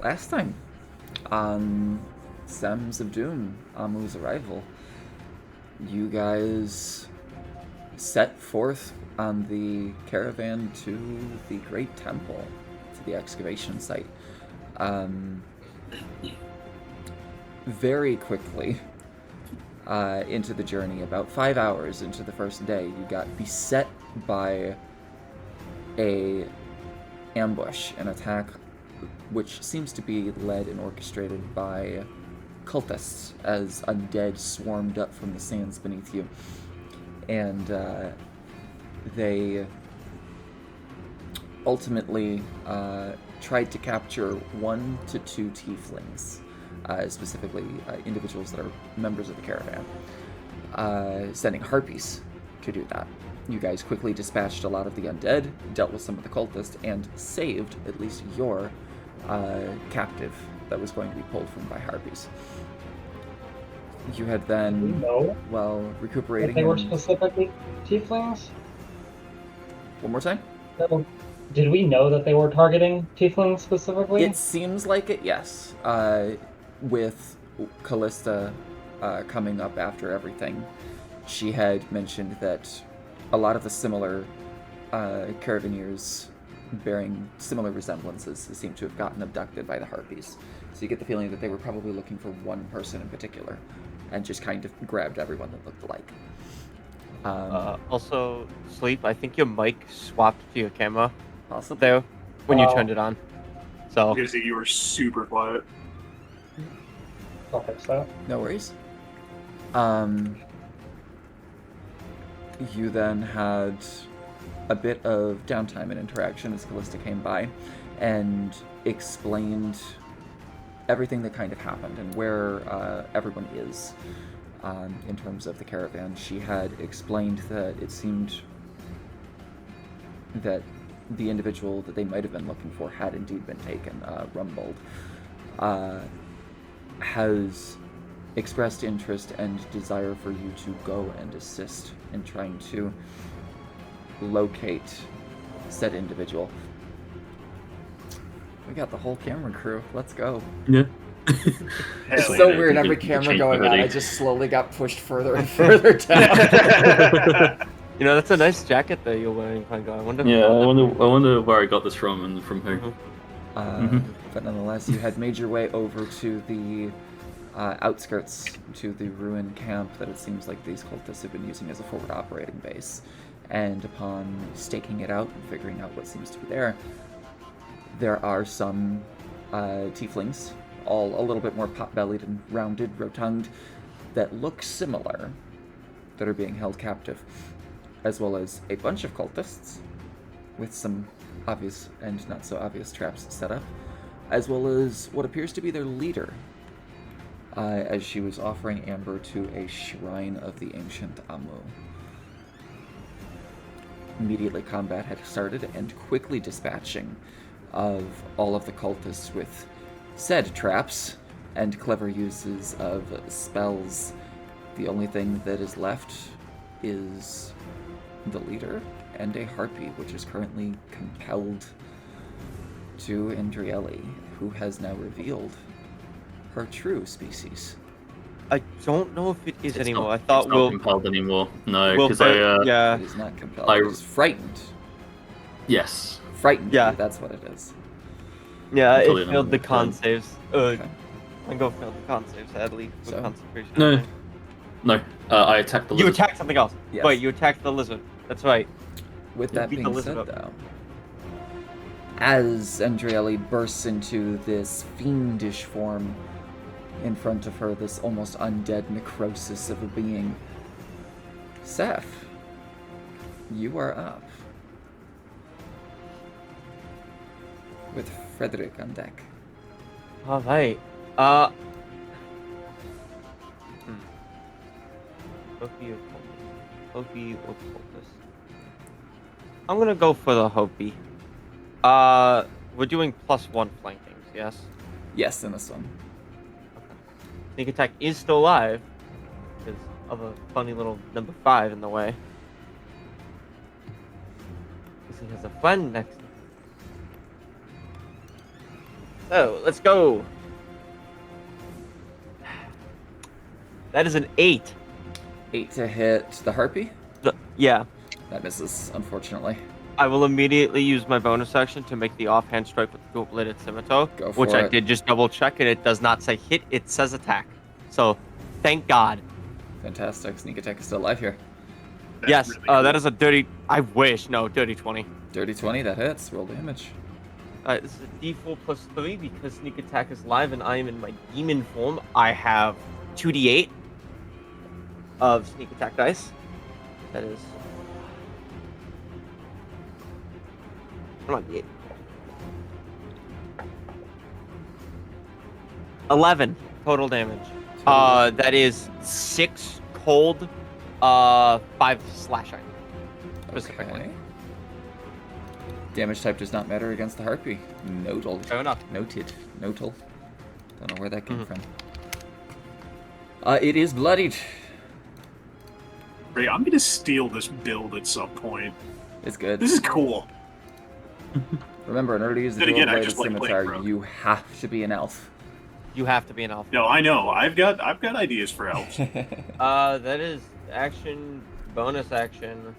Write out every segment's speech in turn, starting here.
last time on Stems of Doom, Amu's arrival, you guys set forth on the caravan to the Great Temple, to the excavation site. Very quickly into the journey, about 5 hours into the first day, you got beset by a ambush, an attack which seems to be led and orchestrated by cultists as undead swarmed up from the sands beneath you. And they ultimately tried to capture 1 to 2 tieflings, specifically individuals that are members of the caravan, sending harpies to do that. You guys quickly dispatched a lot of the undead, dealt with some of the cultists, and saved at least your captive that was going to be pulled from by harpies. You had then, while recuperating, they were specifically tieflings. One more time. Did we know that they were targeting tieflings specifically? It seems like it, yes. With Callista coming up after everything, she had mentioned that a lot of the similar Caravanseers bearing similar resemblances seem to have gotten abducted by the Harpies. So you get the feeling that they were probably looking for one person in particular and just kind of grabbed everyone that looked alike. Also, Sleep, I think your mic swapped to your camera. Possibly. There, when you turned it on. So. You were super quiet. I'll fix that. No worries. You then had a bit of downtime and interaction as Callista came by and explained everything that kind of happened and where everyone is in terms of the caravan. She had explained that it seemed that the individual that they might have been looking for had indeed been taken, Rumbold, has expressed interest and desire for you to go and assist in trying to locate said individual. We got the whole camera crew. Let's go. Yeah. It's so weird. Every camera going on, I just slowly got pushed further and further down. You know, that's a nice jacket that you're wearing, Pango. I wonder. Yeah, I wonder where I got this from and from who. But nonetheless, you had made your way over to the outskirts, to the ruined camp that it seems like these cultists have been using as a forward operating base. And upon staking it out and figuring out what seems to be there, there are some tieflings, all a little bit more pot-bellied and rounded, rotund, that look similar, that are being held captive, as well as a bunch of cultists with some obvious and not so obvious traps set up, as well as what appears to be their leader, as she was offering amber to a shrine of the ancient Amu. Immediately combat had started, and quickly dispatching of all of the cultists with said traps and clever uses of spells. The only thing that is left is the leader and a harpy, which is currently compelled to Andrieli, who has now revealed her true species. I don't know if it is It's anymore. not, I thought it's not compelled anymore. No, because yeah. It is not compelled. It is frightened. Yes. Frightened. Yeah. That's what it is. Yeah, I totally it know failed the what con you're saves. Okay. Pango failed the con save, sadly. With So? concentration. No. No, I attacked the You lizard. attacked something else. Yes. Wait, you attacked the lizard. That's right. With You that beat the being lizard said, up. though, as Andrieli bursts into this fiendish form in front of her, this almost undead necrosis of a being, Seth, you are up. With Frederick on deck. All right. Hopi or cultist? I'm gonna go for the Hopi. We're doing +1 flankings, yes? Yes, in this one. Sneak attack is still alive, because of a funny little number 5 in the way. Because he has a friend next to him. So, let's go. That is an 8. 8 to hit the harpy. Yeah. That misses, unfortunately. I will immediately use my bonus action to make the offhand strike with the dual-bladed scimitar, Go for which I it. did just double check, and it does not say hit; it says attack. So, thank God. Fantastic. Sneak attack is still alive here. That's Yes, really cool. that is a dirty. I wish dirty 20. Dirty 20, that hits. Roll damage. This is a D4 plus 3 because sneak attack is live and I am in my demon form. I have 2d8 of sneak attack dice. That is. Come on, D8. 11 total damage. That is 6 cold, 5 slashing. Specifically. Okay. Damage type does not matter against the harpy. Noted. Fair enough. Noted. Notal. Don't know where that came Mhm. from. It is bloodied. Ray, I'm gonna steal this build at some point. It's good. This is cool. Remember, in order to use the Then again, I dual-bladed just like playing scimitar, rogue. you have to be an elf. You have to be an elf. No, I know. I've got ideas for elves. That is action, bonus action.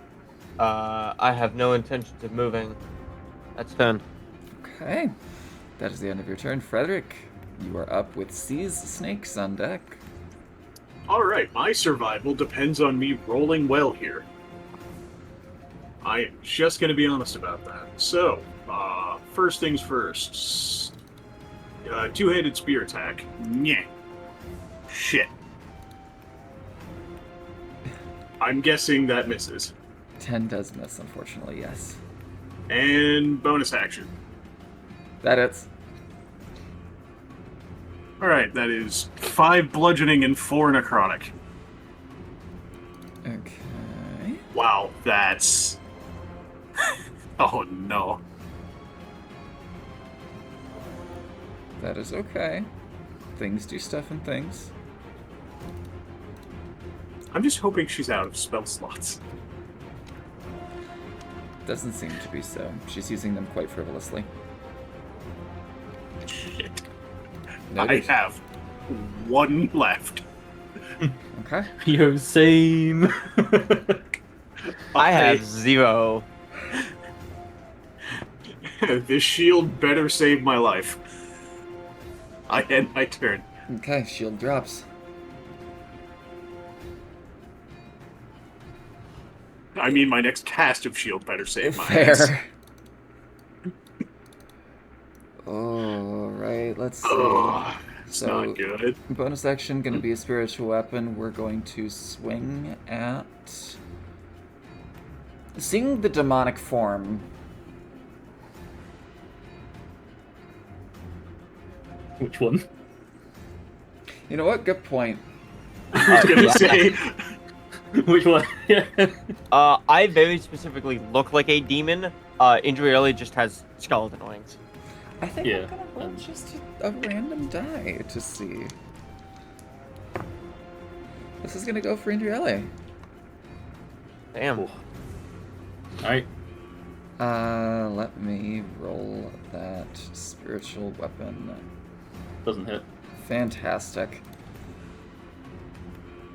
I have no intentions of moving. That's done. Okay. That is the end of your turn. Frederick, you are up with Seas Snakes on deck. All right, my survival depends on me rolling well here. I am just gonna be honest about that. So, first things first. Two-handed spear attack. Nyeh. Shit. I'm guessing that misses. 10 does miss, unfortunately, yes. And bonus action. That hits. All right, that is 5 bludgeoning and 4 necrotic. Okay. Wow, that's... oh no. That is okay. Things do stuff and things. I'm just hoping she's out of spell slots. Doesn't seem to be so. She's using them quite frivolously. Shit. Noted. I have 1 left. Okay. Yo, same. I have 0. This shield better save my life. I end my turn. Okay, shield drops. I mean, my next cast of shield better save my ass. Fair. Alright, let's see. Ugh, it's So- not good. Bonus action gonna be a spiritual weapon. We're going to swing at... Seeing the demonic form. Which one? You know what? Good point. I was gonna say, Which one? Yeah. I very specifically look like a demon. Indrieli just has skeleton wings. I think Yeah. I'm gonna roll just a random die to see. This is gonna go for Indriele. Damn. Alright. Let me roll that spiritual weapon. Doesn't hit. Fantastic.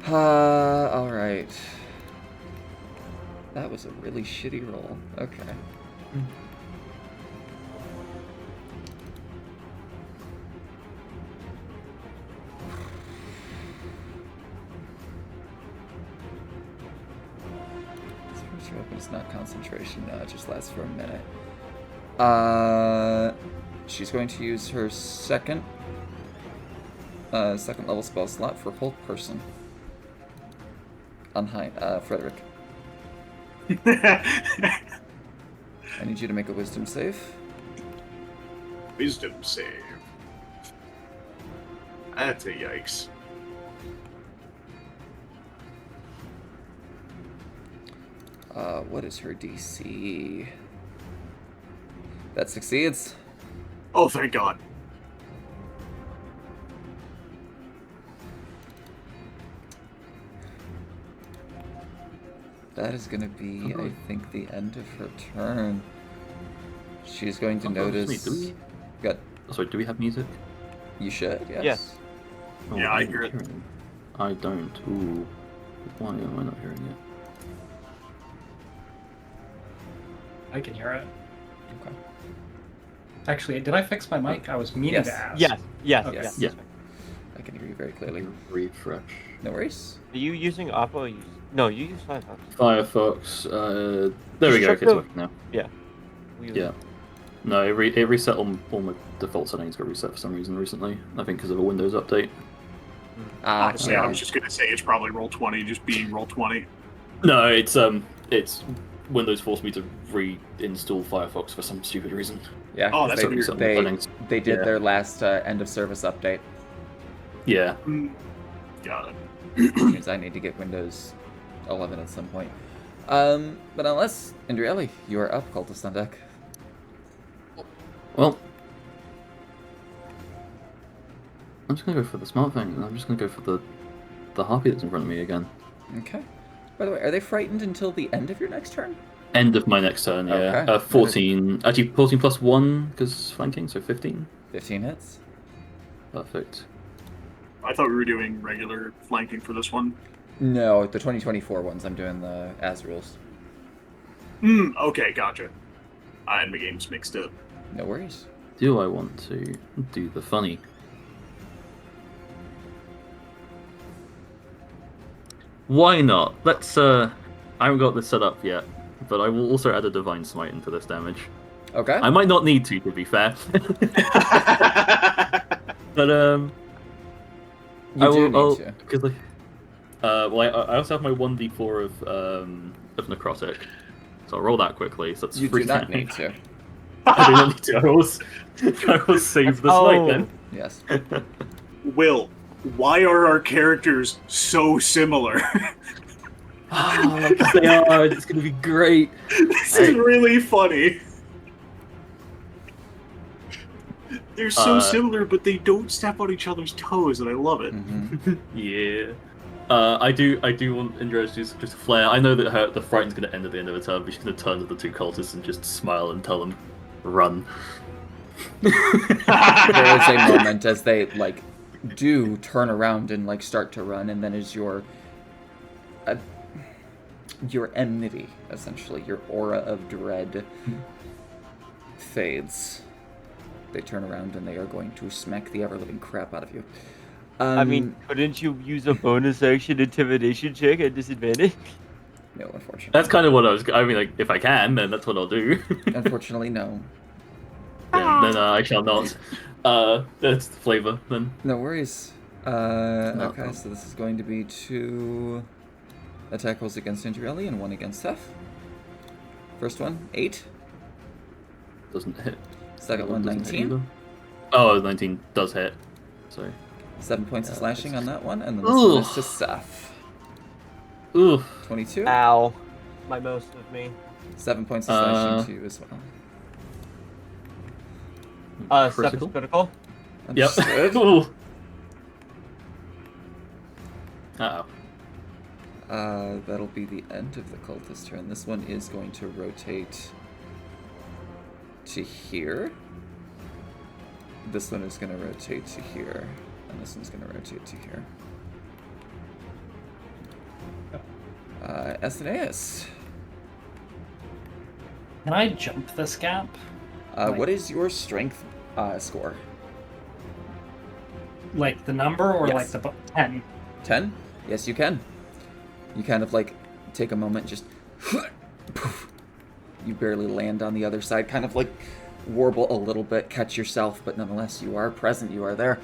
Alright. That was a really shitty roll. Okay. Spiritual weapon is not concentration, no, it just lasts for a minute. She's going to use her second level spell slot for Hold Person. On Frederick. I need you to make a wisdom save. wisdom save. That's a yikes. What is her DC? That succeeds. Oh, thank God. That is going to be, I think, the end of her turn. She's going to notice... Good. Sorry, do we have music? You should, yes. Yes. Oh, Yeah, I I'm hear not it. hearing I don't. Ooh. Why am I not hearing it? I can hear it. Okay. Actually, did I fix my mic? I was meaning Yes. to ask. Yes. Okay. Yes. Yeah. I can hear you very clearly. Refresh. No worries. Are you using Oppo? Or no, you use Firefox. Firefox. There we Just go. check Okay, it's the- working now. We use- Yeah. No, it reset all my default settings. Got reset for some reason recently. I think because of a Windows update. Honestly, yeah. I was just gonna say it's probably Roll20, just being Roll20. No, it's Windows forced me to reinstall Firefox for some stupid reason. Yeah, Oh, 'cause that's they, weird. Reset my they, settings. they did Yeah. their last end of service update. Yeah. Got it. Which means I need to get Windows 11 at some point. But unless, Andrieli, you are up, Cultist on deck. Well, I'm just gonna go for the smart thing. I'm just gonna go for the harpy that's in front of me again. Okay. By the way, are they frightened until the end of your next turn? End of my next turn, yeah. Okay. 14. Actually, 14 plus 1 because flanking, so 15. 15 hits. Perfect. I thought we were doing regular flanking for this one. No, the 2024 ones, I'm doing the as rules. Okay, gotcha. And the game's mixed up. No worries. Do I want to do the funny? Why not? Let's, I haven't got this set up yet, but I will also add a Divine Smite into this damage. Okay. I might not need to be fair. But, you I do will, need to. because like, well, I also have my 1d4 of necrotic, so I'll roll that quickly. So that's You free do not damage. need to. I do not need to. I will save the smite then. Yes. Will, why are our characters so similar? Because they are. It's going to be great. This is really funny. They're so similar, but they don't step on each other's toes, and I love it. Mhm. Yeah. I do want Indra to just flare. I know that the frighten's going to end at the end of the turn, but she's going to turn to the two cultists and just smile and tell them, "Run." There is a moment as they do turn around and start to run, and then as your enmity, essentially your aura of dread, fades. They turn around and they are going to smack the ever-living crap out of you. I mean, couldn't you use a bonus action intimidation check at disadvantage? no, unfortunately. That's kind of what I was. I mean, if I can, then that's what I'll do. Unfortunately, no. then I shall not. That's the flavor then. No worries. Okay, so this is going to be 2 attack rolls against Andrieli and 1 against Seth. First one, 8. Doesn't hit. Second one, Doesn't hit 19. either. Oh, 19 does hit. So. 7 points of slashing on that one, and then this Ugh. one is to Seth. Ooh. 22. Ow. My most of me. 7 points of slashing to you as well. Step is critical. Yep. Understood. Ooh. Uh-oh. That'll be the end of the cultist turn. This one is going to rotate to here. This one is going to rotate to here. And this one's going to rotate to here. Estheneus. Can I jump this gap? What is your strength score? Like the number or Yes. like the 10? 10? Yes, you can. You kind of take a moment, just poof. You barely land on the other side, kind of warble a little bit, catch yourself, but nonetheless, you are present, you are there.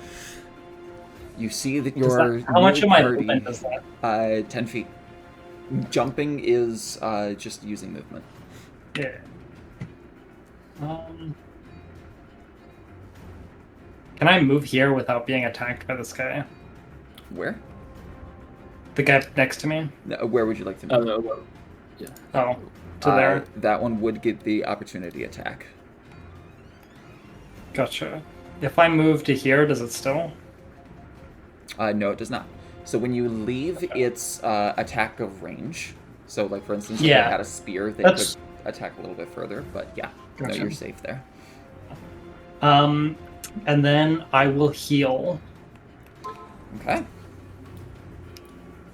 You see that your How much new of my party, movement is that? 10 feet. Jumping is just using movement. Yeah. Can I move here without being attacked by this guy? Where? The guy next to me? No, where would you like to move? No, well, yeah. Oh, to there. That one would get the opportunity attack. Gotcha. If I move to here, does it still? No, it does not. So when you leave its attack of range, so for instance, if Yeah. they had a spear, they That's- could attack a little bit further, but yeah, no, Gotcha. you're safe there. and then I will heal. Okay.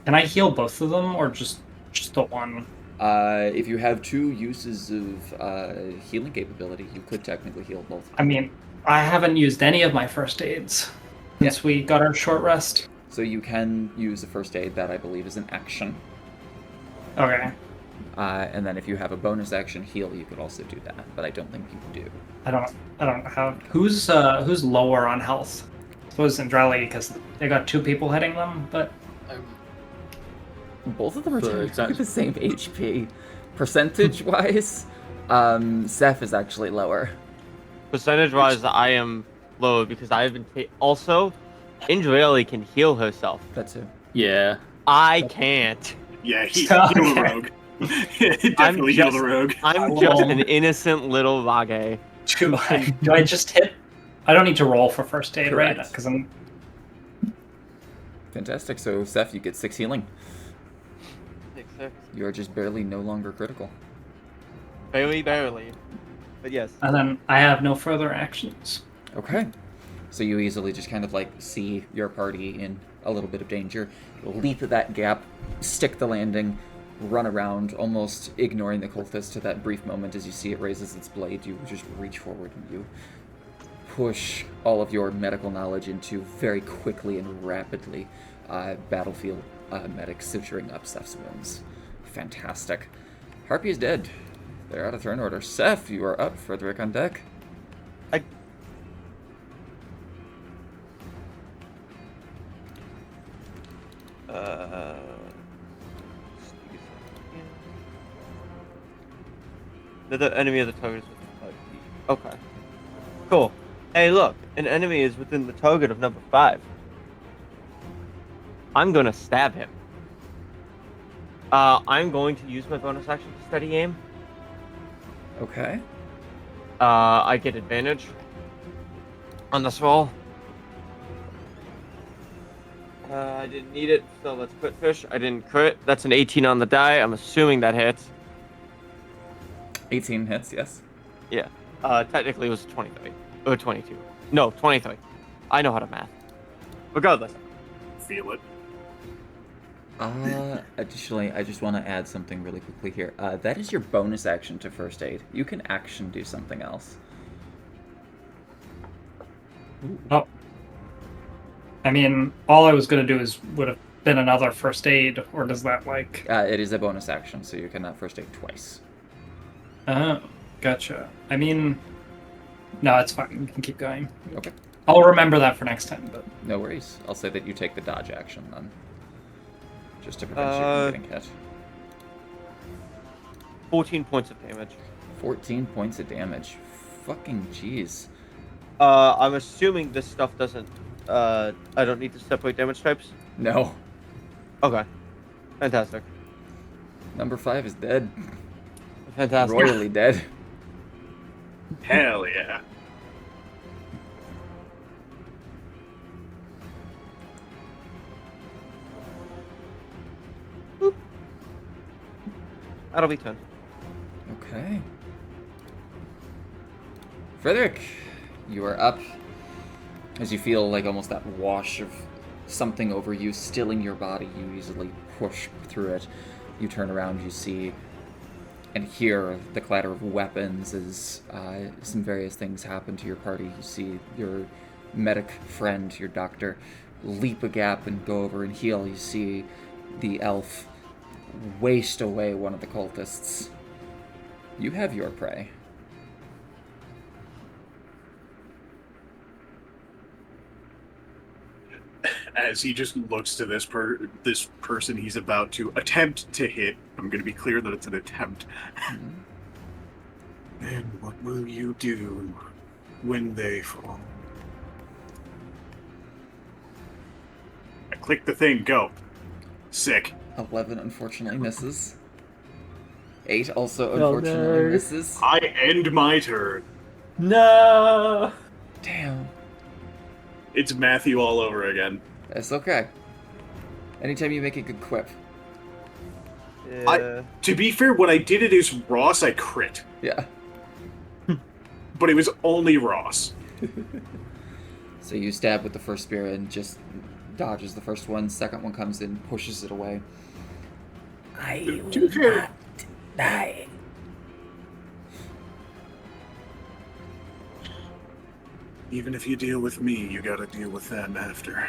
Can I heal both of them, or just the one? If you have 2 uses of healing capability, you could technically heal both. I mean, I haven't used any of my first aids since we got our short rest. So you can use a first aid. That I believe is an action. Okay. And then if you have a bonus action heal, you could also do that. But I don't think you do. I don't have who's lower on health. I suppose Zendrali, because they got 2 people hitting them, but Both of them are So technically exactly- the same HP. Percentage-wise, Seth is actually lower. Percentage-wise, I am low because I've been also. Indreli can heal herself. That too. Yeah. I can't. Yeah, heal Okay. the rogue. Definitely heal the rogue. I'm just an innocent little Vage. do I just hit? I don't need to roll for first aid, right? Correct. Because I'm Fantastic. So Seth, you get 6 healing. You are just barely no longer critical. Barely. But yes. and then I have no further actions. Okay. So you easily just kind of like see your party in a little bit of danger, leap that gap, stick the landing, run around, almost ignoring the cultist to that brief moment as you see it raises its blade. You just reach forward and you push all of your medical knowledge into very quickly and rapidly battlefield medic suturing up Seth's wounds. Fantastic. Harpy is dead. They're out of turn order. Seth, you are up. Frederick on deck. The enemy of the target is within 5 feet. Okay. Cool. Hey, look, an enemy is within the target of number 5. I'm gonna stab him. I'm going to use my bonus action to steady aim. Okay. I get advantage on this roll. I didn't need it, so let's crit fish. I didn't crit. That's an 18 on the die. I'm assuming that hits. 18 hits, yes. Yeah. Technically it was 23. Or 22. No, 23. I know how to math. Regardless. Feel it. Additionally, I just want to add something really quickly here. That is your bonus action to first aid. You can action do something else. Oh. I mean, all I was gonna do would have been another first aid, or does that like? It is a bonus action, so you cannot first aid twice. Oh, gotcha. I mean, no, it's fine. We can keep going. Okay. I'll remember that for next time. But No worries. I'll say that you take the dodge action then. Just to prevent you from getting hit. 14 points of damage. 14 points of damage. Fucking jeez. I'm assuming this stuff doesn't. I don't need to separate damage types. No. Okay. Fantastic. Number 5 is dead. Fantastic. Royally dead. Hell yeah. That'll be 10. Okay. Frederick, you are up. As you feel like almost that wash of something over you, stilling your body, you easily push through it. You turn around, you see and hear the clatter of weapons as some various things happen to your party. You see your medic friend, your doctor, leap a gap and go over and heal. You see the elf waste away one of the cultists. You have your prey. As he just looks to this person he's about to attempt to hit, I'm going to be clear that it's an attempt. And what will you do when they fall? I click the thing, go. Sick. 11 unfortunately misses. 8 also Oh, unfortunately no. misses. I end my turn. No. Damn. It's Matthew all over again. That's okay. Anytime you make a good quip. Yeah. To be fair, when I did it as Ross, I crit. Yeah. But it was only Ross. So you stab with the first spear and just dodges the first one. Second one comes in, pushes it away. I To will be fair- not die. Even if you deal with me, you gotta deal with them after.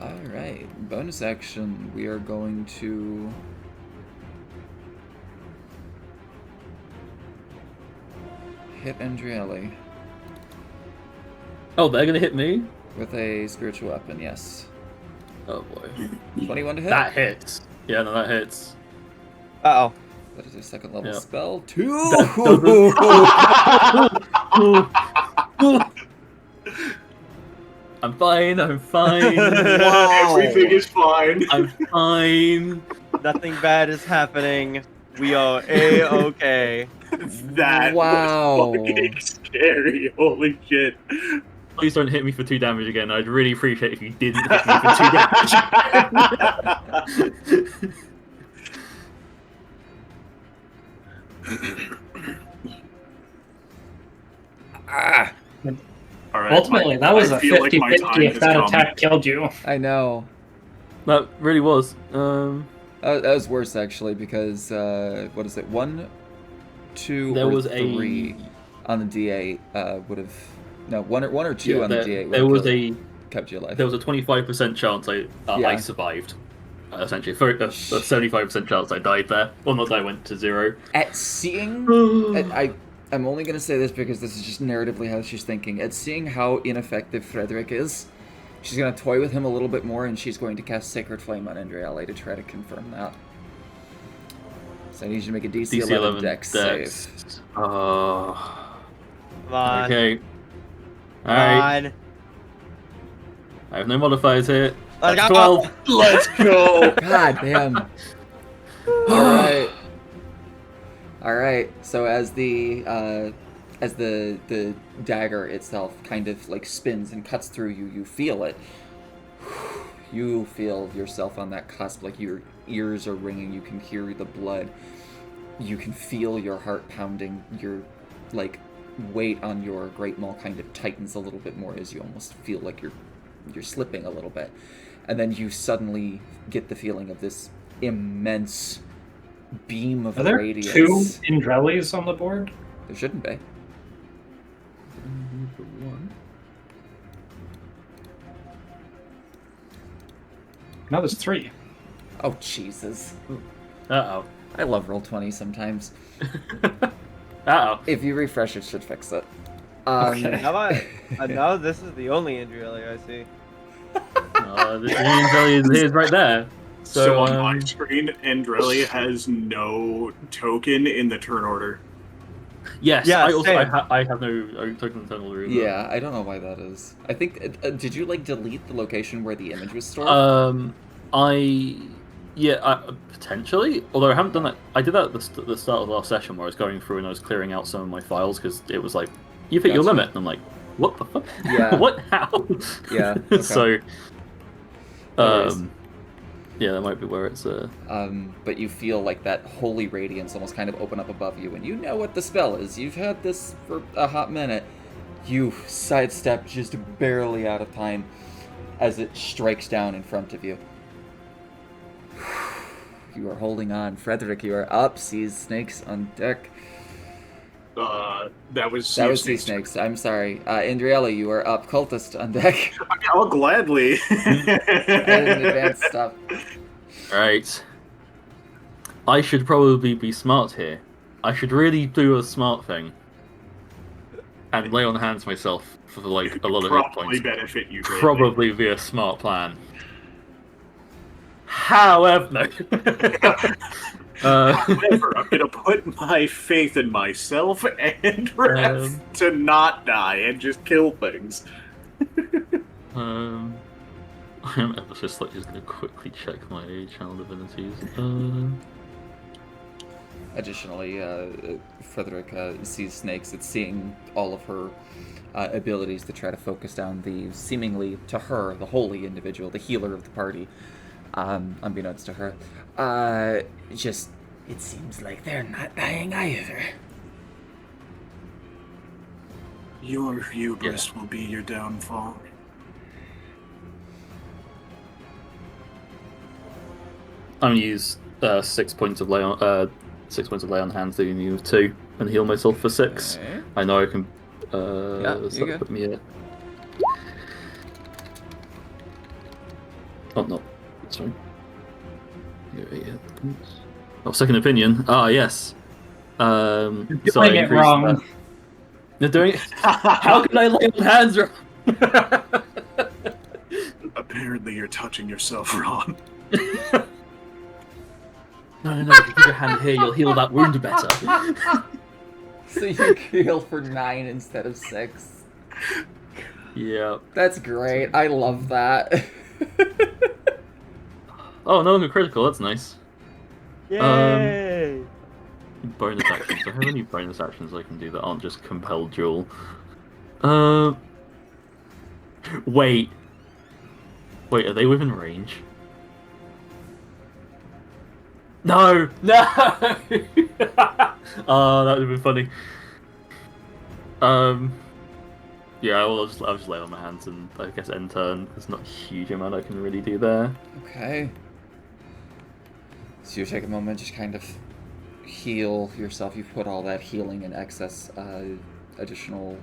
Alright, bonus action. We are going to... hit Andrieli Oh, they're gonna hit me? with a spiritual weapon, yes. Oh boy. 21 to hit. That hits. Yeah, no, that hits. Uh-oh. That is a second level Yeah. spell. 2! I'm fine, I'm fine. Wow. Everything is fine. I'm fine. Nothing bad is happening. We are A-okay. That Wow. was fucking scary. Holy shit. Please don't hit me for 2 damage again. I'd really appreciate if you didn't hit me for 2 damage. Ah! All right, Ultimately, that was I a feel like my 50-50 time if has that come. attack killed you. I know. That really was. That was worse, actually, because, what is it? 1, 2, There or was 3 on the D8 would have... No, 1 or 2 yeah, on the D8 would there have was killed- a kept you alive. there was a 25% chance I Yeah. survived. Essentially, for a 75% chance I died there. Well, not that I went to 0. At seeing... I'm only going to say this because this is just narratively how she's thinking. At seeing how ineffective Frederick is, she's going to toy with him a little bit more, and she's going to cast Sacred Flame on Andrieli to try to confirm that. So I need you to make a DC 11 Dex save. Oh. Come on. Okay. Come Alright. on. I have no modifiers here. Let's That's go. 12. Let's go. God damn. Alright. Alright, so as the dagger itself kind of like spins and cuts through you, you feel it. You feel yourself on that cusp, like your ears are ringing, you can hear the blood. You can feel your heart pounding, your like weight on your great maul kind of tightens a little bit more as you almost feel like you're slipping a little bit. And then you suddenly get the feeling of this immense beam of Are there radiance. 2 Indrelis on the board? There shouldn't be. No, there's 3. Oh, Jesus. Uh-oh. I love Roll20 sometimes. Uh-oh. If you refresh, it should fix it. Okay. Now this is the only Andrieli I see. This is right there. So on my um, screen, Andrelli has no token in the turn order. Yes, Yeah, I also same. I have no token internal room. Yeah, I don't know why that is. I think... did you, like, delete the location where the image was stored? Potentially. Although I haven't done that. I did that at the start of the last session where I was going through and I was clearing out some of my files because it was like, you've hit your Gotcha. limit. And I'm like, what the fuck? Yeah. What? How? Yeah, okay. So, No worries. yeah, that might be where it's. But you feel like that holy radiance almost kind of open up above you, and you know what the spell is. You've had this for a hot minute. You sidestep just barely out of time as it strikes down in front of you. You are holding on. Frederick, you are up. Sees snakes on deck. That was That was sea snakes. I'm sorry. Andrieli, you are up. Cultist on deck. I'll gladly. I didn't advance stuff. Right. I should probably be smart here. I should really do a smart thing. And lay on hands myself for like a lot of hit Probably points. benefit you greatly. Probably be a smart plan. However, no. However, I'm gonna put my faith in myself and rest to not die and just kill things. I'm just gonna quickly check my channel divinities. Additionally, Frederick sees snakes. It's seeing all of her abilities to try to focus down the seemingly, to her, the holy individual, the healer of the party, unbeknownst to her. It seems like they're not dying either. Your hubris will be your downfall. I'm gonna use 6 points of lay on 6 points of lay on hands, leaving me with 2, and heal myself for 6. Okay. I know I can. Yeah, so you that go. put me at. Oh no, sorry. Oh, second opinion. Ah, yes. You're So I doing it increased wrong. that. You're doing. How can I lay on hands wrong? Apparently, you're touching yourself wrong. No. If you keep your hand here, you'll heal that wound better. So you heal for 9 instead of 6. Yeah. That's great. I love that. Oh, no, critical. That's nice. Yay! Bonus actions. Do I have any bonus actions I can do that aren't just compelled duel? Wait. Wait, are they within range? No! No! Oh, that would have been funny. Yeah, I'll just lay on my hands and I guess end turn. There's not a huge amount I can really do there. Okay. So you take a moment, just kind of heal yourself. You put all that healing and excess, additional,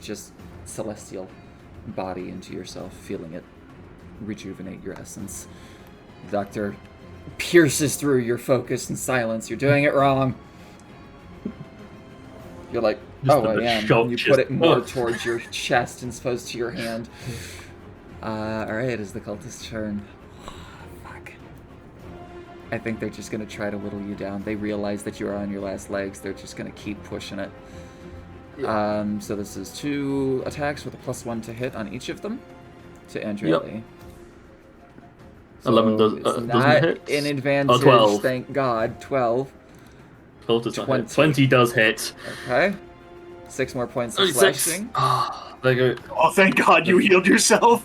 just celestial body into yourself, feeling it rejuvenate your essence. The doctor pierces through your focus and silence. You're doing it wrong. You're like, Just oh, a I bit am. shocked, And you just, put it more "Oh." towards your chest as opposed to your hand. Alright, it is the cultist's turn. Fuck. I think they're just gonna try to whittle you down. They realize that you're on your last legs. They're just gonna keep pushing it. So this is 2 attacks with a +1 to hit on each of them to Andrea. Yep. 11 it's doesn't not hit. an advantage, 12. thank God. 12. 12 does not 20. hit. 20 does hit. Okay. 6 more points of 36. slashing. Ah, there you go. Oh, thank God you healed yourself.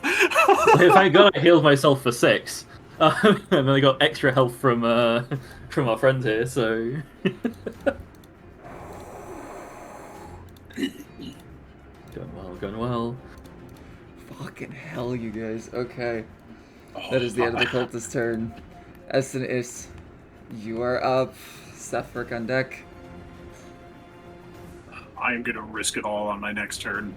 Thank God I healed myself for 6. And then I got extra health from our friend here, so... Going well. Fucking hell, you guys. Okay. That is the end of the cultist's turn. Essen, you are up. Sethric on deck. I am gonna risk it all on my next turn.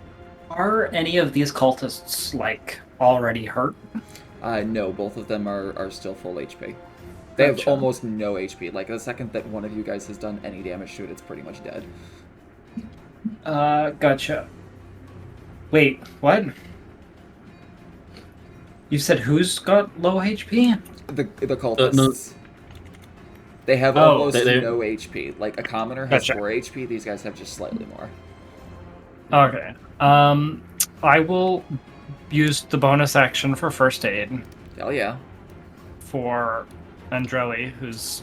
Are any of these cultists, like, already hurt? No, both of them are still full HP. They have Gotcha. almost no HP. Like, the second that one of you guys has done any damage to it, it's pretty much dead. Gotcha. Wait, what? You said who's got low HP? The cultists. No. They have Oh, almost they- no HP. Like, a commoner has Gotcha. 4 HP, these guys have just slightly more. Okay. I will use the bonus action for first aid Hell yeah. for Andrelli, who's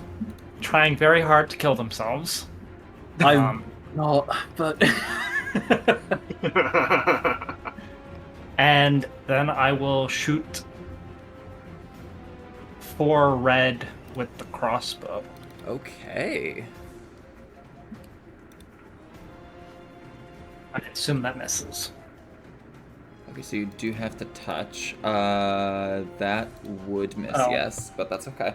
trying very hard to kill themselves. I'm not, but... And then I will shoot 4 red with the crossbow. Okay. I assume that misses. Okay, so you do have to touch. That would miss, Oh. yes, but that's okay.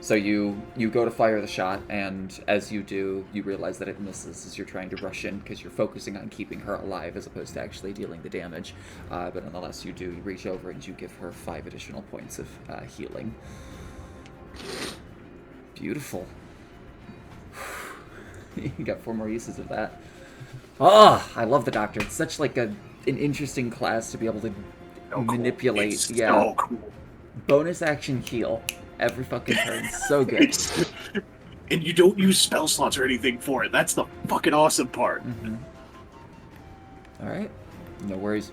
So you go to fire the shot, and as you do, you realize that it misses as you're trying to rush in because you're focusing on keeping her alive as opposed to actually dealing the damage. But nonetheless, you reach over and you give her 5 additional points of healing. Beautiful. You got 4 more uses of that. Oh, I love the Doctor. It's such like an interesting class to be able to So cool. manipulate. It's Yeah. so cool. Bonus action heal every fucking turn. So good. And you don't use spell slots or anything for it. That's the fucking awesome part. Mm-hmm. All right, no worries.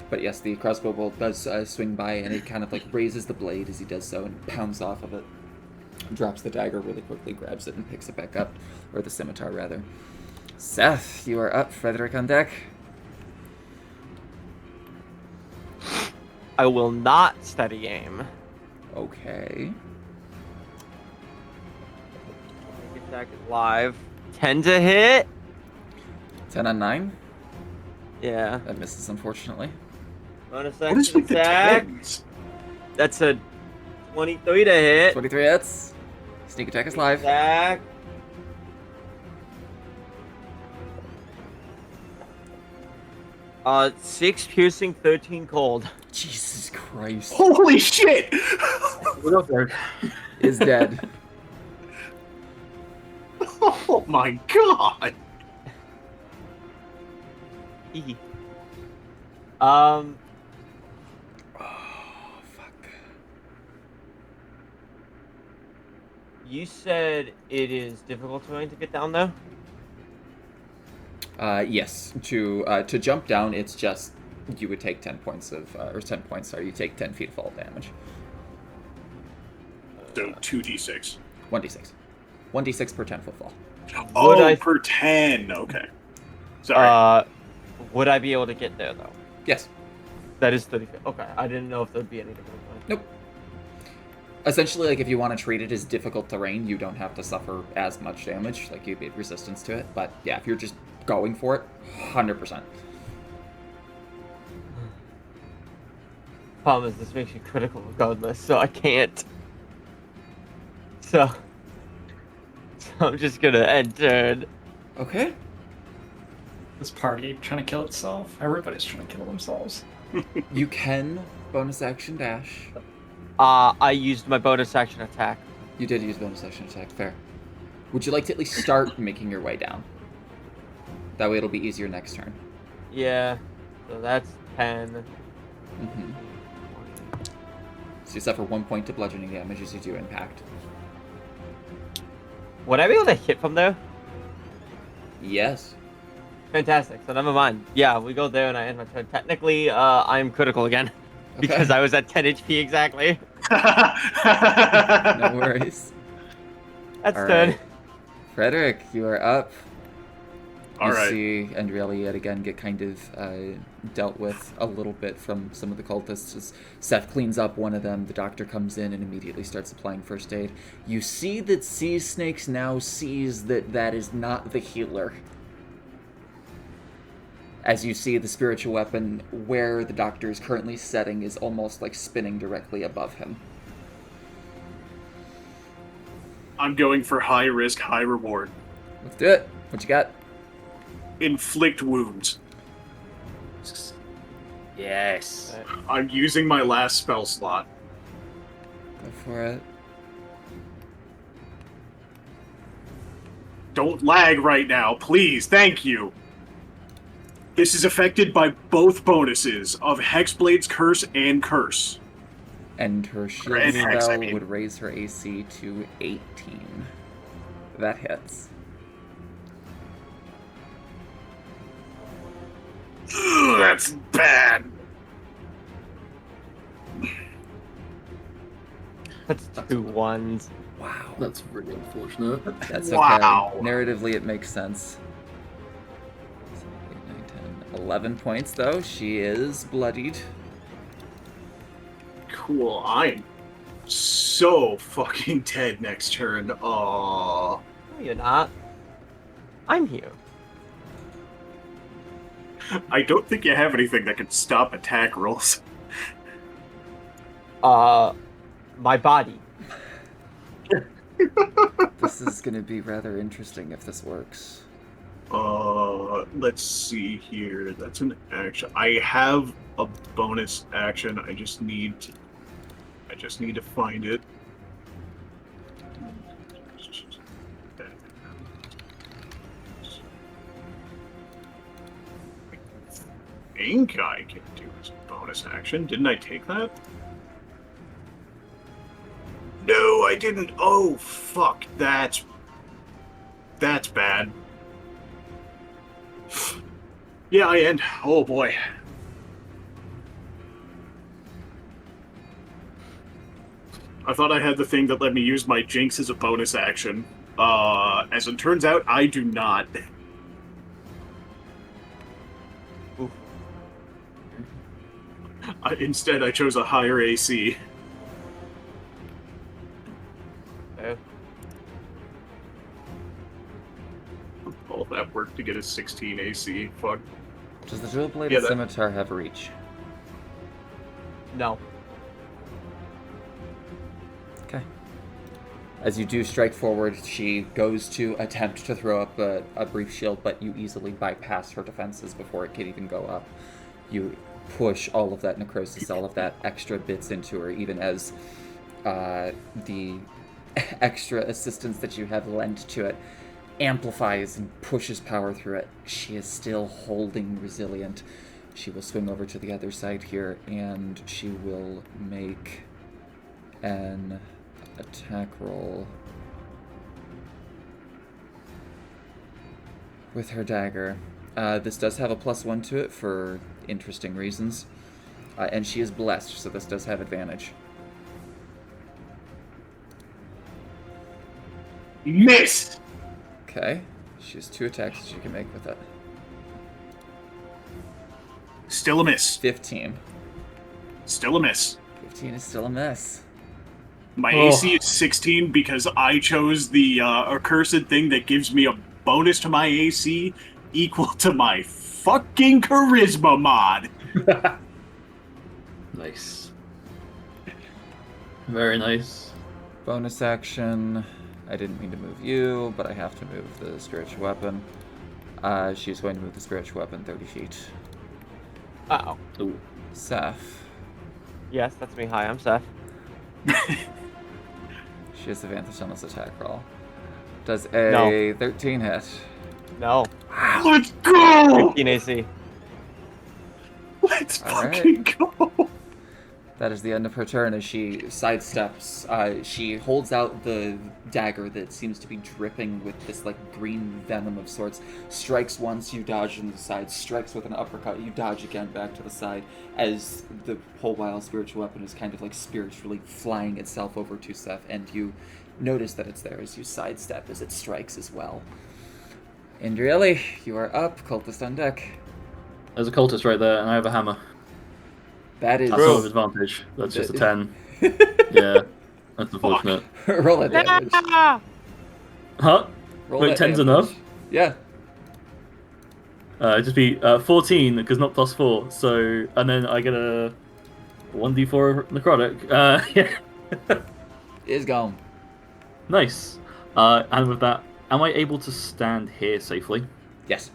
But yes, the crossbow bolt does swing by, and it kind of like raises the blade as he does so, and pounds off of it. Drops the dagger really quickly, grabs it, and picks it back up, or the scimitar rather. Seth, you are up. Frederick on deck. I will not steady aim. Okay. Sneak attack is live. 10 to hit. 10 on 9. Yeah. That misses, unfortunately. Bonus What is action with the attack. tens? That's a 23 to hit. 23 hits. Sneak attack is live. Attack. Six piercing, 13 cold. Jesus Christ. Holy shit! We're not there. Is dead. Oh my god! Hee. Oh, fuck. You said it is difficult for me to get down though. Yes. To jump down, it's just you would take 10 points of, or 10 points. Sorry, you take 10 feet of fall damage. So 2d6. 1d6. 1d6 per 10-foot fall. Would I- per 10. Okay. Sorry. Would I be able to get there though? Yes. That is 30 feet. Okay, I didn't know if there'd be any difference. Nope. Essentially, like, if you want to treat it as difficult terrain, you don't have to suffer as much damage. Like, you get resistance to it. But, yeah, if you're just going for it, 100%. Problem is, this makes you critical regardless, so I can't. So I'm just gonna end turn. Okay. This party trying to kill itself. Everybody's trying to kill themselves. You can bonus action dash. I used my bonus action attack. You did use bonus action attack, fair. Would you like to at least start making your way down? That way it'll be easier next turn. Yeah, so that's 10. Mm-hmm. So you suffer 1 point to bludgeoning damage as you do impact. Would I be able to hit from there? Yes. Fantastic, so never mind. Yeah, we go there and I end my turn. Technically, I'm critical again. Okay. Because I was at 10 HP exactly. No worries. That's All turn. right. Frederick, you are up. All You right. see Andrieli yet again get kind of dealt with a little bit from some of the cultists. As Seth cleans up one of them, the doctor comes in and immediately starts applying first aid. You see that Sea Snakes now sees that that is not the healer. As you see the spiritual weapon where the doctor is currently setting is almost like spinning directly above him. I'm going for high risk, high reward. Let's do it. What you got? Inflict wounds. Yes. I'm using my last spell slot. Go for it. Don't lag right now, please. Thank you. This is affected by both bonuses of Hexblade's Curse and Curse. And her shield And hex, spell I mean. would raise her AC to 18. That hits. Ugh, that's bad. That's 2 ones. Wow. That's really unfortunate. That's Wow. okay. Narratively, it makes sense. 7, 8, 9, 10, 11 points, though. She is bloodied. Cool. I'm so fucking dead next turn. No, you're not. I'm here. I don't think you have anything that can stop attack rolls. My body. This is going to be rather interesting if this works. Let's see here. That's an action. I have a bonus action. I just need to find it. I think I can do as a bonus action. Didn't I take that? No, I didn't. Oh, fuck. That's bad. Yeah, I end. Oh boy. I thought I had the thing that let me use my Jinx as a bonus action. As it turns out, I do not. Oof. Instead, I chose a higher AC. Okay. All that work to get a 16 AC. Fuck. Does the dual-bladed Yeah, that- scimitar have reach? No. Okay. As you do strike forward, she goes to attempt to throw up a brief shield, but you easily bypass her defenses before it can even go up. You push all of that necrosis, all of that extra bits into her, even as the extra assistance that you have lent to it amplifies and pushes power through it. She is still holding resilient. She will swing over to the other side here, and she will make an attack roll with her dagger. This does have a +1 to it for interesting reasons. And she is blessed, so this does have advantage. Miss! Okay. She has 2 attacks that she can make with it. Still a miss. 15. Still a miss. 15 is still a miss. My Oh. AC is 16 because I chose the accursed thing that gives me a bonus to my AC equal to my fucking charisma mod. Nice. Very nice. Bonus action. I didn't mean to move you, but I have to move the spiritual weapon. She's going to move the spiritual weapon 30 feet. Uh-oh. Ooh. Seth. Yes, that's me. Hi, I'm Seth. She has advantage on this attack roll. Does a No. 13 hit? No. Let's go! 15 AC. Let's All right. fucking go! That is the end of her turn as she sidesteps. She holds out the dagger that seems to be dripping with this like green venom of sorts. Strikes once, you dodge to the side. Strikes with an uppercut, you dodge again back to the side. As the whole while spiritual weapon is kind of like spiritually flying itself over to Seth, and you notice that it's there as you sidestep as it strikes as well. Indrieli, you are up. Cultist on deck. There's a cultist right there, and I have a hammer. That is That's not an advantage. That's just a 10. Yeah. That's unfortunate. roll a damage. Ah! Huh? Roll Wait, that 10's damage. enough? Yeah. It'd just be 14, because not +4. So, and then I get a 1d4 necrotic. Yeah. Is gone. Nice. And with that, am I able to stand here safely? Yes.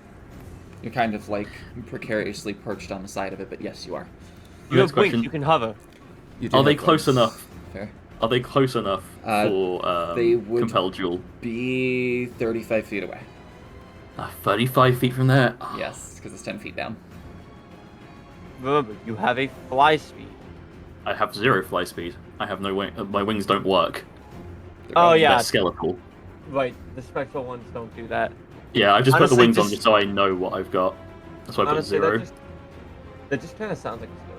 You're kind of like precariously perched on the side of it, but yes, you are. You Next have wings, question. you can hover. You do Are they have close wings. enough? Fair. Are they close enough for they would- compelled duel? Be 35 feet away. 35 feet from there. Yes, because it's 10 feet down. Remember, you have a fly speed. I have 0 fly speed. I have no wing. My wings don't work. They're Oh, going- yeah. They're skeletal. Right, the spectral ones don't do that. Yeah, I just put the Honestly, wings on just- just so I know what I've got. That's why I put Honestly, 0. that just kind of sounds like a skeletal.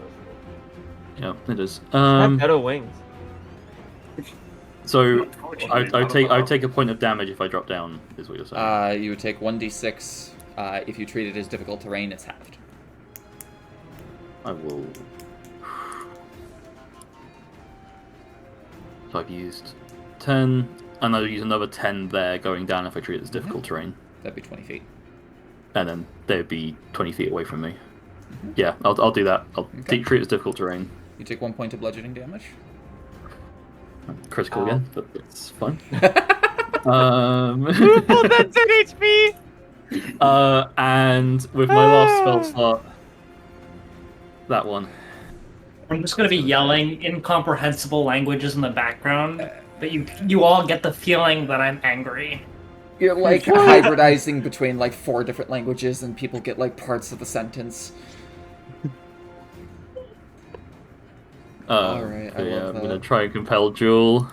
Yeah, it is. Have better wings. So Unfortunately, I take a point of damage if I drop down. Is what you're saying? You would take 1d6. If you treat it as difficult terrain, it's halved. I will. So I've used 10, and I'll use another 10 there going down if I treat it as difficult terrain. That'd be 20 feet. And then they'd be 20 feet away from me. Yeah, I'll do that. I'll Okay. treat it as difficult terrain. You take 1 point of bludgeoning damage. Critical Ow. again, but it's fine. Oh, that's an HP! And with my last spell slot, that one. I'm just gonna be yelling incomprehensible languages in the background, but you all get the feeling that I'm angry. You're like hybridizing between like 4 different languages, and people get like parts of the sentence. Alright, I yeah, love I'm gonna that. try and compel Jewel.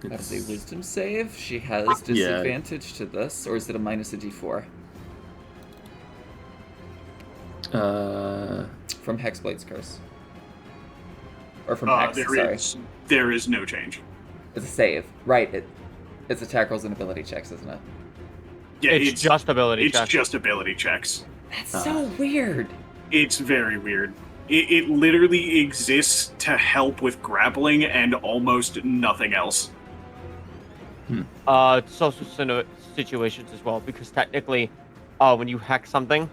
That is a It's- wisdom save. She has disadvantage to this, or is it a minus a d4? From Hexblade's Curse. Or from Hex, sorry. there is no change. It's a save. Right, it's attack rolls and ability checks, isn't it? Yeah, It's just ability it's check. just ability checks. That's so weird. It's very weird. It literally exists to help with grappling and almost nothing else. It's also situations as well, because technically, when you hack something,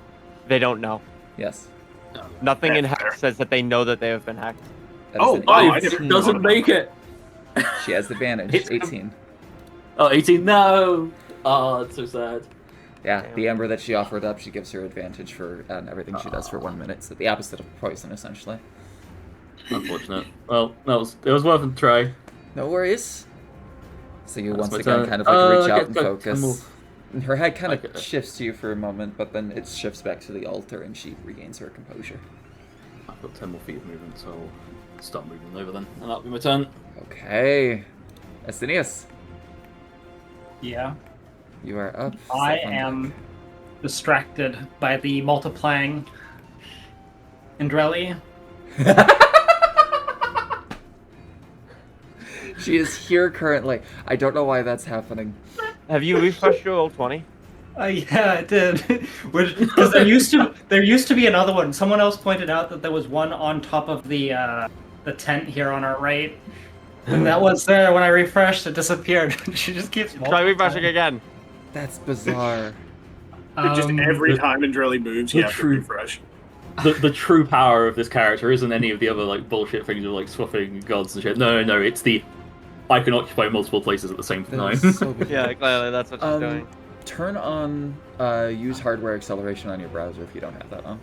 they don't know. Yes. Nothing in That's fair. hack says that they know that they have been hacked. That is Oh, an wow, I 18. never- Doesn't make it. She has the advantage. It's- 18. Oh, 18. No. Oh, it's so sad. Yeah, Damn. the ember that she offered up, she gives her advantage for everything she does for 1 minute. So the opposite of poison, essentially. Unfortunate. Well, it was worth a try. No worries. So you That's once my again turn. kind of like reach I out get and to focus. move. And her head kind of Okay. shifts to you for a moment, but then it shifts back to the altar and she regains her composure. I've got 10 more feet of movement, so I'll start moving over then. And that'll be my turn. Okay. Asinius, Yeah. you are up. I Step on am distracted by the multiplying Indrelli. deck. She is here currently. I don't know why that's happening. Have you refreshed your old 20? Yeah, I did. Because there used to be another one. Someone else pointed out that there was one on top of the tent here on our right. And that was there when I refreshed. It disappeared. She just keeps Try refreshing again. That's bizarre. Just every time Andrelli moves, you the have to true- refresh. The true power of this character isn't any of the other like bullshit things of like swapping gods and shit. No, it's the I can occupy multiple places at the same That time. is so bizarre. Yeah, clearly that's what she's doing. Turn on use hardware acceleration on your browser if you don't have that on.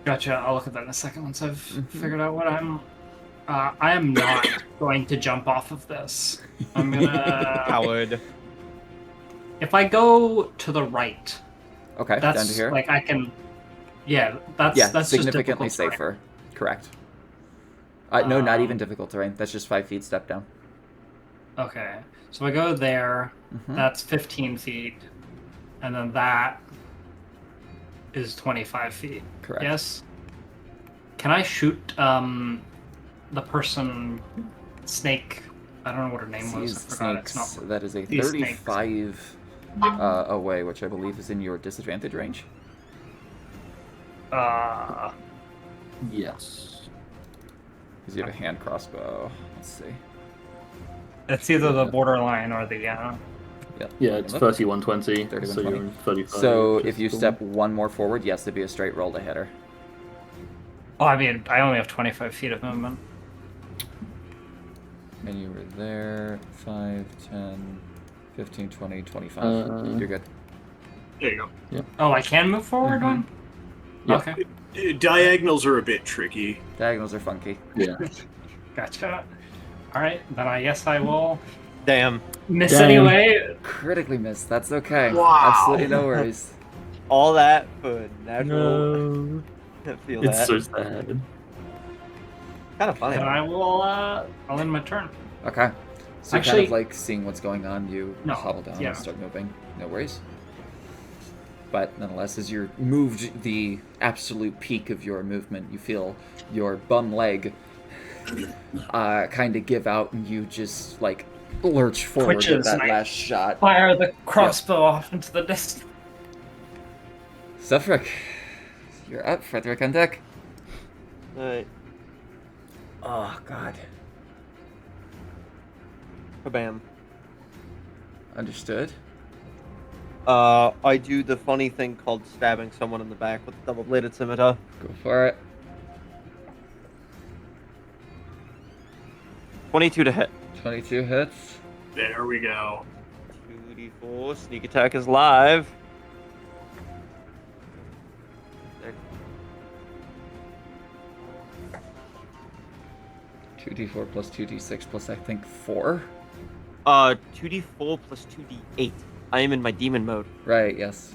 Gotcha. I'll look at that in a second once I've Mhm. figured out what I'm. I am not going to jump off of this. I'm gonna. Howard. If I go to the right, Okay, down to that's here. like I can. Yeah, that's Yeah, that's significantly just difficult safer. Correct. No, not even Um, difficult terrain. That's just 5 feet step down. terrain. Okay, so I go there. Mhm. That's 15 feet, and then that is 25 feet. Correct. Yes. Can I shoot the person snake? I don't know what her name was. These I forgot. snakes, It's not. that is a these snakes. 35 away, which I believe is in your disadvantage range. Yes. Because you have a hand crossbow. Let's see. It's either the borderline or the. Yep. Yeah, it's Look. 3120. 3120. So you're in 35. So which if is you cool. step one more forward, yes, it'd be a straight roll to hit her. Oh, I mean, I only have 25 feet of movement. And you were there 5, 10, 15, 20, 25. You're good. There you go. Oh, I can move forward Mhm. one? Yeah. Okay. Diagonals are a bit tricky. Diagonals are funky. Yeah. Gotcha. Alright, then I guess I will Damn. miss Damn. anyway. Critically missed. That's okay. Wow. Absolutely no worries. All that for natural. No. I feel It's that. so sad. Kind of funny. Then I will, I'll end my turn. Okay. So kind Actually- of like seeing what's going on, you No, hobble down yeah. and start moving. No worries. But nonetheless, as you're moved the absolute peak of your movement, you feel your bum leg kind of give out, and you just like lurch forward with Twitches, that and I- last shot. Fire the crossbow off into the distance. Suffolk, you're up. Frederick on deck. Alright. Oh God. Bam. Understood. I do the funny thing called stabbing someone in the back with a double-bladed scimitar. Go for it. 22 to hit. 22 hits. There we go. 2d4. Sneak attack is live. There. 2d4 plus 2d6 plus I think 4. 2d4 plus 2d8. I am in my demon mode. Right. Yes.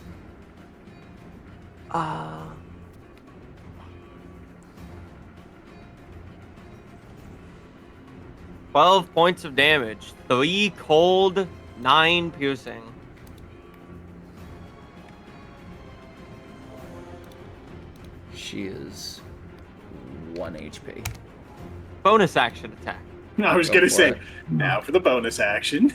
12 points of damage. 3 cold, 9 piercing. She is 1 HP. Bonus action attack. I was Go gonna for say, it. now for the bonus action.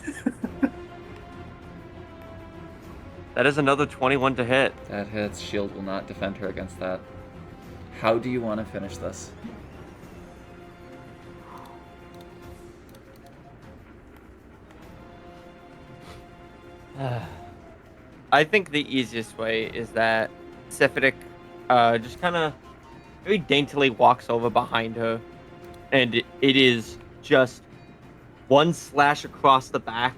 That is another 21 to hit. That hits. Shield will not defend her against that. How do you want to finish this? I think the easiest way is that Sephidic just kind of very daintily walks over behind her, and it is just one slash across the back,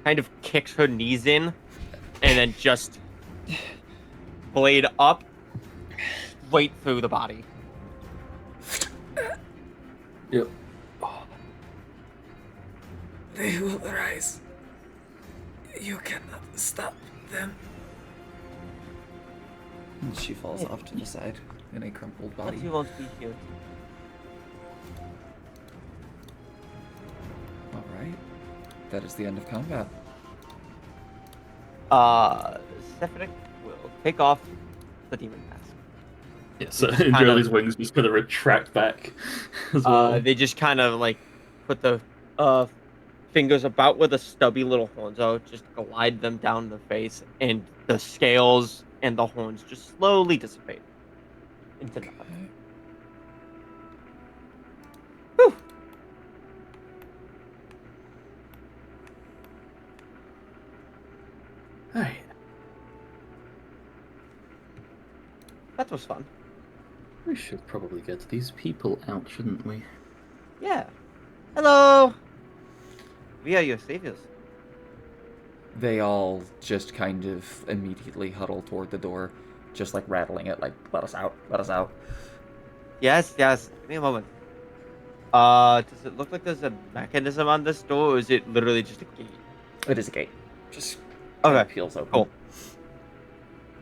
kind of kicks her knees in, and then just blade up, straight through the body. Yep. They will arise. You cannot stop them. And she falls off to the side in a crumpled But body. you won't be here. All right. That is the end of combat. Sephidic will take off the demon mask. Yeah, so Just kinda- Jolie's wings just gonna retract back as well. They just kind of like put the fingers about where the stubby little horns are, just glide them down the face, and the scales and the horns just slowly dissipate into nothing. Whew. Hey. That was fun. We should probably get these people out, shouldn't we? Yeah. Hello. We are your saviors. They all just kind of immediately huddle toward the door, just like rattling it, like, let us out, let us out. Yes. Give me a moment. Does it look like there's a mechanism on this door, or is it literally just a gate? It is a gate. Just Okay. peels open. Cool.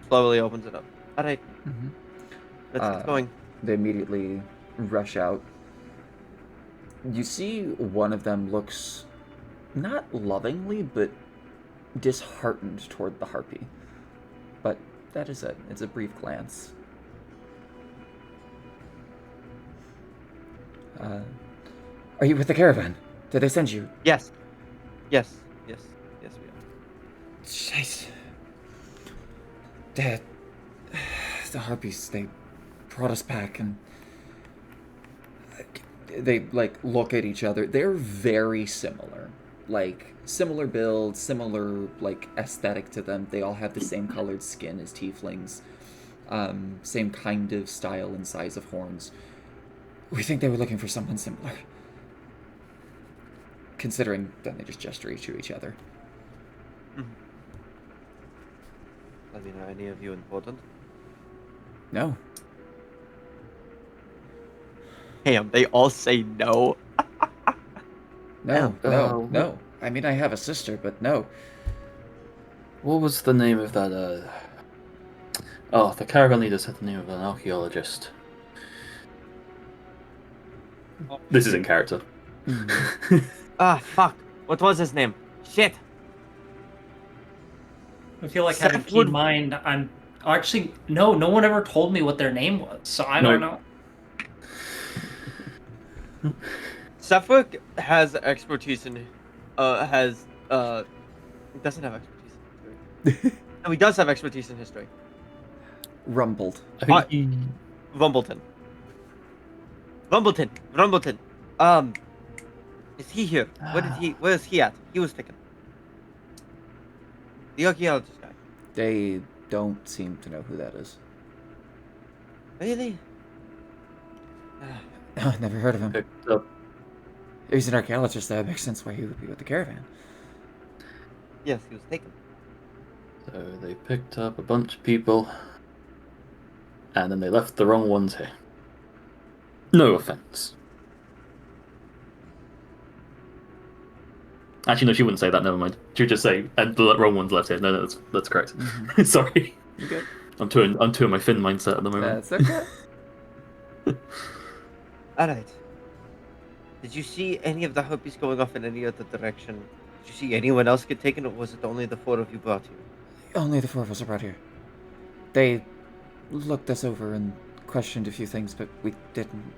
Slowly opens it up. All right. Mhm. Let's get going. They immediately rush out. You see one of them looks not lovingly, but disheartened toward the harpy. But that is it. It's a brief glance. Are you with the caravan? Did they send you? Yes. We are. Shite. The harpies, they brought us back and they like look at each other. They're very similar. Like similar build, similar like aesthetic to them. They all have the same colored skin as tieflings. Same kind of style and size of horns. We think they were looking for someone similar. Considering then they just gesture to each other. I mean, are any of you important? No. Damn, they all say no. No, Oh, no. I mean, I have a sister, but no. What was the name of that, Oh, the caravan leader said the name of an archaeologist. This is in character. Ah, fuck. What was his name? Shit. I feel like Seth having keen would- mind. I'm actually no one ever told me what their name was, so I don't know. Suffolk has expertise in, doesn't have expertise in history. No, he does have expertise in history. Rumbled. I think he... Rumbleton. Is he here? Where is he at? He was taken. The archaeologist guy. They don't seem to know who that is. Really? Oh, never heard of him. picked up If he's an archaeologist, that makes sense why he would be with the caravan. Yes, he was taken. So they picked up a bunch of people, and then they left the wrong ones here. No offense. Actually, no, she wouldn't say that. Never mind. She would just say, "And the wrong ones left here." No, that's correct. Sorry, You good? I'm too in my Finn mindset at the moment. That's okay. Alright. Did you see any of the harpies going off in any other direction? Did you see anyone else get taken, or was it only the four of you brought here? Only the 4 of us are brought here. They looked us over and questioned a few things, but we didn't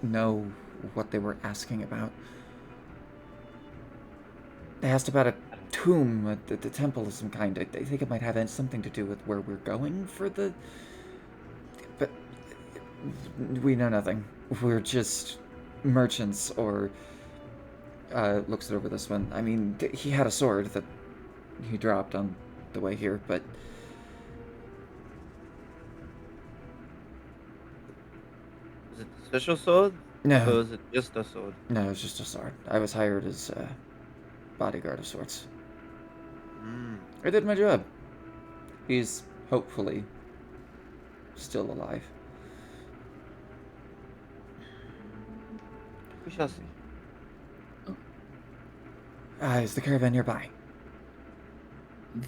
know what they were asking about. They asked about a tomb at the temple of some kind. I think it might have something to do with where we're going for the... But we know nothing. We're just merchants, or... looks it over this one. I mean, he had a sword that he dropped on the way here, but Is it a special sword? Or no, is it just a sword? no, it's just a sword. I was hired as a bodyguard of sorts. Mm. I did my job. He's hopefully still alive. We shall see. Is the caravan nearby?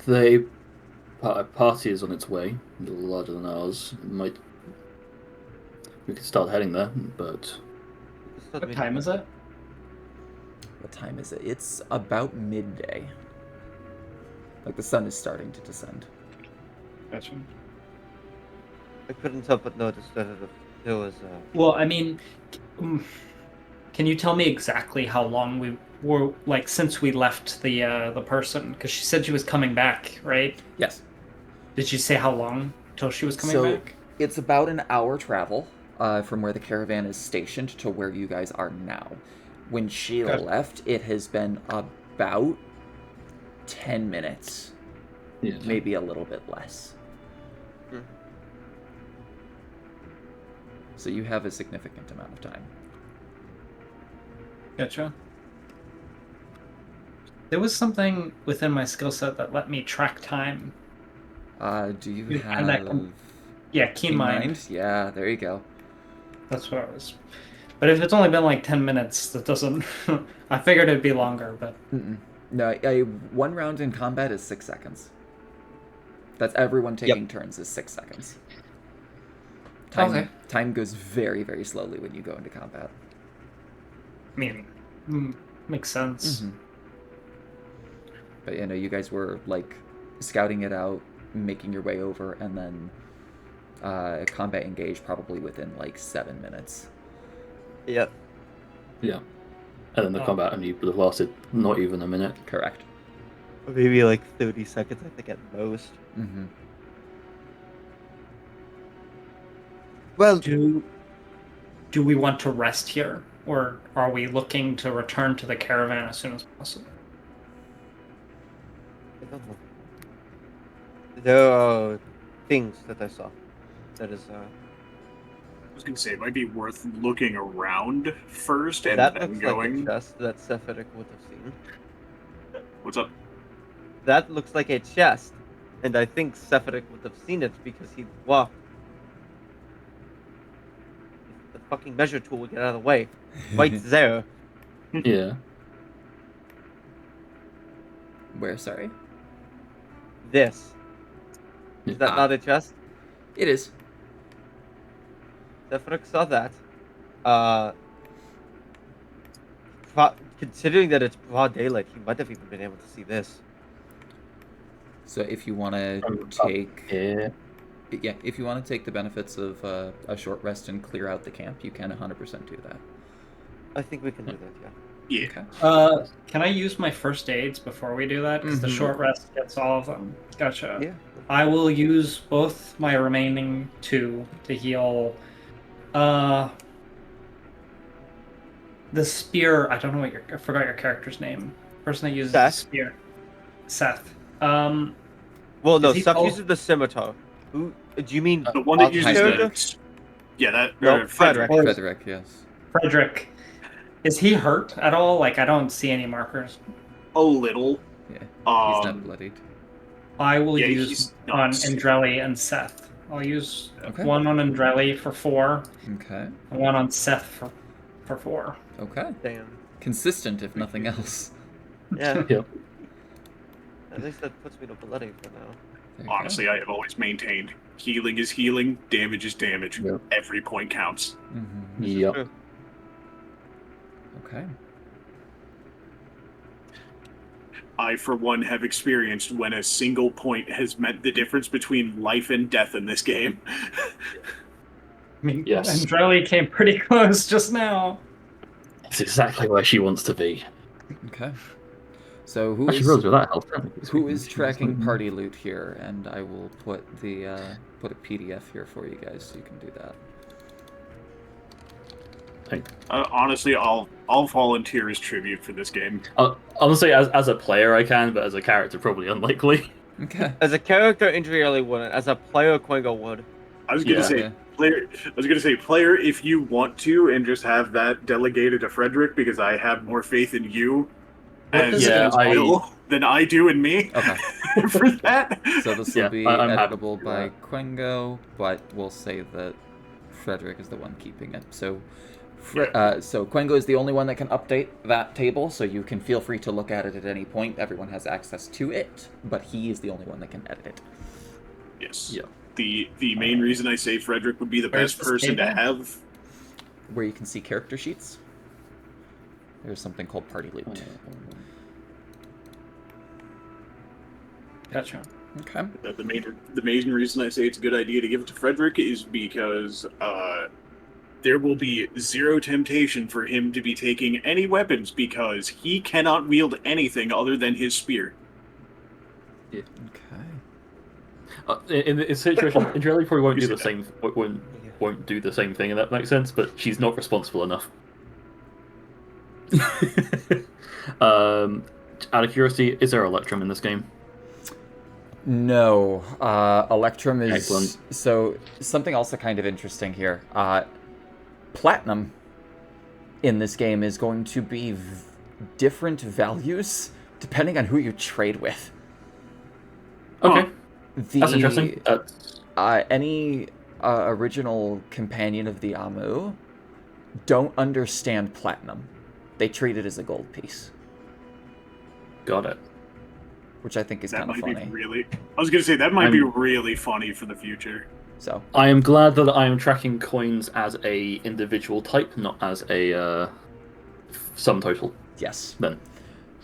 The party is on its way, a little larger than ours. We could start heading there, but What time is it? What time is it? It's about midday. Like the sun is starting to descend. Gotcha. I couldn't help but notice that there was Well, I mean, can you tell me exactly how long we were, like, since we left the person? Because she said she was coming back, right? Yes. Did she say how long till she was coming So back? it's about an hour travel from where the caravan is stationed to where you guys are now. When she Okay. left, it has been about 10 minutes, yeah. maybe a little bit less. Hmm. So you have a significant amount of time. Gotcha. There was something within my skill set that let me track time. Do you And that have Yeah, keen mind. Yeah, there you go. That's what I was. But if it's only been like 10 minutes, that doesn't. I figured it'd be longer, but. Mm-mm. No, one round in combat is 6 seconds. That's everyone taking turns is 6 seconds. Time goes very, very slowly when you go into combat. I mean, makes sense. Mm-hmm. But you guys were like scouting it out, making your way over, and then combat engaged probably within like 7 minutes. Yep. Yeah. And then the combat only would have lasted not even a minute. Correct. Maybe like 30 seconds, I think, at most. Mm-hmm. Well, Do we want to rest here, or are we looking to return to the caravan as soon as possible? I don't know. There are things that I saw. That is, I was gonna say it might be worth looking around first and that then looks going. like a chest that Sephiroth would have seen. What's up? That looks like a chest, and I think Sephiroth would have seen it because he walked. The fucking measure tool would get out of the way. Right there. Yeah. Where, sorry? This. Is that not a chest? It is. Sephiroth saw that. Considering that it's broad daylight, he might have even been able to see this. So if you want to take... Yeah. Yeah, if you want to take the benefits of a short rest and clear out the camp, you can 100% do that. I think we can do that, yeah. Yeah. Okay. Can I use my first aids before we do that? Because the Mhm. short rest gets all of them. Gotcha. Yeah. I will use both my remaining 2 to heal. The spear. I don't know what I forgot your character's name. Person that uses the Seth. spear. Seth. Well, no, Is he Seth called- uses the scimitar. Who? Do you mean The one that Otto's uses character? the. Yeah, that. No, Frederick. Or- Frederick, yes. Frederick. Is he hurt at all? Like, I don't see any markers. A little. Yeah, he's not bloodied. I will Yeah, use he's on not. Andrelli and Seth. I'll use Okay. one on Andrelli for 4, Okay. and one on Seth for 4. Okay. Damn. Consistent, if nothing else. Yeah. Yep. At least that puts me to bloody for now. There you go. Honestly, I have always maintained healing is healing, damage is damage. Yep. Every point counts. Mhm. Yep. True. Okay. I, for one, have experienced when a single point has meant the difference between life and death in this game. I mean, Yes. Andrelli came pretty close just now. It's exactly where she wants to be. Okay. So who Actually, is realize with that health. who is tracking party loot here? And I will put the put a PDF here for you guys so you can do that. Honestly, I'll volunteer as tribute for this game. Honestly, as a player, I can, but as a character, probably unlikely. Okay. As a character, Indrieli wouldn't. As a player, Quingo would. I was gonna Yeah. say Yeah. player. I was gonna say player if you want to, and just have that delegated to Frederick because I have more faith in you as, Yeah, as Will than I do in me. Okay. For that. So this will Yeah, be I'm happy editable to do by that. Quingo, but we'll say that Frederick is the one keeping it. So, so Quingo is the only one that can update that table, so you can feel free to look at it at any point. Everyone has access to it, but he is the only one that can edit it. Yes. Yeah. The main reason I say Frederick would be the Where's best this person to table? have. Where you can see character sheets, there's something called Party Loot. Gotcha. Okay. The main reason I say it's a good idea to give it to Frederick is because there will be zero temptation for him to be taking any weapons because he cannot wield anything other than his spear. Okay. In this situation, Andrelli probably won't You do the said same. Won't do the same thing, and that makes sense. But she's not responsible enough. Out of curiosity, is there Electrum in this game? No, Electrum is Excellent. so something also kind of interesting here. Platinum in this game is going to be different values depending on who you trade with. Okay, The, that's interesting. Any original companion of the Amu don't understand platinum. They treat it as a gold piece, Got it. which I think is That kind of might funny. be really. I was gonna say that might be I'm- really funny for the future. So I am glad that I am tracking coins as a individual type, not as a sum total. yes. Then,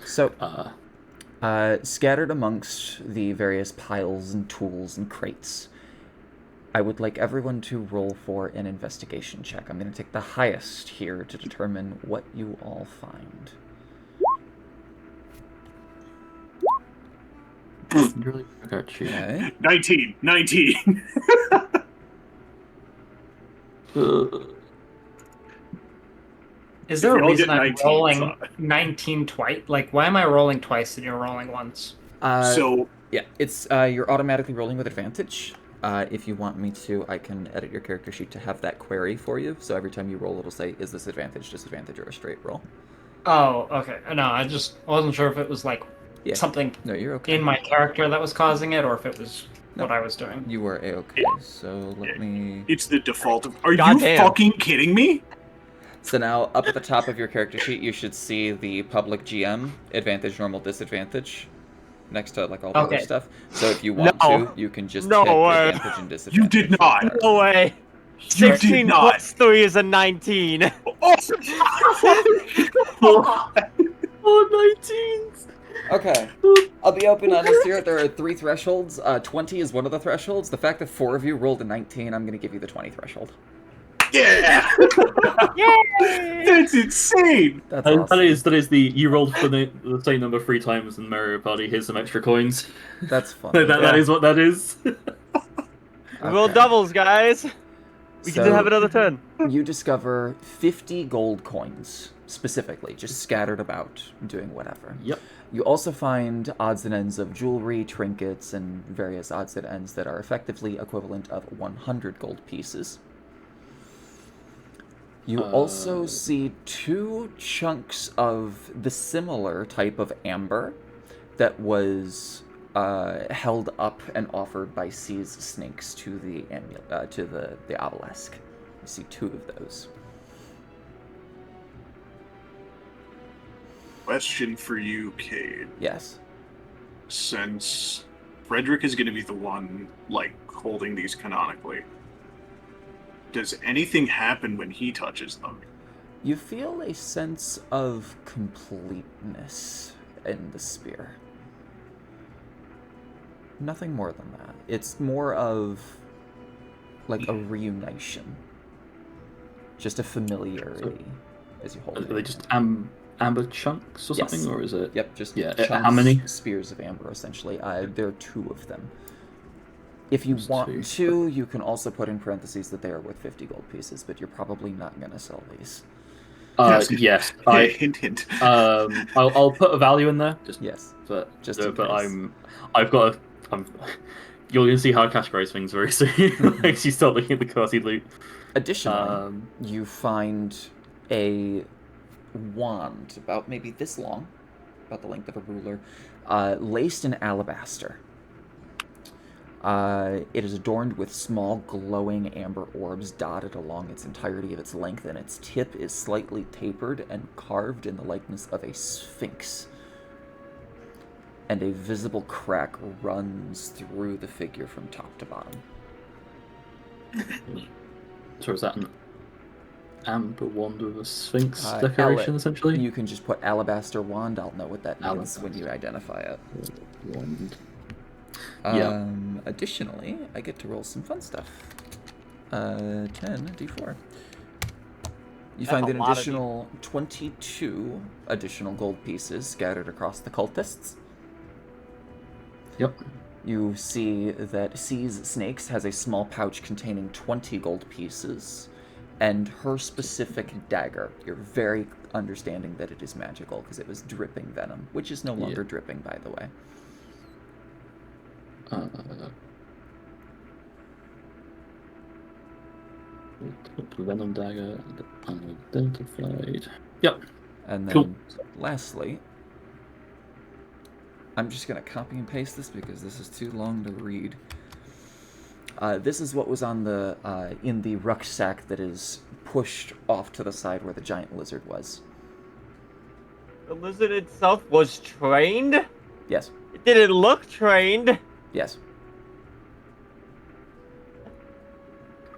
So uh, scattered amongst the various piles and tools and crates, I would like everyone to roll for an investigation check. I'm going to take the highest here to determine what you all find. really, I got you. Okay. 19. Is there If a we all reason get I'm 19, rolling so- 19 twice? Like, why am I rolling twice and you're rolling once? So Yeah, it's you're automatically rolling with advantage. If you want me to, I can edit your character sheet to have that query for you. So every time you roll, it'll say, is this advantage, disadvantage, or a straight roll? Oh, okay. No, I wasn't sure if it was like Yeah. something No, you're okay. in my character that was causing it, or if it was No. what I was doing. You are a-okay. So let me... it's the default of. Are you Goddamn. fucking kidding me? So now, up at the top of your character sheet, you should see the public GM, advantage, normal, disadvantage, next to like all the other Okay. stuff. So if you want No. to, you can just No hit way. advantage and disadvantage. You did not. entirely. No way. You did 16 not. plus 3 is a 19. Oh, 19s! Okay. I'll be open and honest here. There are 3 thresholds. 20 is one of the thresholds. The fact that 4 of you rolled a 19, I'm going to give you the 20 threshold. Yeah. Yay! That's insane. That's And awesome. that is the you rolled for the same number 3 times in Mario Party. Here's some extra coins. That's fun. That is what that is. We roll doubles, guys. We can So- have another turn. You discover 50 gold coins, specifically, just scattered about, doing whatever. Yep. You also find odds and ends of jewelry, trinkets, and various odds and ends that are effectively equivalent of 100 gold pieces. You also see 2 chunks of the similar type of amber that was held up and offered by Sea's snakes to the the obelisk. You see 2 of those. Question for you, Cade. Yes. Since Frederick is going to be the one, like, holding these canonically, does anything happen when he touches them? You feel a sense of completeness in the spear. Nothing more than that. It's more of like a reunition. Just a familiarity as you hold Are it. they just amber chunks or Yes. something, or is it? Yep, just Yeah, chunks, how many? spears of amber, essentially. There are 2 of them. If you Those want two. to, you can also put in parentheses that they are worth 50 gold pieces, but you're probably not going to sell these. Yes, I hint, hint. I'll put a value in there. Just Yes. but Just in but case. I've got a, I'm. You're gonna see how I categorize things very soon. Like you start looking at the quasi loot. Additionally, you find a wand about maybe this long, about the length of a ruler, laced in alabaster. It is adorned with small glowing amber orbs dotted along its entirety of its length, and its tip is slightly tapered and carved in the likeness of a sphinx. And a visible crack runs through the figure from top to bottom. So is that an amber wand with a sphinx Uh, decoration, ele- essentially? You can just put alabaster wand. I'll know what that means when Alabaster. you identify it. Wand. Yeah. Additionally, I get to roll some fun stuff. 10 d4. You That's find a an lot of additional 22 additional gold pieces scattered across the cultists. Yep. You see that Seas Snakes has a small pouch containing 20 gold pieces, and her specific dagger. You're very understanding that it is magical because it was dripping venom, which is no longer dripping, by the way. Venom dagger unidentified. Yep. And then, Cool. lastly, I'm just going to copy and paste this because this is too long to read. This is what was on the in the rucksack that is pushed off to the side where the giant lizard was. The lizard itself was trained? Yes. It didn't look trained. Yes.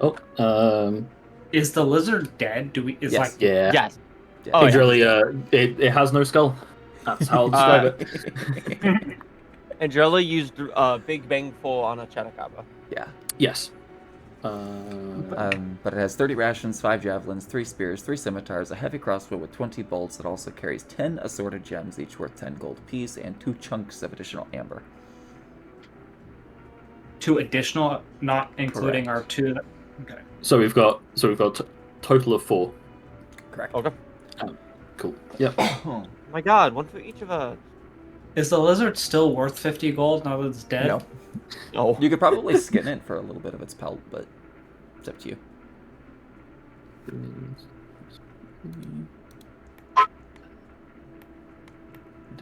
Oh, Is the lizard dead? Do we? Is Yes. like yeah. Yes. Yeah. Oh, It's yeah. really, it has no skull. That's how I'll describe it. Andrella used Big Bang Full on a Chattacaba. Yeah. Yes. But it has 30 rations, 5 javelins, 3 spears, 3 scimitars, a heavy crossbow with 20 bolts that also carries 10 assorted gems, each worth 10 gold apiece, and 2 chunks of additional amber. 2 additional, not including Correct. our 2. Okay. So we've got total of 4. Correct. Okay. Cool. Yep. Oh my god, one for each of us. Is the lizard still worth 50 gold now that it's dead? No. Oh. You could probably skin it for a little bit of its pelt, but it's up to you.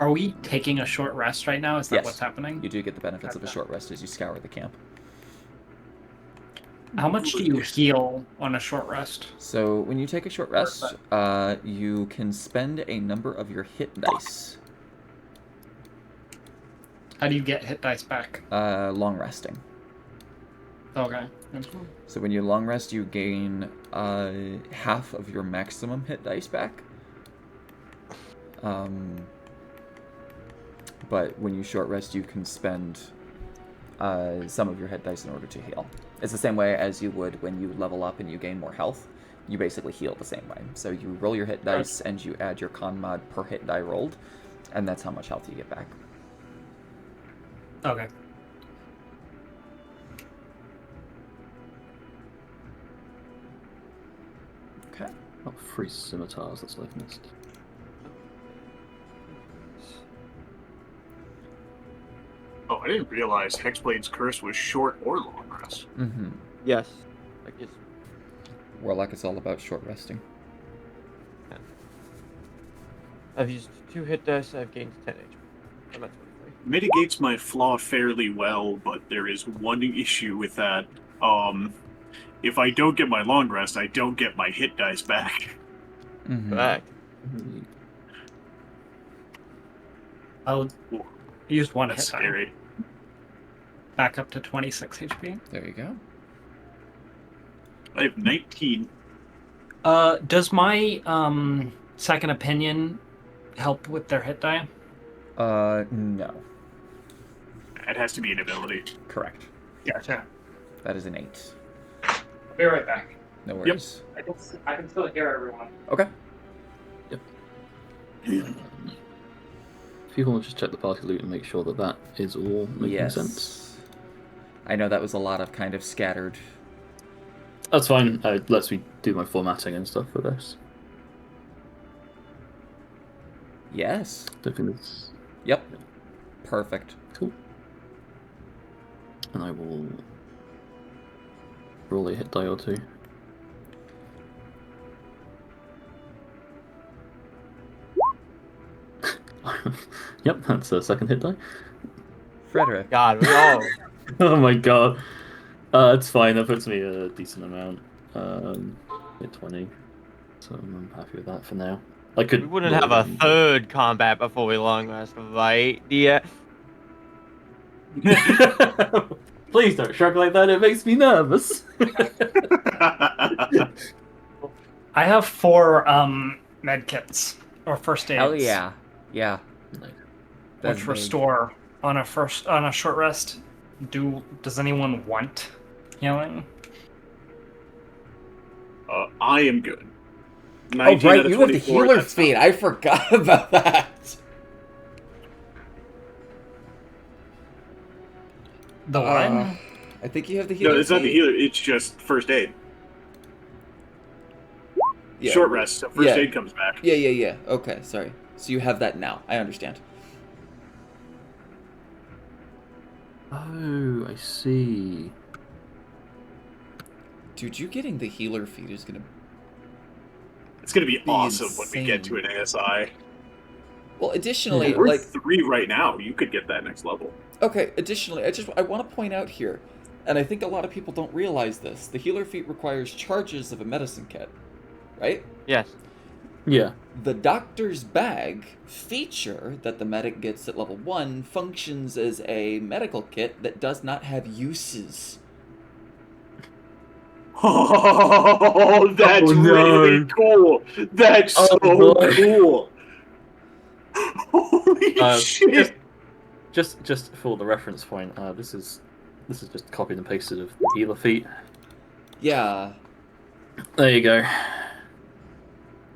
Are we taking a short rest right now? Is that Yes. what's happening? You do get the benefits of a short rest as you scour the camp. How much do you heal on a short rest? So when you take a short rest, you can spend a number of your hit dice How do you get hit dice back? long resting. Okay. So when you long rest, you gain half of your maximum hit dice back. But when you short rest, you can spend some of your hit dice in order to heal. It's the same way as you would when you level up and you gain more health. You basically heal the same way. So you roll your hit dice and you add your con mod per hit die rolled, and that's how much health you get back. Okay. Okay. Not 3 scimitars, that's what I've missed. Oh, I didn't realize Hexblade's curse was short or long rest. Mm-hmm. Yes. Like it's Warlock is all about short resting. I've used 2 hit dice, I've gained 10 HP. I'm at 23. Mitigates my flaw fairly well, but there is one issue with that. If I don't get my long rest, I don't get my hit dice back. Mm-hmm. Back. I'll use 1 That's hit die. scary. Back up to 26 HP. There you go. I have 19. Does my second opinion help with their hit die? No. It has to be an ability. Correct. Gotcha. That is an 8. I'll be right back. No worries. I can still hear everyone. Okay. If you want to just check the party loot and make sure that that is all making sense. I know that was a lot of kind of scattered. That's fine. It lets me do my formatting and stuff for this. Yes. Don't think it's Yep. Perfect. cool. And I will roll a hit die or two. Yep, that's a second hit die. Frederick. God, we all. Oh my god. It's fine, that puts me a decent amount. Hit 20. So I'm happy with that for now. I could We wouldn't have a third combat before we long rest, right? Yeah. Please don't shrug like that, it makes me nervous. I have 4 med kits or first aids. Hell yeah. Yeah. That's Which big. restore on a short rest. Does anyone want healing? I am good. Oh 19 right, out of you have the 24, healer that's feat. not- I forgot about that. The what? I think you have the healer. No, it's not the feat. healer. It's just first aid. Yeah. Short rest. So first Yeah. aid comes back. Yeah. Okay, sorry. So you have that now. I understand. Oh, I see. Dude, you getting the healer feat is gonna. It's gonna be Be awesome when we get to insane. an ASI. Well, additionally, We're like, 3 right now. You could get that next level. okay, additionally, I want to point out here, and I think a lot of people don't realize this. The healer feat requires charges of a medicine kit, right? Yes. Yeah. The doctor's bag feature that the medic gets at level 1 functions as a medical kit that does not have uses. Oh, that's Oh, no. really cool. That's Oh, so boy. cool. Holy shit. Just for the reference point, this is just copied and pasted of the healer feat. Yeah, There you go.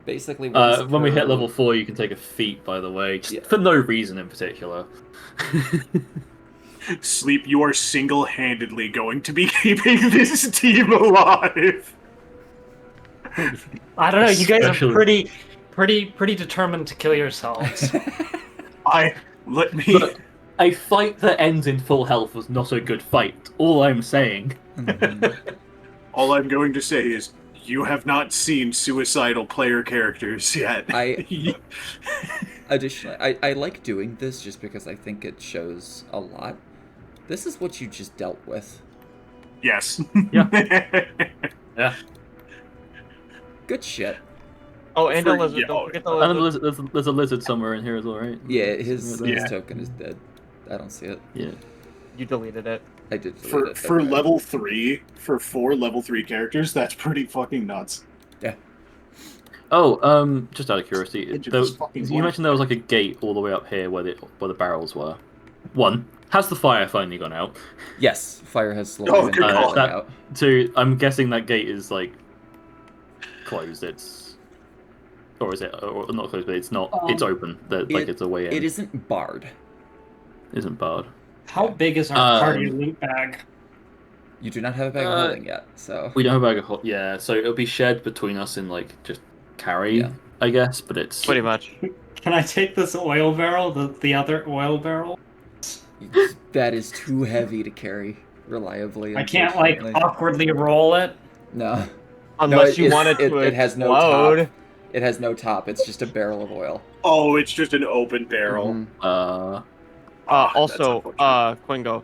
basically. once When we hit per- level 4, you can take a feat, by the way, just Yeah. for no reason in particular. Sleep, you are single-handedly going to be keeping this team alive. I don't know. You guys are Especially- pretty determined to kill yourselves. Let me. Look, a fight that ends in full health was not a good fight. All I'm saying. Mhm. All I'm going to say is, you have not seen suicidal player characters yet. Additionally, I like doing this just because I think it shows a lot. This is what you just dealt with. Yes. Yeah. Yeah. Good shit. Oh, and For- a lizard. yeah, Don't forget the And lizard. there's a lizard somewhere in here as well, right? Yeah, his Something like that. token is dead. I don't see it. Yeah. You deleted it. I did delete for it. for okay. level 3, for 4 level 3 characters, that's pretty fucking nuts. Oh, just out of curiosity, It there, just fucking you works. mentioned there was like a gate all the way up here where the barrels were. One, has the fire finally gone out? Yes, fire has slowly Oh, been good call. falling That- out. Two, I'm guessing that gate is like closed. Or is it? Or not closed, but it's not. It's open. Like it's a way in. It isn't barred. Isn't barred. How big is our party Um, loot bag? You do not have a bag of holding yet, so We don't have a bag of hot. Yeah, so it'll be shared between us in like just carry, Yeah. I guess. But it's Pretty much. Can I take this oil barrel, the other oil barrel? that is too heavy to carry reliably. I can't like unfortunately. awkwardly roll it. No, Unless you it's- wanted to it has no explode. top. It has no top. It's just a barrel of oil. Oh, it's just an open barrel. Mhm. That's Also, unfortunate. Quingo.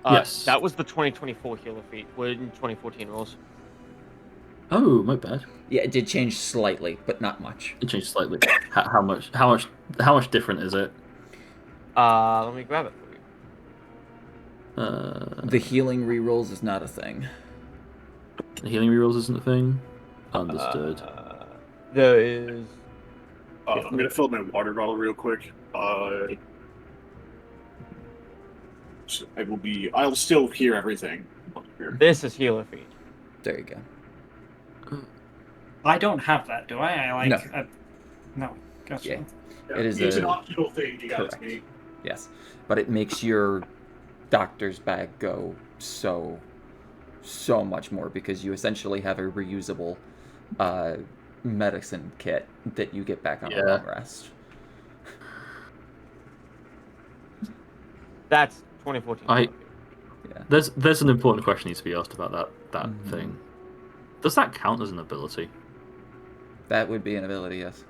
Yes. That was the 2024 healer feat. What did 2014 rules? Oh, my bad. Yeah, it did change slightly, but not much. It changed slightly. How much different is it? Let me grab it for you. The healing rerolls is not a thing. The healing rerolls isn't a thing. Understood. There is. I'm gonna fill my water bottle real quick. So I'll still hear everything. This is healer feat. There you go. I don't have that, do I? I like. No. No. Gotcha. Yeah. It is It's a- an optional thing you guys correct. need. Yes, but it makes your doctor's bag go so much more because you essentially have a reusable medicine kit that you get back on a long rest. That's 2014. Yeah. There's an important question needs to be asked about that Mhm. thing. Does that count as an ability? That would be an ability, yes.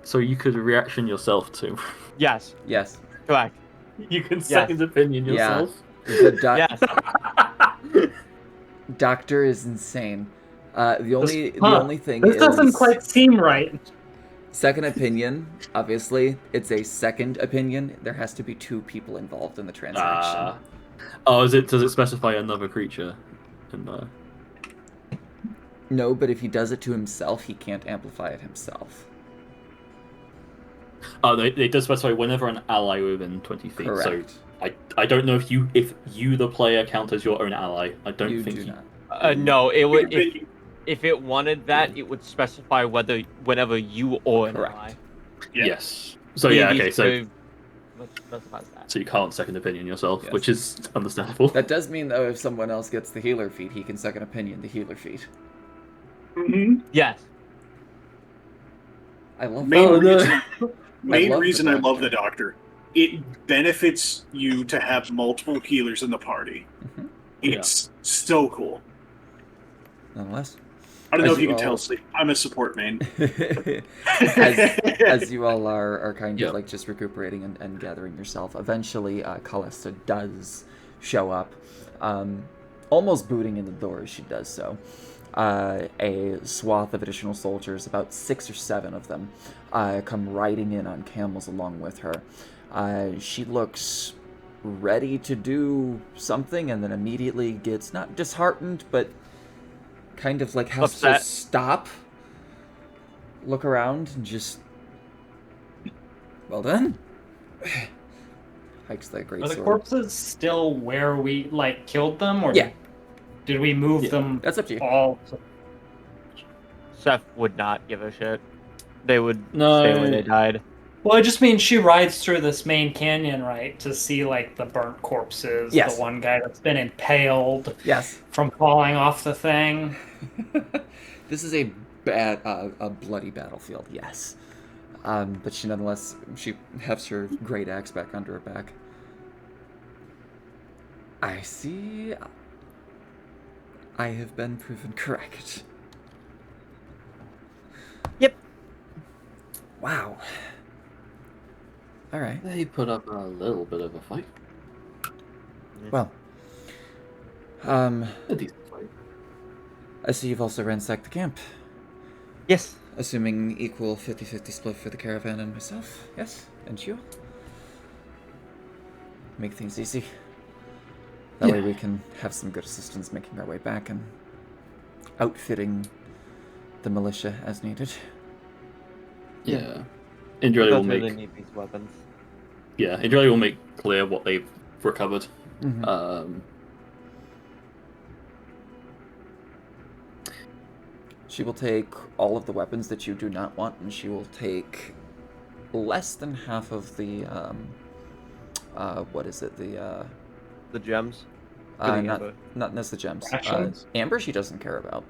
So you could reaction yourself to. Yes, Yes. correct. You can second opinion Yeah. yourself. The Yes. doctor is insane. The Huh. only thing This is doesn't quite seem right. second opinion. Obviously, it's a second opinion. There has to be 2 people involved in the transaction. Oh, does it specify another creature? No, but if he does it to himself, he can't amplify it himself. Oh, it does specify whenever an ally within 20 feet. Correct. So I don't know if you the player count as your own ally. I don't You think do you. not. No, it would if it wanted that, it would specify whenever you or an Correct. ally. Yes. So yeah, okay. So specifies that. you can't second opinion yourself, Yes. which is understandable. That does mean though, if someone else gets the healer feat, he can second opinion the healer feat. Mm-hmm. Yes. I love Main that. reason, main love the reason I love Doctor. the Doctor. It benefits you to have multiple healers in the party. Mhm. It's so cool. Nonetheless. I don't know As if you you can tell, all- Sleep. I'm a support main. as you all are kind Yep. of like just recuperating and gathering yourself, eventually Callista does show up, almost booting in the door as she does so. A swath of additional soldiers, about 6 or 7 of them, come riding in on camels along with her. She looks ready to do something and then immediately gets not disheartened, but kind of like has Upset. to stop, look around, and just... Well done. Hikes that great Are the sword. corpses still where we killed them, or Yeah. did we move Yeah, them that's up to you. all? Seth would not give a shit. They would No. stay where they died. Well, it just means she rides through this main canyon, right, to see the burnt corpses. Yes. The one guy that's been impaled Yes. from falling off the thing. This is a bloody battlefield, yes. But she nonetheless, she hefts her great axe back under her back. I see. I have been proven correct. Yep. Wow. All right. They put up a little bit of a fight. Well. A decent fight. I see you've also ransacked the camp. Yes. Assuming equal 50-50 split for the caravan and myself, yes? And you? Make things easy. That way Yeah. we can have some good assistance making our way back and outfitting the militia as needed. Yeah. Indrelli will Don't really make need these weapons. Indrelli will make clear what they've recovered. Mm-hmm. She will take all of the weapons that you do not want, and she will take less than half of the, what is it, The gems. For the not amber. not necessarily gems. Rations? Amber she doesn't care about.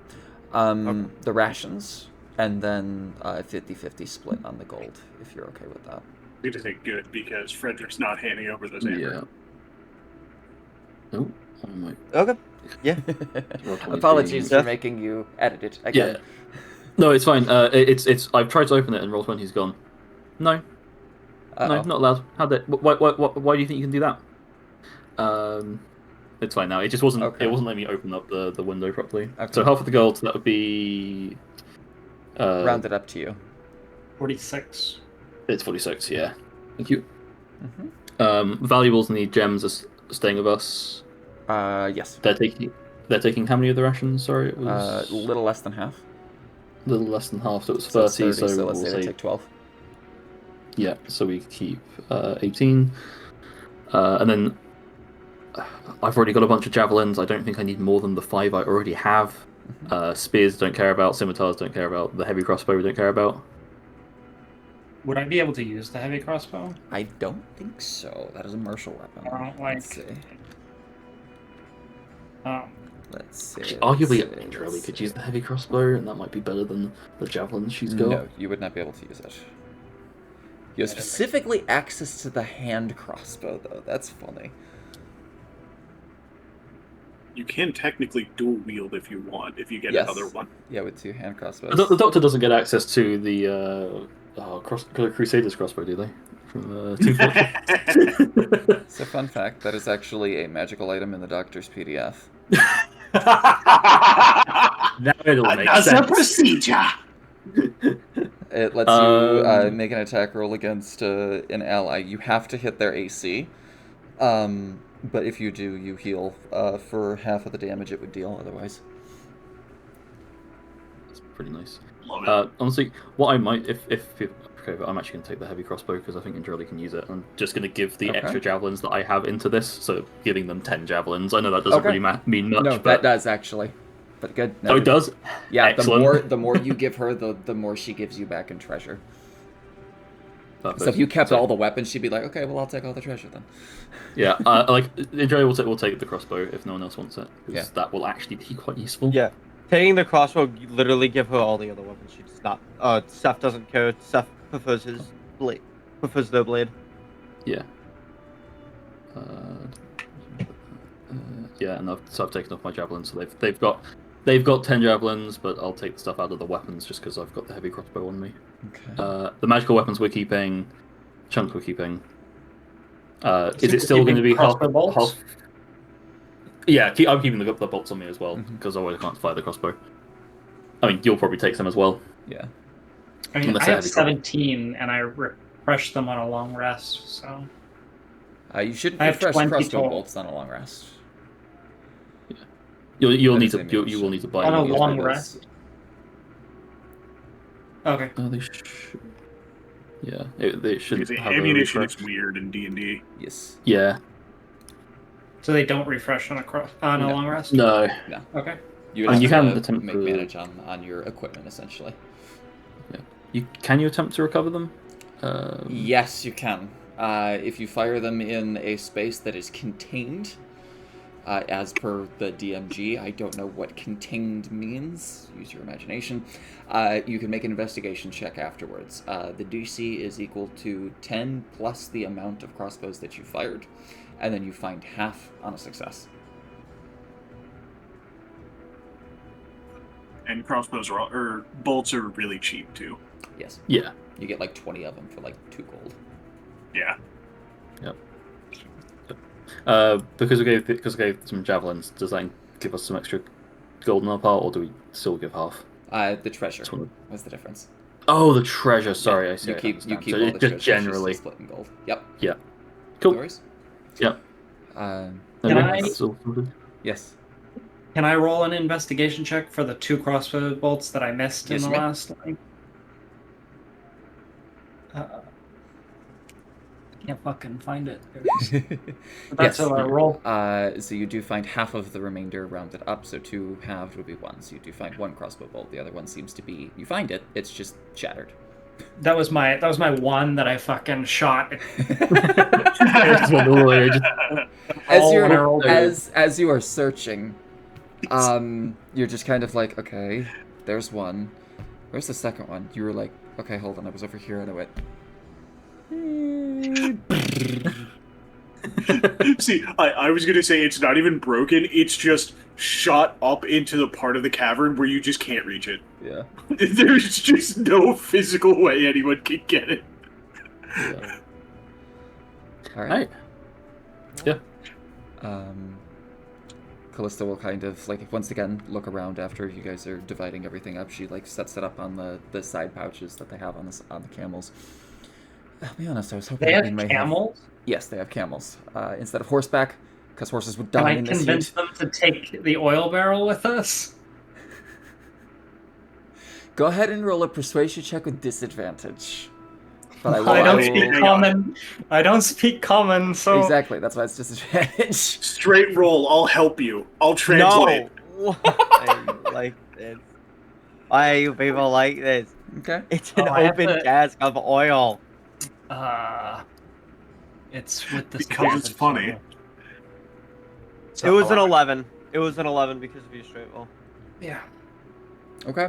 Okay. The rations, and then 50-50 split on the gold, if you're okay with that. We just think good because Frederick's not handing over those amber. Yeah. Oh, oh my. Okay. Yeah. Apologies for Jeff? making you edit it again. Yeah. No, it's fine. It's. I've tried to open it and Roll20's gone. No, Uh-oh. no, not allowed. How did? Why do you think you can do that? It's fine now. It just wasn't. Okay. It wasn't letting me open up the window properly. Okay. So half of the gold. That would be. Round it up to you. 46. It's 46. Yeah. Thank you. Mm-hmm. Valuables and the gems are staying with us. Yes. They're taking how many of the rations? Sorry, it was A little less than half. a little less than half. So it was So it's 30. 30, so we'll let's say they say take 12. yeah. So we keep 18, and then I've already got a bunch of javelins. I don't think I need more than the 5 I already have. Spears don't care about. Scimitars don't care about. The heavy crossbow we don't care about. Would I be able to use the heavy crossbow? I don't think so. That is a martial weapon. I don't like- Let's see. Let's see. Actually, let's arguably, see, I think let's Drelly could see. use the heavy crossbow, and that might be better than the javelin she's got. No, you would not be able to use it. You have specifically access to the hand crossbow, though. That's funny. You can technically dual wield if you want, if you get Yes. another one. Yeah, with 2 hand crossbows. The Doctor doesn't get access to the Crusaders crossbow, do they? From Team Fortress? So, fun fact, that is actually a magical item in the Doctor's PDF. Now it'll make That's a sense. procedure. It lets you make an attack roll against an ally. You have to hit their AC. But if you do, you heal for half of the damage it would deal otherwise. That's pretty nice. Love it. Honestly, what I might, if okay, but I'm actually going to take the heavy crossbow because I think Andrelli can use it. I'm just going to give the Okay. extra javelins that I have into this, so giving them 10 javelins. I know that doesn't Okay. really mean much, No, but that does actually. But good. No, oh, it does. Yeah, Excellent. the more you give her, the more she gives you back in treasure. Perfect. So if you kept So- all the weapons, she'd be like, okay, well, I'll take all the treasure then. yeah, like Andrelli will take the crossbow if no one else wants it, because that will actually be quite useful. Yeah. Taking the crossbow, you literally give her all the other weapons. She does not. Seth doesn't care. Seth prefers his blade. Prefers their blade. Yeah. Yeah, and so I've taken off my javelins, so they've got 10 javelins, but I'll take the stuff out of the weapons just because I've got the heavy crossbow on me. Okay. The magical weapons we're keeping, chunk we're keeping. Is So it still going to be half? crossbow bolts? Yeah, I'm keeping the bolts on me as well because otherwise I can't fire the crossbow. I mean, you'll probably take them as well. Yeah. I mean, Unless I they have have any 17, and I refreshed them on a long rest, so... You shouldn't I have refresh 20 crossbow total. bolts on a long rest. You'll That need is to a you will need to buy On a them. long It is. rest? Okay. They yeah, they should Because have a ammunition refresh. is weird in D&D. Yes. Yeah, So they don't refresh on a No. long rest? no. Okay. You And would you have can to attempt make to- manage on your equipment, essentially. Can you attempt to recover them? Yes, you can. If you fire them in a space that is contained, as per the DMG, I don't know what contained means. Use your imagination. You can make an investigation check afterwards. The DC is equal to 10 plus the amount of crossbows that you fired, and then you find half on a success. And crossbows or bolts are really cheap too. Yes. Yeah. You get like 20 of them for like 2 gold. Yeah. Because I gave some javelins, does that give us some extra gold in our part, or do we still give half? The treasure Just wanna- was the difference. Oh, the treasure. Sorry, I see. You I keep understand. so So all it the just treasure, it's generally. split in gold. Yep. Yeah. No Cool. worries. Yep. Um, Can Okay, I- that's all sorted. yes. Can I roll an investigation check for the 2 crossbow bolts that I missed Yes, in you the may. last line? Can't fucking find it. That's how I roll. So you do find half of the remainder rounded up, so 2 halved would be 1. So you do find 1 crossbow bolt. The other one seems to be, you find it, it's just shattered. That was my one that I fucking shot. Just went all the way, just- As Oh, when I you're rolled it. as you are searching, you're just kind of like, okay, there's one. Where's the second one? You were like, okay, hold on, I was over here and I went. See, I was gonna say it's not even broken, it's just shot up into the part of the cavern where you just can't reach it. Yeah. There's just no physical way anyone can get it. Yeah. All right. Right. Yeah. Callista will kind of like once again look around after you guys are dividing everything up. She like sets it up on the side pouches that they have on the camels. I'll be honest, I was hoping They have we may camels? Yes, they have camels instead of horseback, because horses would Can die I in this convince heat. them to take the oil barrel with us? Go ahead and roll a persuasion check with disadvantage. But I will. I don't will- speak hang on. common. I don't speak common, so Exactly. That's why it's disadvantage. Straight roll, I'll help you. I'll translate. No. Why like this? Why are you people like this? Okay. It's an Oh, I have open to- cask of oil. it's with this Because it's funny. It was an 11. It was an 11 because of your straight roll. Yeah. Okay.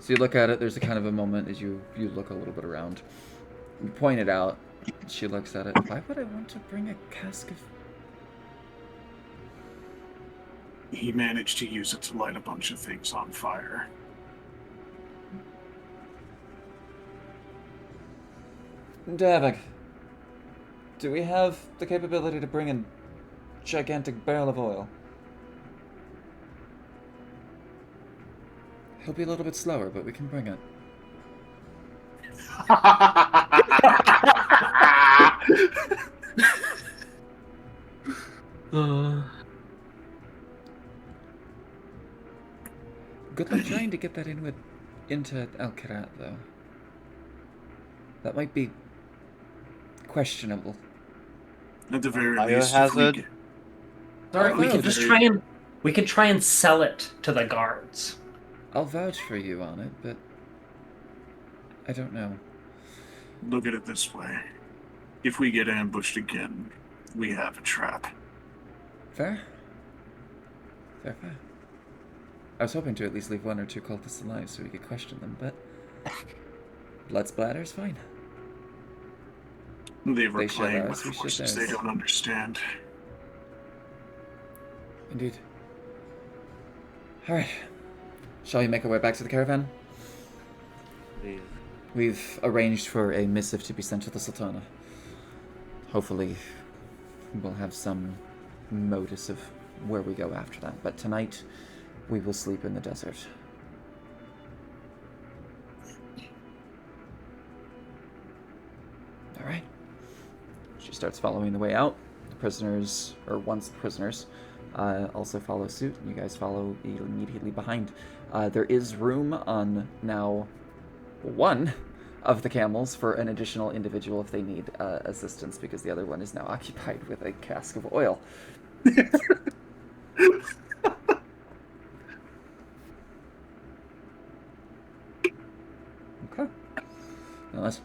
So you look at it. There's a kind of a moment as you look a little bit around. You point it out. She looks at it. Why would I want to bring a cask of... He managed to use it to light a bunch of things on fire. Davik, do we have the capability to bring a gigantic barrel of oil? He'll be a little bit slower, but we can bring it. Good luck trying to get that into Al Karat, though. That might be questionable. At the very least, if we Biohazard? get- Sorry, we can just try and sell it to the guards. I'll vouch for you on it, but I don't know. look at it this way. If we get ambushed again, we have a trap. Fair. Fair. I was hoping to at least leave one or two cultists alive so we could question them, but blood splatter's fine. They were They should playing ours, with we should forces they theirs. don't understand. Indeed. Alright. Shall we make our way back to the caravan? Please. We've arranged for a missive to be sent to the Sultana. Hopefully, we'll have some modus of where we go after that. But tonight, we will sleep in the desert. Alright. She starts following the way out. The prisoners, or once prisoners, also follow suit. You guys follow immediately behind. There is room on now one of the camels for an additional individual if they need assistance, because the other one is now occupied with a cask of oil. Okay. Unless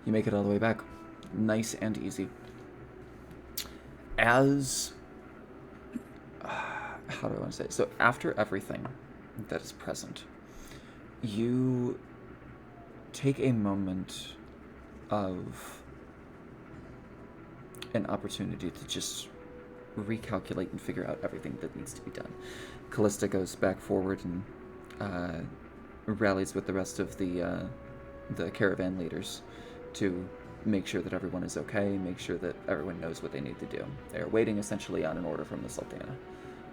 you make it all the way back. Nice and easy. As... how do I want to say it? So after everything that is present, you take a moment of an opportunity to just recalculate and figure out everything that needs to be done. Callista goes back forward and rallies with the rest of the caravan leaders to make sure that everyone is okay, make sure that everyone knows what they need to do. They're waiting essentially on an order from the Sultana,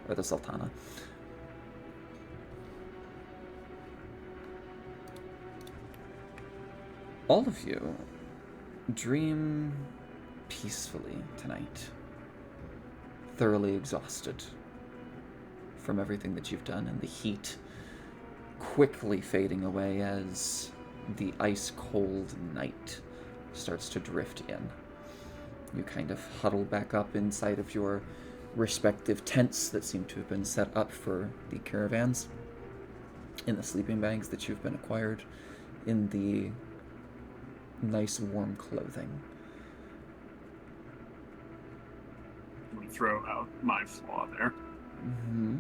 or the Sultana. All of you dream peacefully tonight, thoroughly exhausted from everything that you've done, and the heat quickly fading away as the ice-cold night starts to drift in. You kind of huddle back up inside of your respective tents that seem to have been set up for the caravans, in the sleeping bags that you've been acquired, in the nice warm clothing. I'm going to throw out my flaw there. Mm-hmm.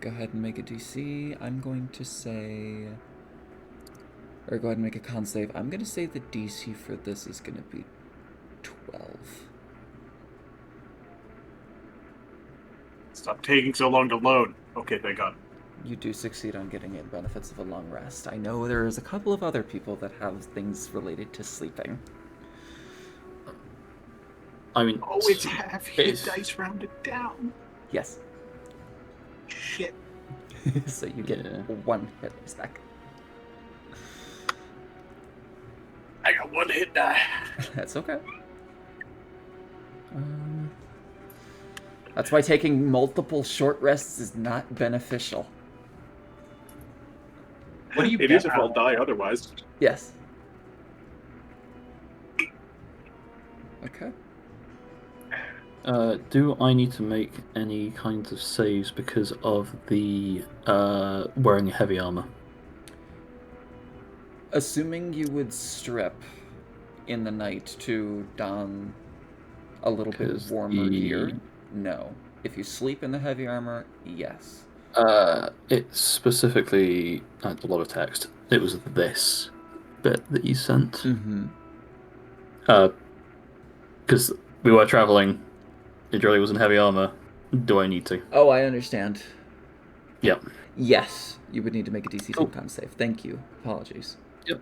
Go ahead and make a DC. I'm going to say... Or go ahead and make a con save. I'm going to say the DC for this is going to be 12. Stop taking so long to load. Okay, thank God. You do succeed on getting the benefits of a long rest. I know there's a couple of other people that have things related to sleeping. I mean, Oh, it's half hit it's- dice rounded down. Yes. Shit. So you get Yeah. one hit dice back. I got one hit die. That's okay. That's why taking multiple short rests is not beneficial. What do you It get is if I'll out? die otherwise. Yes. Okay. do I need to make any kinds of saves because of the wearing heavy armor? Assuming you would strip in the night to don a little bit 'Cause warmer the- gear, no. If you sleep in the heavy armor, yes. It specifically had a lot of text. It was this bit that you sent. Mm-hmm. Because we were traveling. It really was in heavy armor. Do I need to? Oh, I understand. Yep. Yes, you would need to make a DC Cool. con save. Thank you. Apologies. Yep.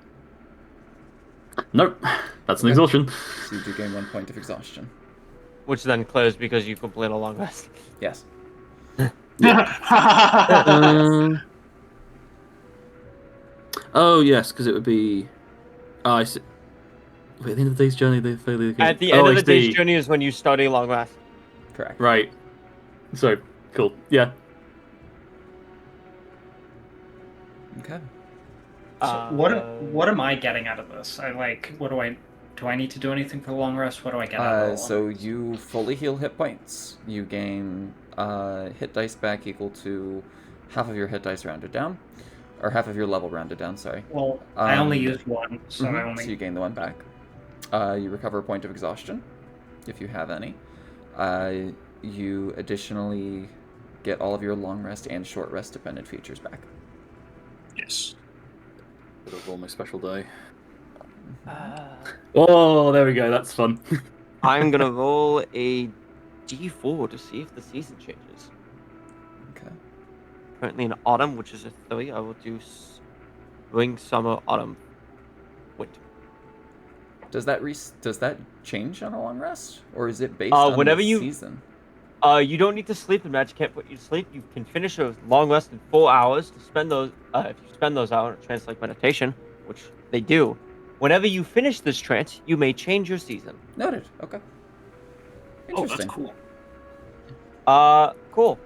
Nope. That's an Okay. exhaustion. So you do gain 1 point of exhaustion. Which then closed because you complete a long rest. Yes. Oh yes, because it would be. Oh, I see. Wait, at the end of the day's journey, they fail the. At the end of the day's journey is when you start a long rest. Correct. Right. So cool. Yeah. Okay. So what am I getting out of this? Do I need to do anything for the long rest? What do I get out of it? So you fully heal hit points. You gain hit dice back equal to half of your hit dice rounded down, or half of your level rounded down. Sorry. Well, I only Um, used one, so I only. So you gain the 1 back. You recover a point of exhaustion, if you have any. You additionally get all of your long rest and short rest dependent features back. Yes. It'll roll my special die. Oh, there we go. That's fun. I'm gonna roll a d4 to see if the season changes. Okay. Currently in autumn, which is a 3, I will do spring, summer, autumn, winter. Does that change on a long rest, or is it based on whenever the you- season? You don't need to sleep, and magic can't put you to sleep. You can finish a long rest in 4 hours. To spend those, if you spend those hours in trance like meditation, which they do, whenever you finish this trance, you may change your season. Noted. Okay. Oh, Interesting. that's cool. Cool.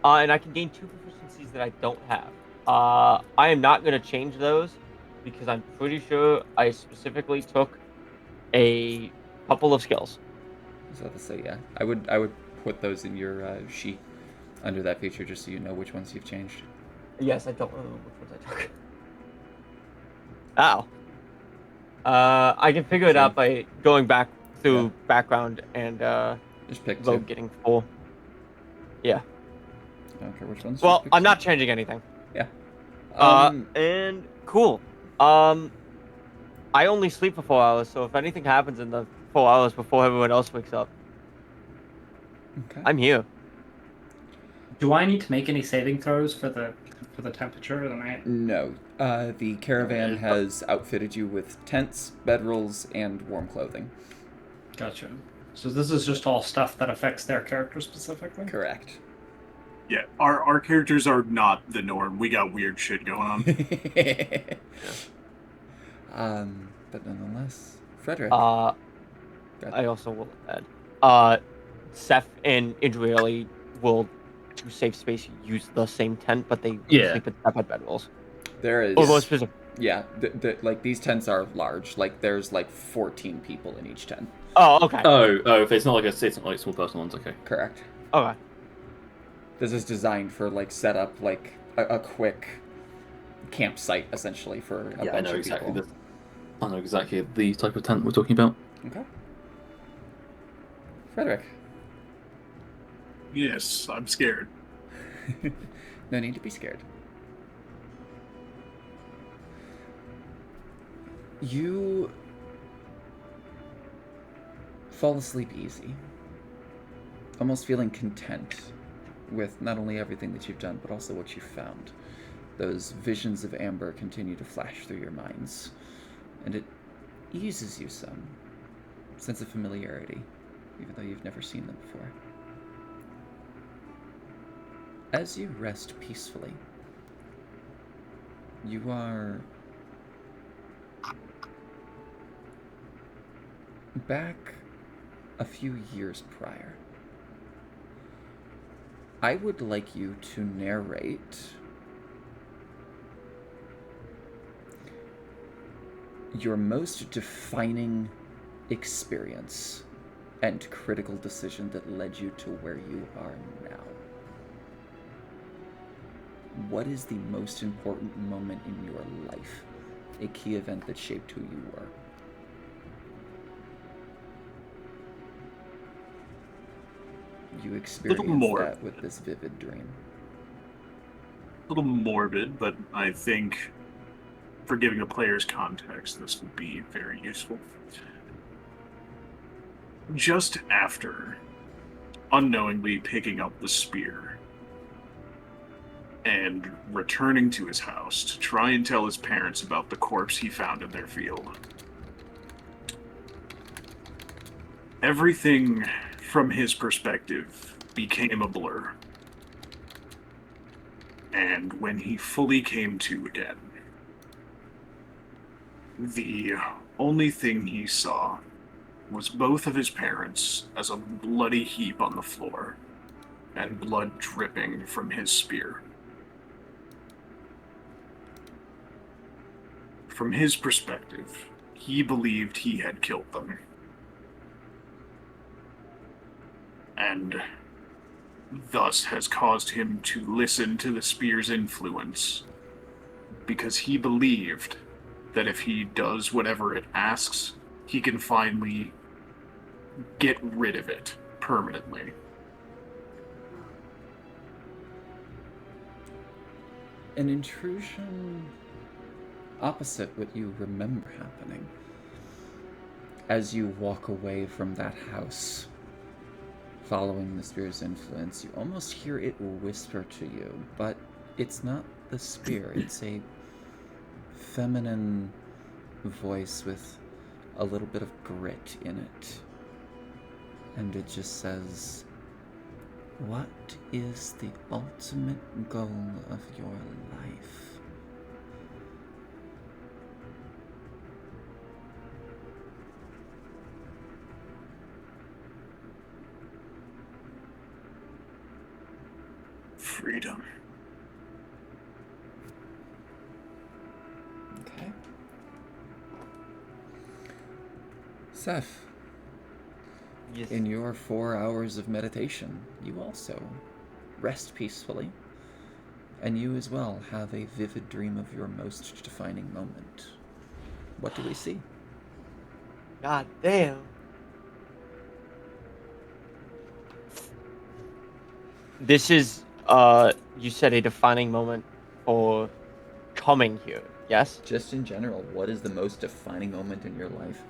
And I can gain 2 proficiencies that I don't have. I am not gonna change those because I'm pretty sure I specifically took a couple of skills. So to say, yeah, I would put those in your sheet under that feature just so you know which ones you've changed. Yes, I don't remember which ones I took. Ow. I can figure it out by going back through background and Just pick vote two. getting full. Yeah. I don't care which ones. Well, just pick I'm not two. changing anything. Yeah. And cool. I only sleep for 4 hours, so if anything happens in the 4 hours before everyone else wakes up, Okay. I'm here. Do I need to make any saving throws for the temperature of the night? No. The caravan has outfitted you with tents, bedrolls, and warm clothing. Gotcha. So this is just all stuff that affects their character specifically? Correct. Yeah, our characters are not the norm. We got weird shit going on. But nonetheless, Frederick. I also will add, Seth and Indrieli will, to save space, use the same tent, but they sleep in separate bedrolls. There is. Or more specific. Yeah, like these tents are large. Like there's like 14 people in each tent. Oh, okay. Oh, if it's not like small personal ones, okay. Correct. Okay. This is designed for like set up like a quick campsite essentially for a bunch I know of exactly people. I know exactly the type of tent we're talking about. Okay. Frederick. Yes, I'm scared. No need to be scared. You fall asleep easy, almost feeling content with not only everything that you've done, but also what you've found. Those visions of Amber continue to flash through your minds, and it eases you some sense of familiarity, even though you've never seen them before. As you rest peacefully, you are back a few years prior. I would like you to narrate your most defining experience and critical decision that led you to where you are now. What is the most important moment in your life? A key event that shaped who you were? you experience more. that with this vivid dream? A little morbid, but I think for giving a player's context, this would be very useful. Just after unknowingly picking up the spear and returning to his house to try and tell his parents about the corpse he found in their field, everything from his perspective became a blur. And when he fully came to again, the only thing he saw was both of his parents as a bloody heap on the floor, and blood dripping from his spear. From his perspective, he believed he had killed them. And thus has caused him to listen to the spear's influence, because he believed that if he does whatever it asks, he can finally get rid of it permanently. An intrusion opposite what you remember happening. As you walk away from that house, following the spear's influence, you almost hear it whisper to you, but it's not the spear, it's a feminine voice with a little bit of grit in it. And it just says, "What is the ultimate goal of your life?" Freedom. Okay. Seth, Yes. in your 4 hours of meditation, you also rest peacefully, and you as well have a vivid dream of your most defining moment. What do we see? God damn. This is, you said a defining moment for coming here, yes? Just in general, what is the most defining moment in your life?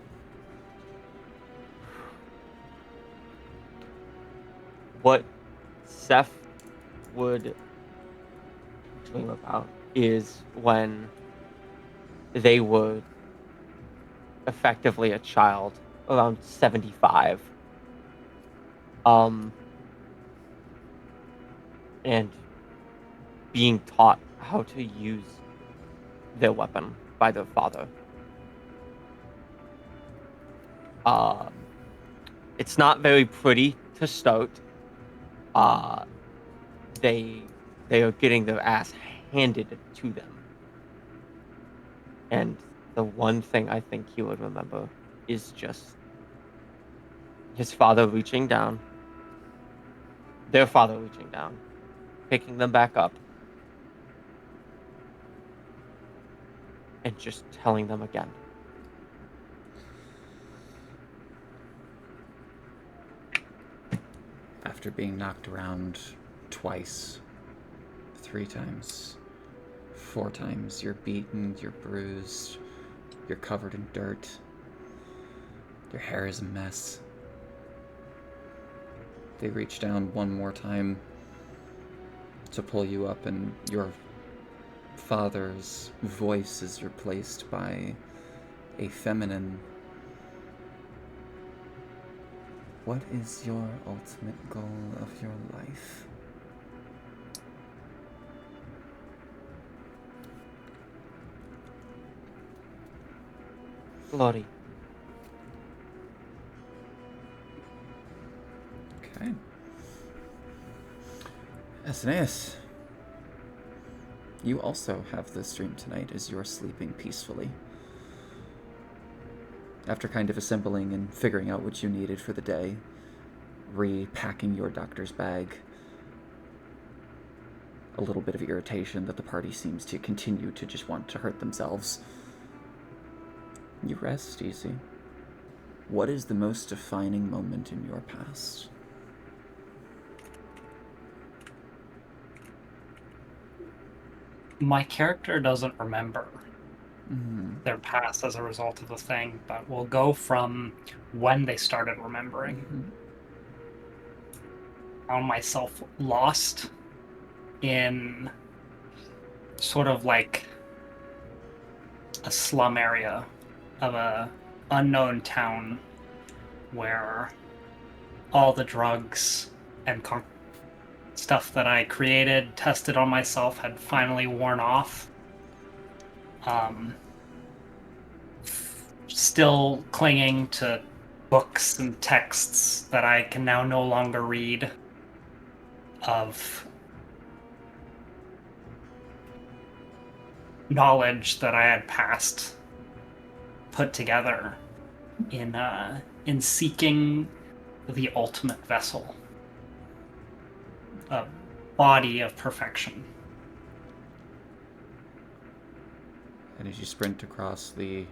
What Seth would dream about is when they were effectively a child, around 75. And being taught how to use their weapon by their father. It's not very pretty to start. They are getting their ass handed to them. And the one thing I think he would remember is just his father reaching down, their father reaching down, picking them back up, and just telling them again. After being knocked around twice, 3 times, 4 times, you're beaten, you're bruised, you're covered in dirt, your hair is a mess. They reach down one more time to pull you up, and your father's voice is replaced by a feminine, "What is your ultimate goal of your life?" Glory. Okay. Aeneas, you also have this dream tonight as you're sleeping peacefully. After kind of assembling and figuring out what you needed for the day, repacking your doctor's bag, a little bit of irritation that the party seems to continue to just want to hurt themselves. You rest easy. What is the most defining moment in your past? my character doesn't remember Mhm. their past as a result of the thing, but we'll go from when they started remembering. Mhm. Found myself lost in sort of like a slum area of a unknown town where all the drugs and stuff that I created, tested on myself, had finally worn off. Still clinging to books and texts that I can now no longer read, of knowledge that I had passed, put together in seeking the ultimate vessel, a body of perfection. And as you sprint across the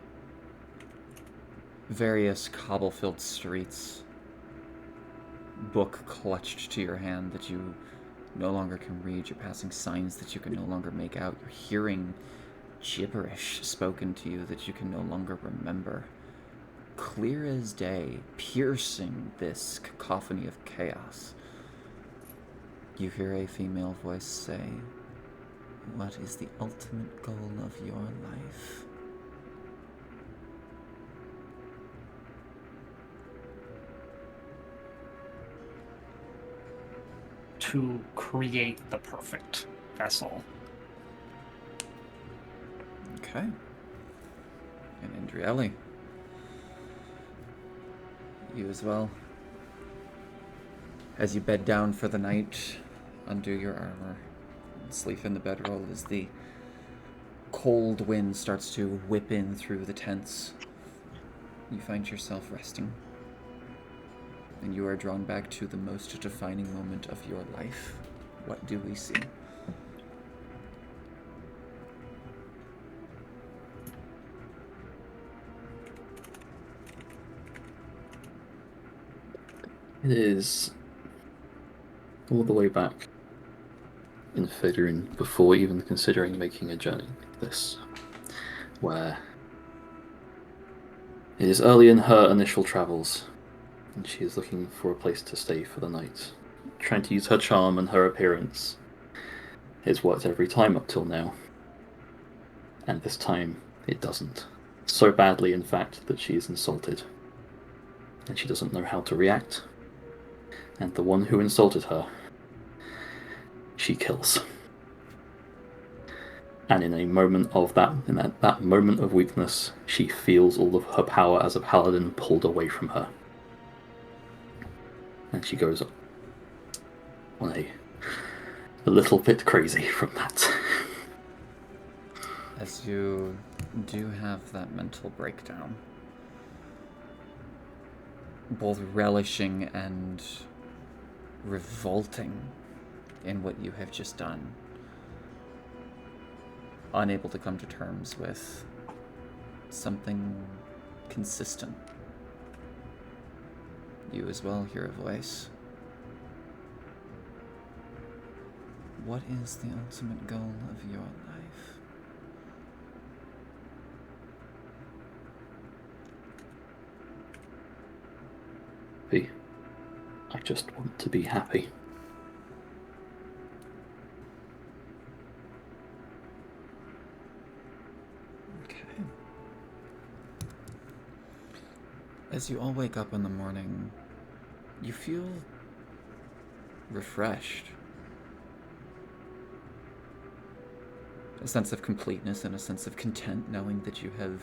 various cobble-filled streets, book clutched to your hand that you no longer can read, you're passing signs that you can no longer make out, you're hearing gibberish spoken to you that you can no longer remember. Clear as day, piercing this cacophony of chaos, you hear a female voice say, "What is the ultimate goal of your life?" To create the perfect vessel. Okay. And Andrieli, you as well. As you bed down for the night, undo your armor, and sleep in the bedroll as the cold wind starts to whip in through the tents, you find yourself resting. And you are drawn back to the most defining moment of your life. What do we see? It is all the way back in Phaedrun before even considering making a journey like this, where it is early in her initial travels, and she is looking for a place to stay for the night, trying to use her charm and her appearance. It's worked every time up till now, and this time it doesn't. So badly, in fact, that she is insulted, and she doesn't know how to react. And the one who insulted her, she kills. And in a moment of that moment of weakness, she feels all of her power as a paladin pulled away from her. And she goes on a little bit crazy from that. As you do have that mental breakdown, both relishing and revolting in what you have just done, unable to come to terms with something consistent, you as well hear a voice. What is the ultimate goal of your life? I just want to be happy. Okay. As you all wake up in the morning, you feel refreshed. A sense of completeness and a sense of content knowing that you have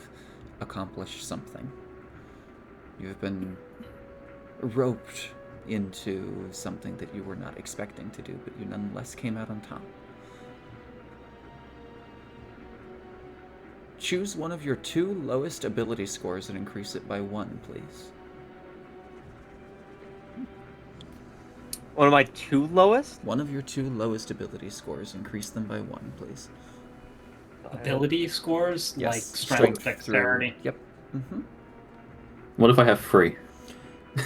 accomplished something. You have been roped into something that you were not expecting to do, but you nonetheless came out on top. Choose one of your 2 lowest ability scores and increase it by 1, please. One of my 2 lowest? One of your 2 lowest ability scores, increase them by 1, please. Ability scores, Yes, like strength, dexterity. Yep. Mm-hmm. What if I have 3?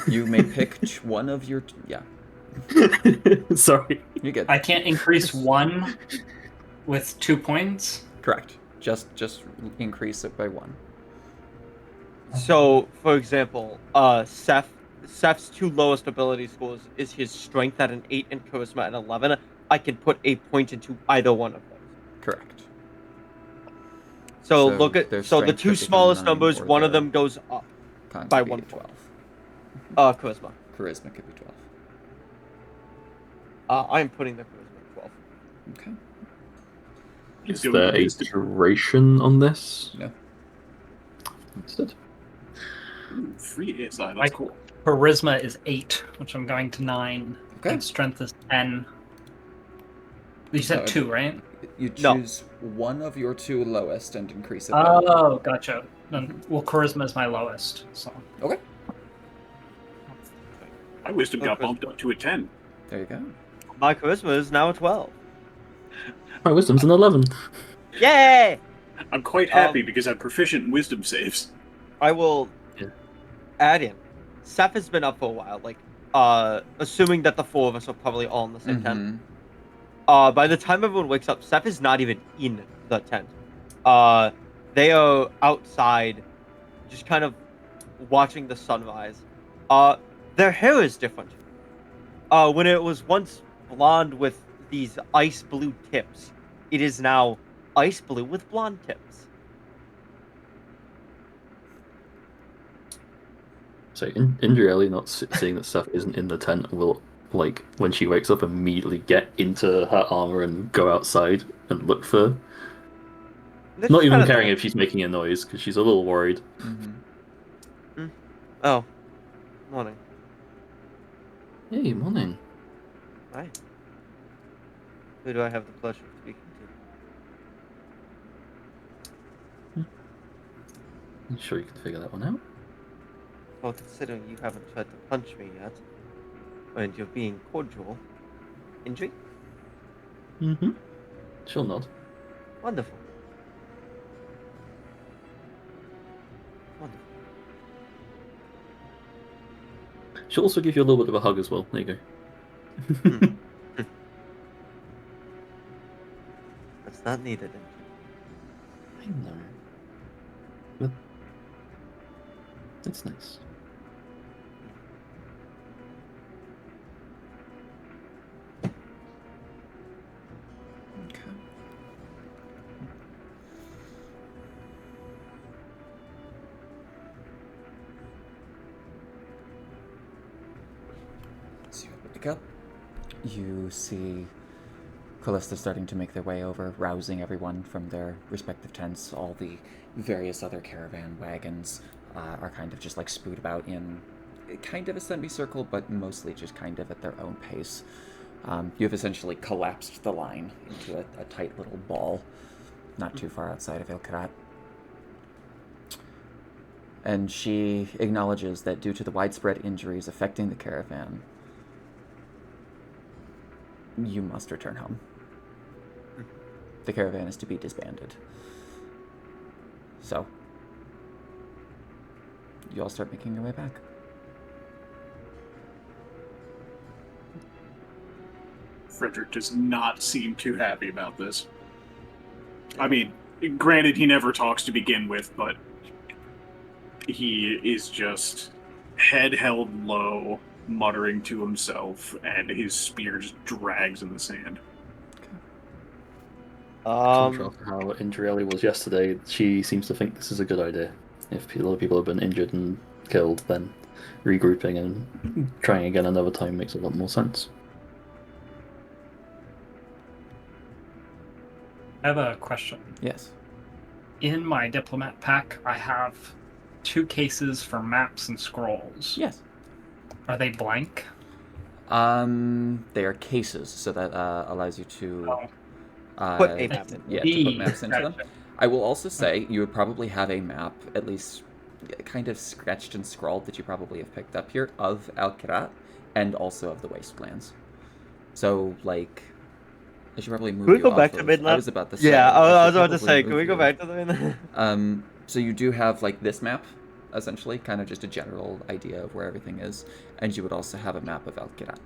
You may pick one of your... Yeah, Sorry. you're good. I can't increase one. with 2 points. Correct. Just increase it by 1. So, for example, Seth's 2 lowest ability scores is his strength at an 8 and charisma at 11. I can put a point into either one of those. Correct. So So look at their the strength 2 could become smallest 9 numbers. or One of their them goes up Con by could be 1 12. Charisma. Charisma could be 12. I am putting the charisma at 12. Okay. Is Doing there a wisdom. duration on this? No. Understood. Ooh, free ASI. My That's cool. charisma is 8, which I'm going to 9. Okay. And strength is 10. You said So- 2, right? You No. choose one of your 2 lowest and increase it by 1. Oh, gotcha. Then, well, charisma is my lowest, so. Okay. My wisdom got Okay. bumped up to a 10. There you go. My charisma is now a 12. My wisdom's an 11. Yay! I'm quite happy Um, because I'm proficient in wisdom saves. I will Yeah. add in. Seth has been up for a while, like, assuming that the 4 of us are probably all in the same tent. Mhm. By the time everyone wakes up, Seth is not even in the tent. They are outside, just kind of watching the sunrise. Their hair is different. When it was once blonde with these ice blue tips, it is now ice blue with blonde tips. So Indrieli, not seeing that Seth isn't in the tent, will, like, when she wakes up, immediately get into her armor and go outside and look for. They're Not just even kinda caring there. if she's making a noise, because she's a little worried. Mhm. Oh, morning. Hey, morning. Hi. Who do I have the pleasure of speaking to? I'm sure you can figure that one out. Well, considering you haven't tried to punch me yet, and you're being cordial, Indri? Mm-hmm. She'll nod. Wonderful. Wonderful. She'll also give you a little bit of a hug as well. There you go. That's not needed, Indri. I know. But it's nice. Okay. So you wake up. You see Callista starting to make their way over, rousing everyone from their respective tents. All the various other caravan wagons are kind of just like spooked about in kind of a semicircle, but mostly just kind of at their own pace. You've essentially collapsed the line into a tight little ball, not too far outside of Ilkarat. And she acknowledges that due to the widespread injuries affecting the caravan, you must return home. The caravan is to be disbanded. So, you all start making your way back. Frederick does not seem too happy about this. I mean, granted, he never talks to begin with, but he is just head held low, muttering to himself, and his spear just drags in the sand. Contrast to how Indrieli was yesterday, she seems to think this is a good idea. If a lot of people have been injured and killed, then regrouping and trying again another time makes a lot more sense. I have a question. Yes. In my diplomat pack, I have 2 cases for maps and scrolls. Yes. Are they blank? They are cases, so that allows you to Put a map in. yeah, to put E. maps into them. Gotcha. I will also say you would probably have a map, at least kind of scratched and scrawled, that you probably have picked up here of Al-Kirat and also of the Wastelands. So, like, I should probably move Can we you go off back to of- Midland? I was about to say. Yeah, I was should about to probably say, can move we go you. back to the Midland? So you do have, like, this map, essentially, kind of just a general idea of where everything is, and you would also have a map of Al-Kirat.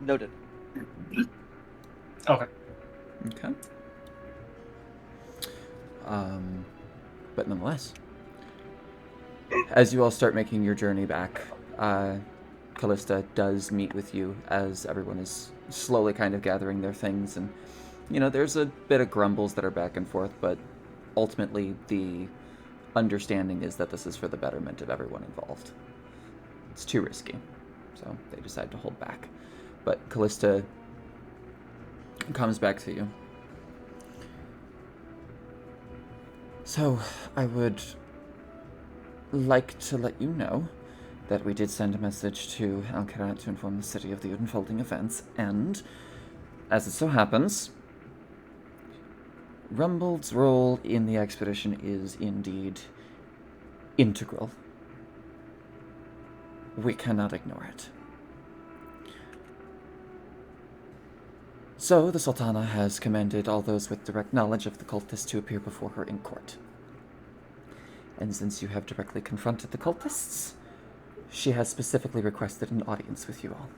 Noted. Okay. Okay. But nonetheless, as you all start making your journey back, Callista does meet with you as everyone is slowly kind of gathering their things, and there's a bit of grumbles that are back and forth, but ultimately the understanding is that this is for the betterment of everyone involved. It's too risky, so they decide to hold back. But Callista comes back to you. So, I would like to let you know that we did send a message to Al-Karat to inform the city of the unfolding events, and, as it so happens, Rumble's role in the expedition is indeed integral. We cannot ignore it. So, the Sultana has commanded all those with direct knowledge of the cultists to appear before her in court. And since you have directly confronted the cultists, she has specifically requested an audience with you all.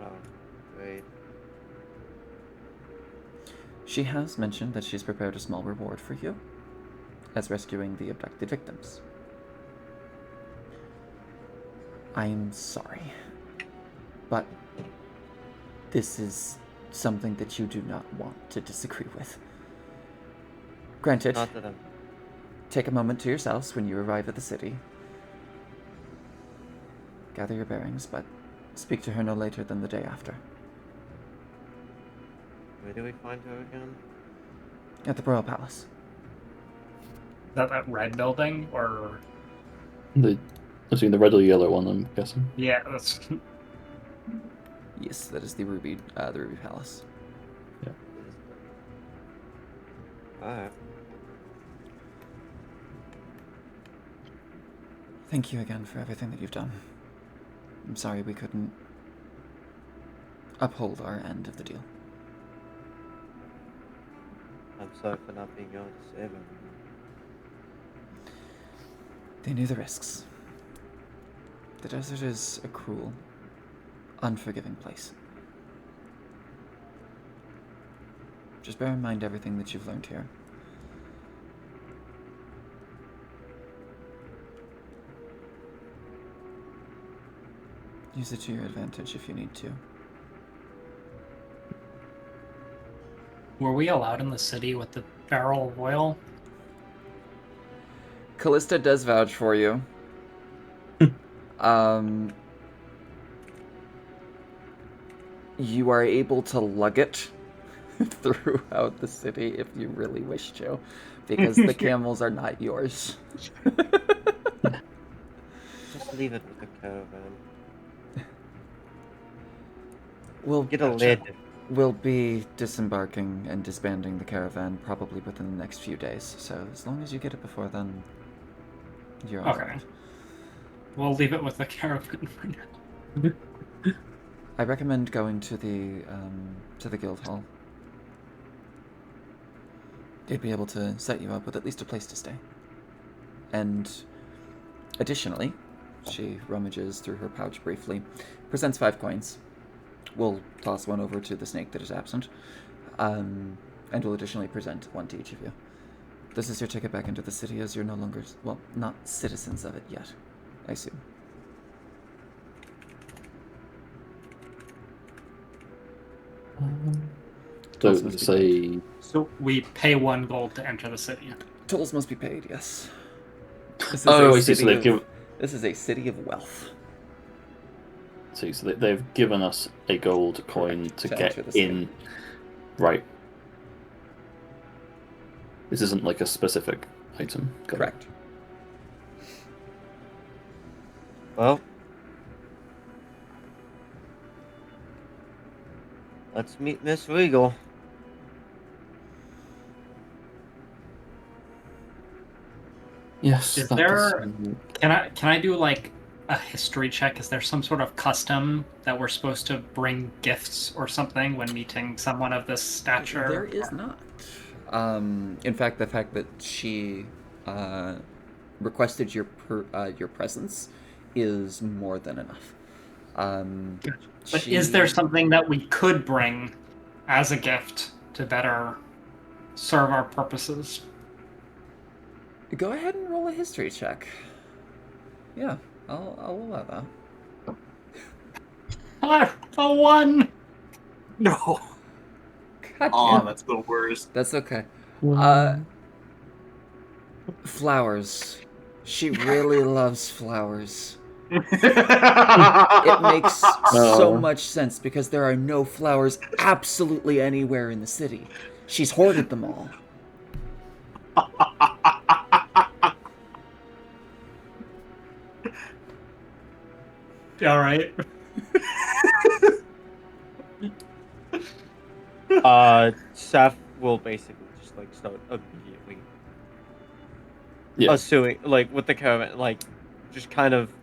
Oh, great. She has mentioned that she's prepared a small reward for you, as rescuing the abducted victims. I am sorry, but this is something that you do not want to disagree with. Granted, Not that I'm... take a moment to yourselves when you arrive at the city. Gather your bearings, but speak to her no later than the day after. Where do we find her again? At the Royal Palace. Is that red building or? I've seen the red or yellow one, I'm guessing. Yeah, that's. Yes, that is the Ruby Palace. Alright. Thank you again for everything that you've done. I'm sorry we couldn't uphold our end of the deal. I'm sorry for not being able to save him. They knew the risks. The desert is a cruel, unforgiving place. Just bear in mind everything that you've learned here. Use it to your advantage if you need to. Were we allowed in the city with the barrel of oil? Callista does vouch for you. You are able to lug it throughout the city if you really wish to, because the camels are not yours. Just leave it with the caravan. We'll Get a lid. We'll be disembarking and disbanding the caravan probably within the next few days, so as long as you get it before then, you're all Okay. right. We'll leave it with the caravan for now. I recommend going to the guild hall. They'd be able to set you up with at least a place to stay. And additionally, she rummages through her pouch briefly, presents 5 coins. We'll toss one over to the snake that is absent, and we'll additionally present one to each of you. This is your ticket back into the city, as you're no longer, well, not citizens of it yet, I assume. So Tolls must be say So we pay 1 gold to enter the city. Tolls must be paid, yes. This is Oh, a I see. So city they've of- given. This is a city of wealth. See, so they've given us a gold coin to To get enter the city. in. Right. This isn't like a specific item. Got it. Correct. Well, let's meet Miss Regal. Yes. Is that there- does- Can I do like a history check? Is there some sort of custom that we're supposed to bring gifts or something when meeting someone of this stature? There is not. In fact, the fact that she requested your presence is more than enough. But is there something that we could bring as a gift to better serve our purposes. Go ahead and roll a history check. Yeah, I'll allow that. A 1! No. God Oh, damn. that's the worst. That's okay. Flowers. She really loves flowers. It makes so much sense because there are no flowers absolutely anywhere in the city. She's hoarded them all. All right. Seth will basically just like start immediately Yeah. assuming, like with the caravan, like just kind of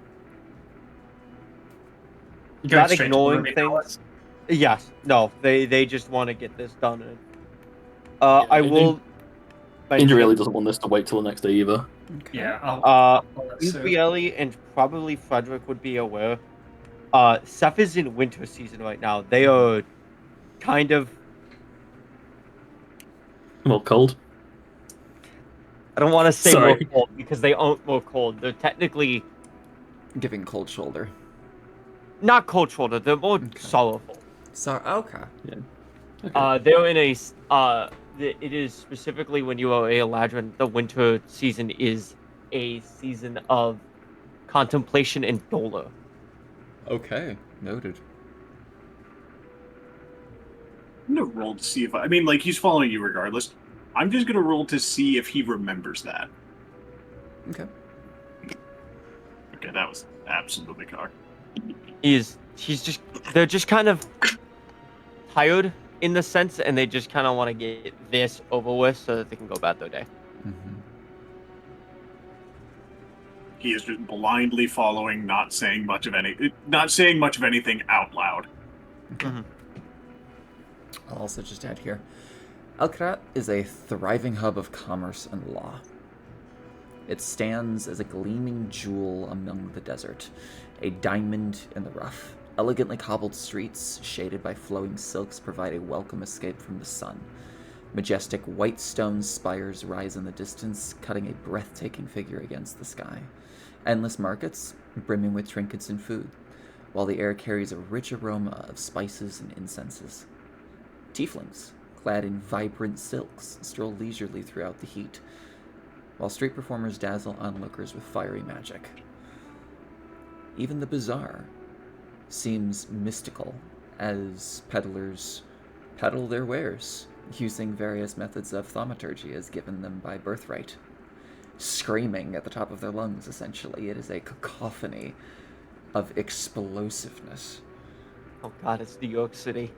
Going not straight to ignoring Ruby things. Palace. Yes, no, they just want to get this done. And, I will. Indy really doesn't want this to wait till the next day either. Okay. Yeah, I'll follow suit. Ubieli and probably Frederick would be aware. Seth is in winter season right now. They are kind of. Well, cold. I don't want to say Sorry. more cold because they aren't more cold. They're technically Giving cold shoulder. not cold shoulder. They're more sorrowful. So okay. Okay. They're in a. It is specifically when you are a Eladrin, the winter season is a season of contemplation and dolor. Okay. Noted. I'm gonna roll to see if I mean, like, he's following you regardless. I'm just gonna roll to see if he remembers that. Okay. Okay, that was absolutely cocked. They're just kind of tired in the sense, and they just kind of want to get this over with so that they can go about their day. Mm-hmm. He is just blindly following, not saying much of anything out loud. I'll also just add here. Alcarat is a thriving hub of commerce and law. It stands as a gleaming jewel among the desert, a diamond in the rough. Elegantly cobbled streets, shaded by flowing silks, provide a welcome escape from the sun. Majestic white stone spires rise in the distance, cutting a breathtaking figure against the sky. Endless markets, brimming with trinkets and food, while the air carries a rich aroma of spices and incenses. Tieflings, clad in vibrant silks, stroll leisurely throughout the heat, while street performers dazzle onlookers with fiery magic. Even the bazaar seems mystical as peddlers peddle their wares, using various methods of thaumaturgy as given them by birthright. Screaming at the top of their lungs, essentially. It is a cacophony of explosiveness. Oh god, it's New York City.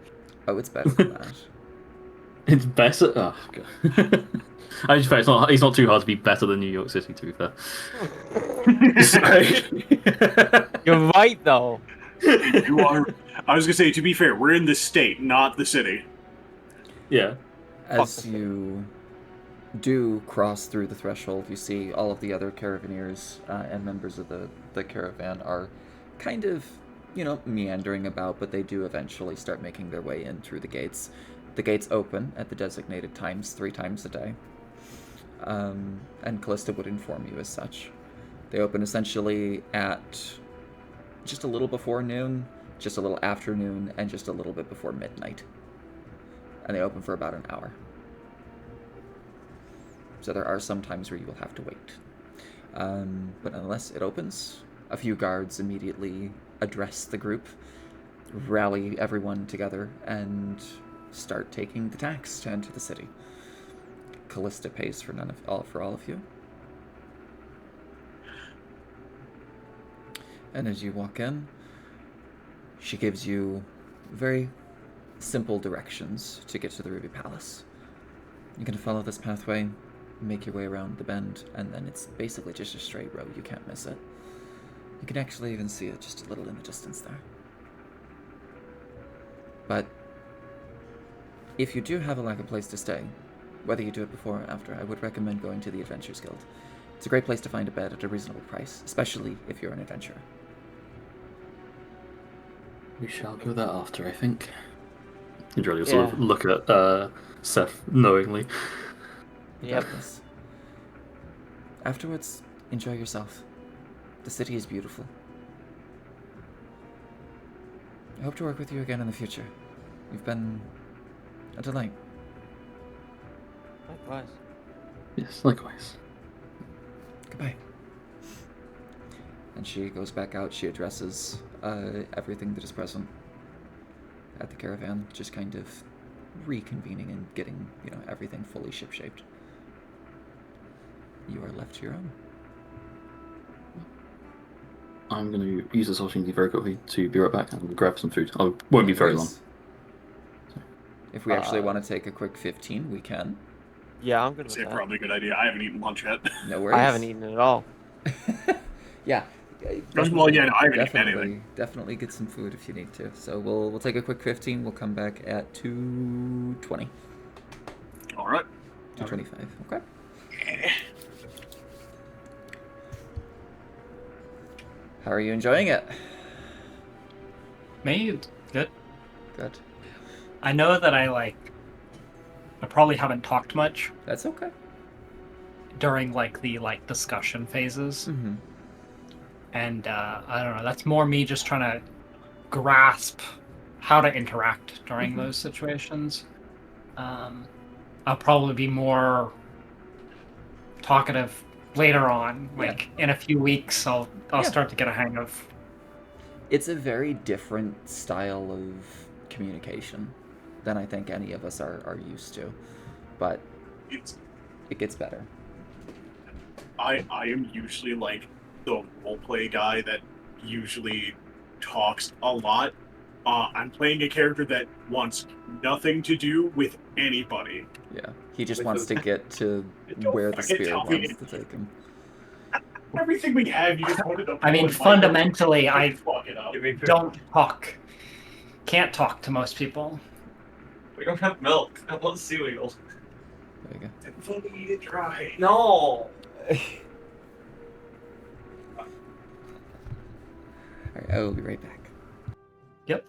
Oh, it's better than that. It's better. Oh, God. I just it's not too hard to be better than New York City, to be fair. Sorry. You're right, though. You are. I was gonna say, to be fair, we're in the state, not the city. Yeah. As you do cross through the threshold, you see all of the other caravaneers and members of the caravan are kind of, meandering about, but they do eventually start making their way in through the gates. The gates open at the designated times 3 times a day, and Callista would inform you as such. They open essentially at just a little before noon, just a little after noon, and just a little bit before midnight. And they open for about an hour. So there are some times where you will have to wait. But unless it opens, a few guards immediately address the group, rally everyone together, and start taking the tax to enter the city. Callista pays for all of you. And as you walk in, she gives you very simple directions to get to the Ruby Palace. You can follow this pathway, make your way around the bend, and then it's basically just a straight road. You can't miss it. You can actually even see it just a little in the distance there. But if you do have a lack of place to stay, whether you do it before or after, I would recommend going to the Adventurers Guild. It's a great place to find a bed at a reasonable price, especially if you're an adventurer. We shall go there after, I think. Andrelia will sort of Yeah. look at Seth knowingly. Yep. Doubtless. Afterwards, enjoy yourself. The city is beautiful. I hope to work with you again in the future. You've been a delight. Likewise. Yes, likewise. Goodbye. And she goes back out. She addresses everything that is present at the caravan, just kind of reconvening and getting, everything fully ship-shaped. You are left to your own. I'm going to use this opportunity very quickly to be right back and grab some food. I won't be very long. If we actually want to take a quick 15, we can. Yeah, I'm good It's with that. probably a good idea. I haven't eaten lunch yet. No worries. I haven't eaten at all. Yeah. Well, yeah, no, I haven't eaten anything. Definitely get some food if you need to. So we'll take a quick 15. We'll come back at 2:20. All right. 2:25. Okay. How are you enjoying it? Me, good. Good. I know that I probably haven't talked much That's okay. during the discussion phases, Mm-hmm. and I don't know. That's more me just trying to grasp how to interact during those situations. I'll probably be more talkative later on. In a few weeks, I'll Yeah. start to get a hang of. It's a very different style of communication than I think any of us are used to, but It's it gets better. I am usually like the roleplay guy that usually talks a lot. I'm playing a character that wants nothing to do with anybody. Yeah. He just wants to get to Don't where the fucking spirit tell me. wants to take him. Everything we have, you just wanted to. I mean, fundamentally, I fuck it up. don't talk. Can't talk to most people. We don't have milk. I want cereal. There you Then fucking eat it dry. No. go. Alright, I will be right back. Yep.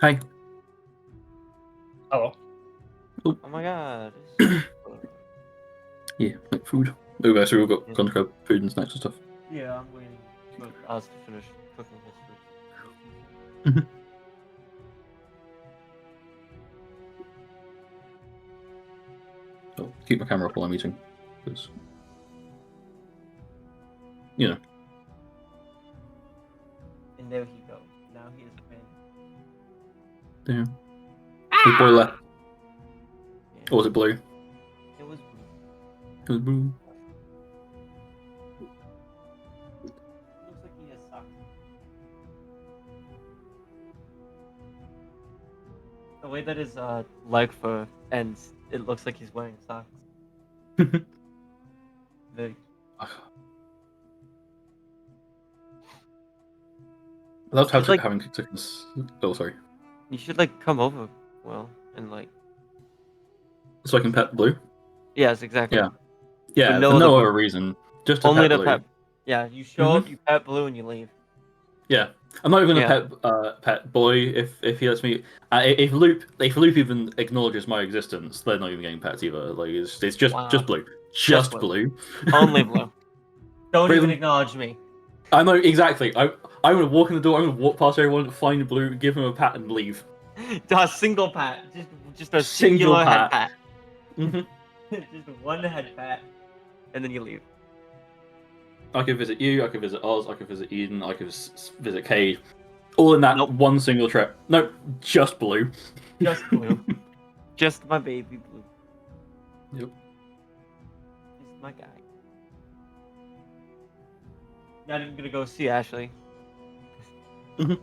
Hi. Oh, Oh my god. Yeah, like food. Okay, so we've got gone to grab food and snacks and stuff. Yeah, I'm waiting for us to finish cooking this food. So keep my camera up while I'm eating, because you know. And there he goes. Now he is a man. Damn. Was boy left? Yeah. Or was it blue? It was It was blue. looks like he has socks. The way that his leg fur ends, it looks like he's wearing socks. The I loved how It's like- having to. Oh, sorry. you should like come over, well, and like So I can pet blue. yes, exactly. Yeah. Yeah, For no for no other other reason. Just to Only pet to blue. pet. Yeah, you show up, you pet blue, and you leave. Yeah, I'm not even gonna Yeah. pet boy if he lets me. If Loop even acknowledges my existence, they're not even getting pets either. Like it's just Wow. blue, Just blue. Only blue. Don't even Really? acknowledge me. I know exactly. I'm gonna walk in the door. I'm gonna walk past everyone, find blue, give him a pat, and leave. A single pat. Just a Single singular pat. head hmm pat. Just one head pat, and then you leave. I could visit you. I could visit Oz. I could visit Eden. I could visit Cade. All in that Nope. one single trip. Nope, just blue. Just blue. Just my baby blue. Yep. He's my guy. Not even gonna go see Ashley. Mhm.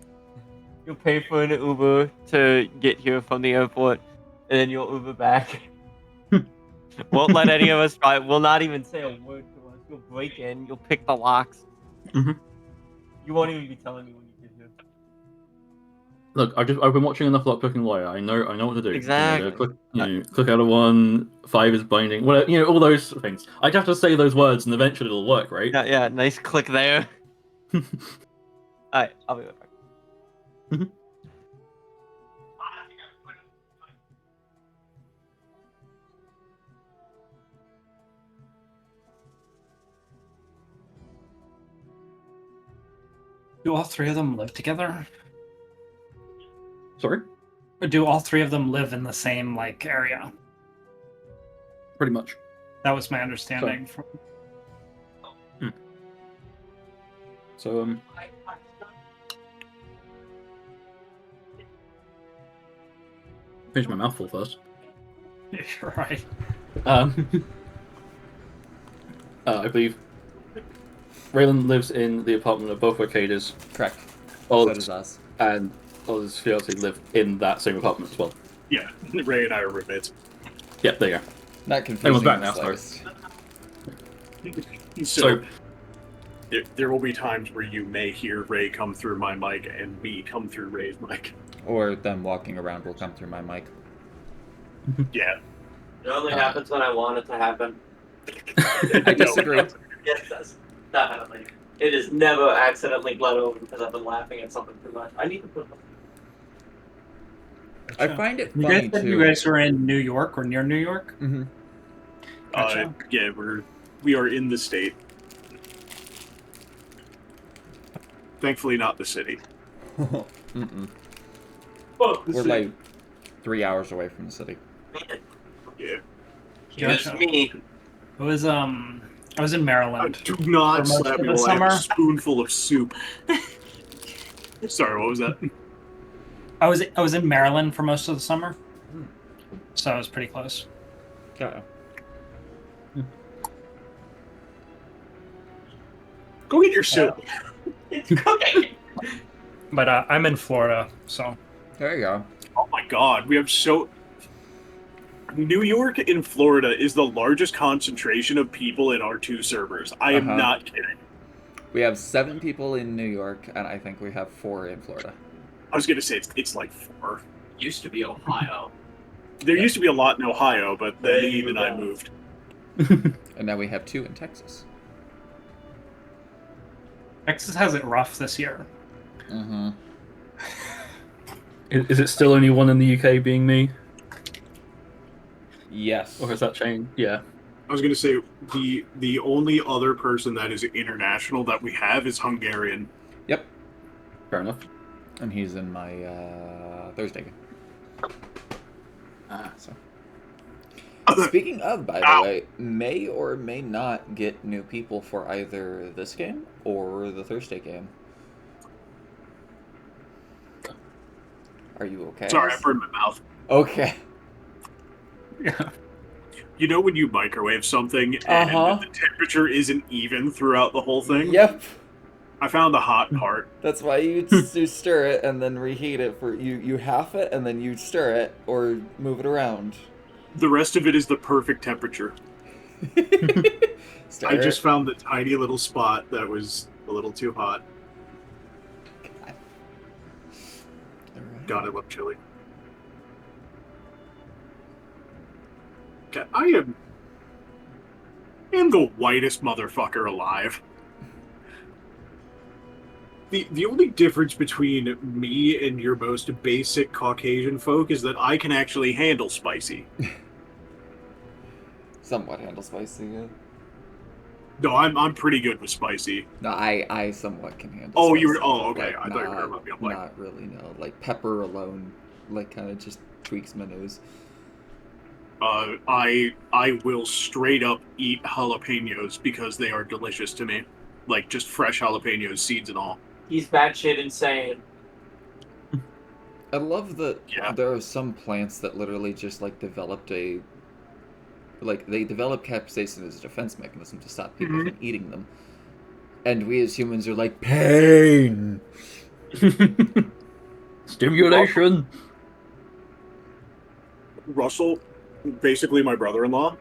You'll pay for an Uber to get here from the airport, and then you'll Uber back. Won't let any of us drive. Will not even say a word to us. You'll break in. You'll pick the locks. Mhm. You won't even be telling me when you get here. Look, I've been watching enough Lock Picking Lawyer. I know what to do. Exactly. Click out of 1, 5 is binding. Whatever, all those things. I just have to say those words, and eventually it'll work, right? Yeah. Nice click there. All right, I'll be right back. do all three of them live together? Sorry, Or do all three of them live in the same like area? pretty much. That was my understanding. From... So finish my mouthful first. You're right. I believe Raylan lives in the apartment above where Cade is. Correct. So does Oz us. and Oz's fiance live in that same apartment as well. Yeah, Ray and I are roommates. Yep, there you go. Not confusing. back in now, the sorry. slightest. So there will be times where you may hear Ray come through my mic and me come through Ray's mic. Or them walking around will come through my mic. Yeah. It only happens when I want it to happen. I disagree. Yes, it does. Definitely. It is never accidentally bled over because I've been laughing at something too much. I need to put. I find it You funny guys said too. you guys were in New York or near New York? Mhm. Gotcha. Yeah, we are in the state. Thankfully, not the city. Mm-mm. Fuck We're like 3 hours away from the city. Yeah. Gotcha. me. It was I was in Maryland. Do not For most slap of me the while I have a summer? spoonful of soup. Sorry, what was that? I was in Maryland for most of the summer. Hmm. So I was pretty close. Okay. Go get your soup. It's cooking. But I'm in Florida, so There you go. Oh my god, we have so. New York and Florida is the largest concentration of people in our two servers. I am Uh-huh. not kidding. We have 7 people in New York, and I think we have 4 in Florida. I was gonna say it's like 4. Used to be Ohio. There used to be a lot in Ohio, but then There you Eve and I go. moved. And now we have 2 in Texas. Texas has it rough this year. Mm-hmm. Is it still only one in the UK being me? Yes. Or has that changed? Yeah. I was going to say the only other person that is international that we have is Hungarian. Yep. Fair enough. And he's in my Thursday game. So. Speaking of, by the Ow. way, may or may not get new people for either this game or the Thursday game. Are you okay? Sorry, I burned my mouth. Okay. Yeah. You know when you microwave something Uh-huh. and the temperature isn't even throughout the whole thing? Yep. I found the hot part. That's why you stir it and then reheat it for you half it and then you stir it or move it around. The rest of it is the perfect temperature. Stir I just it. found the tiny little spot that was a little too hot. Alright. God, I love chili. Okay, I am the whitest motherfucker alive. The only difference between me and your most basic Caucasian folk is that I can actually handle spicy. Somewhat handle spicy. Yeah. No, I'm pretty good with spicy. No, I somewhat can handle. Oh, spicy, you were. Oh, but, okay. like, I thought you were talking about me. I'm like, not really. No, like pepper alone, like kind of just tweaks my nose. I will straight up eat jalapenos because they are delicious to me. Like just fresh jalapenos, seeds and all. He's batshit insane. I love that Yeah. there are some plants that literally just like developed they develop capsaicin as a defense mechanism to stop people Mhm. from eating them, and we as humans are like pain. Stimulation. Russell, basically my brother-in-law,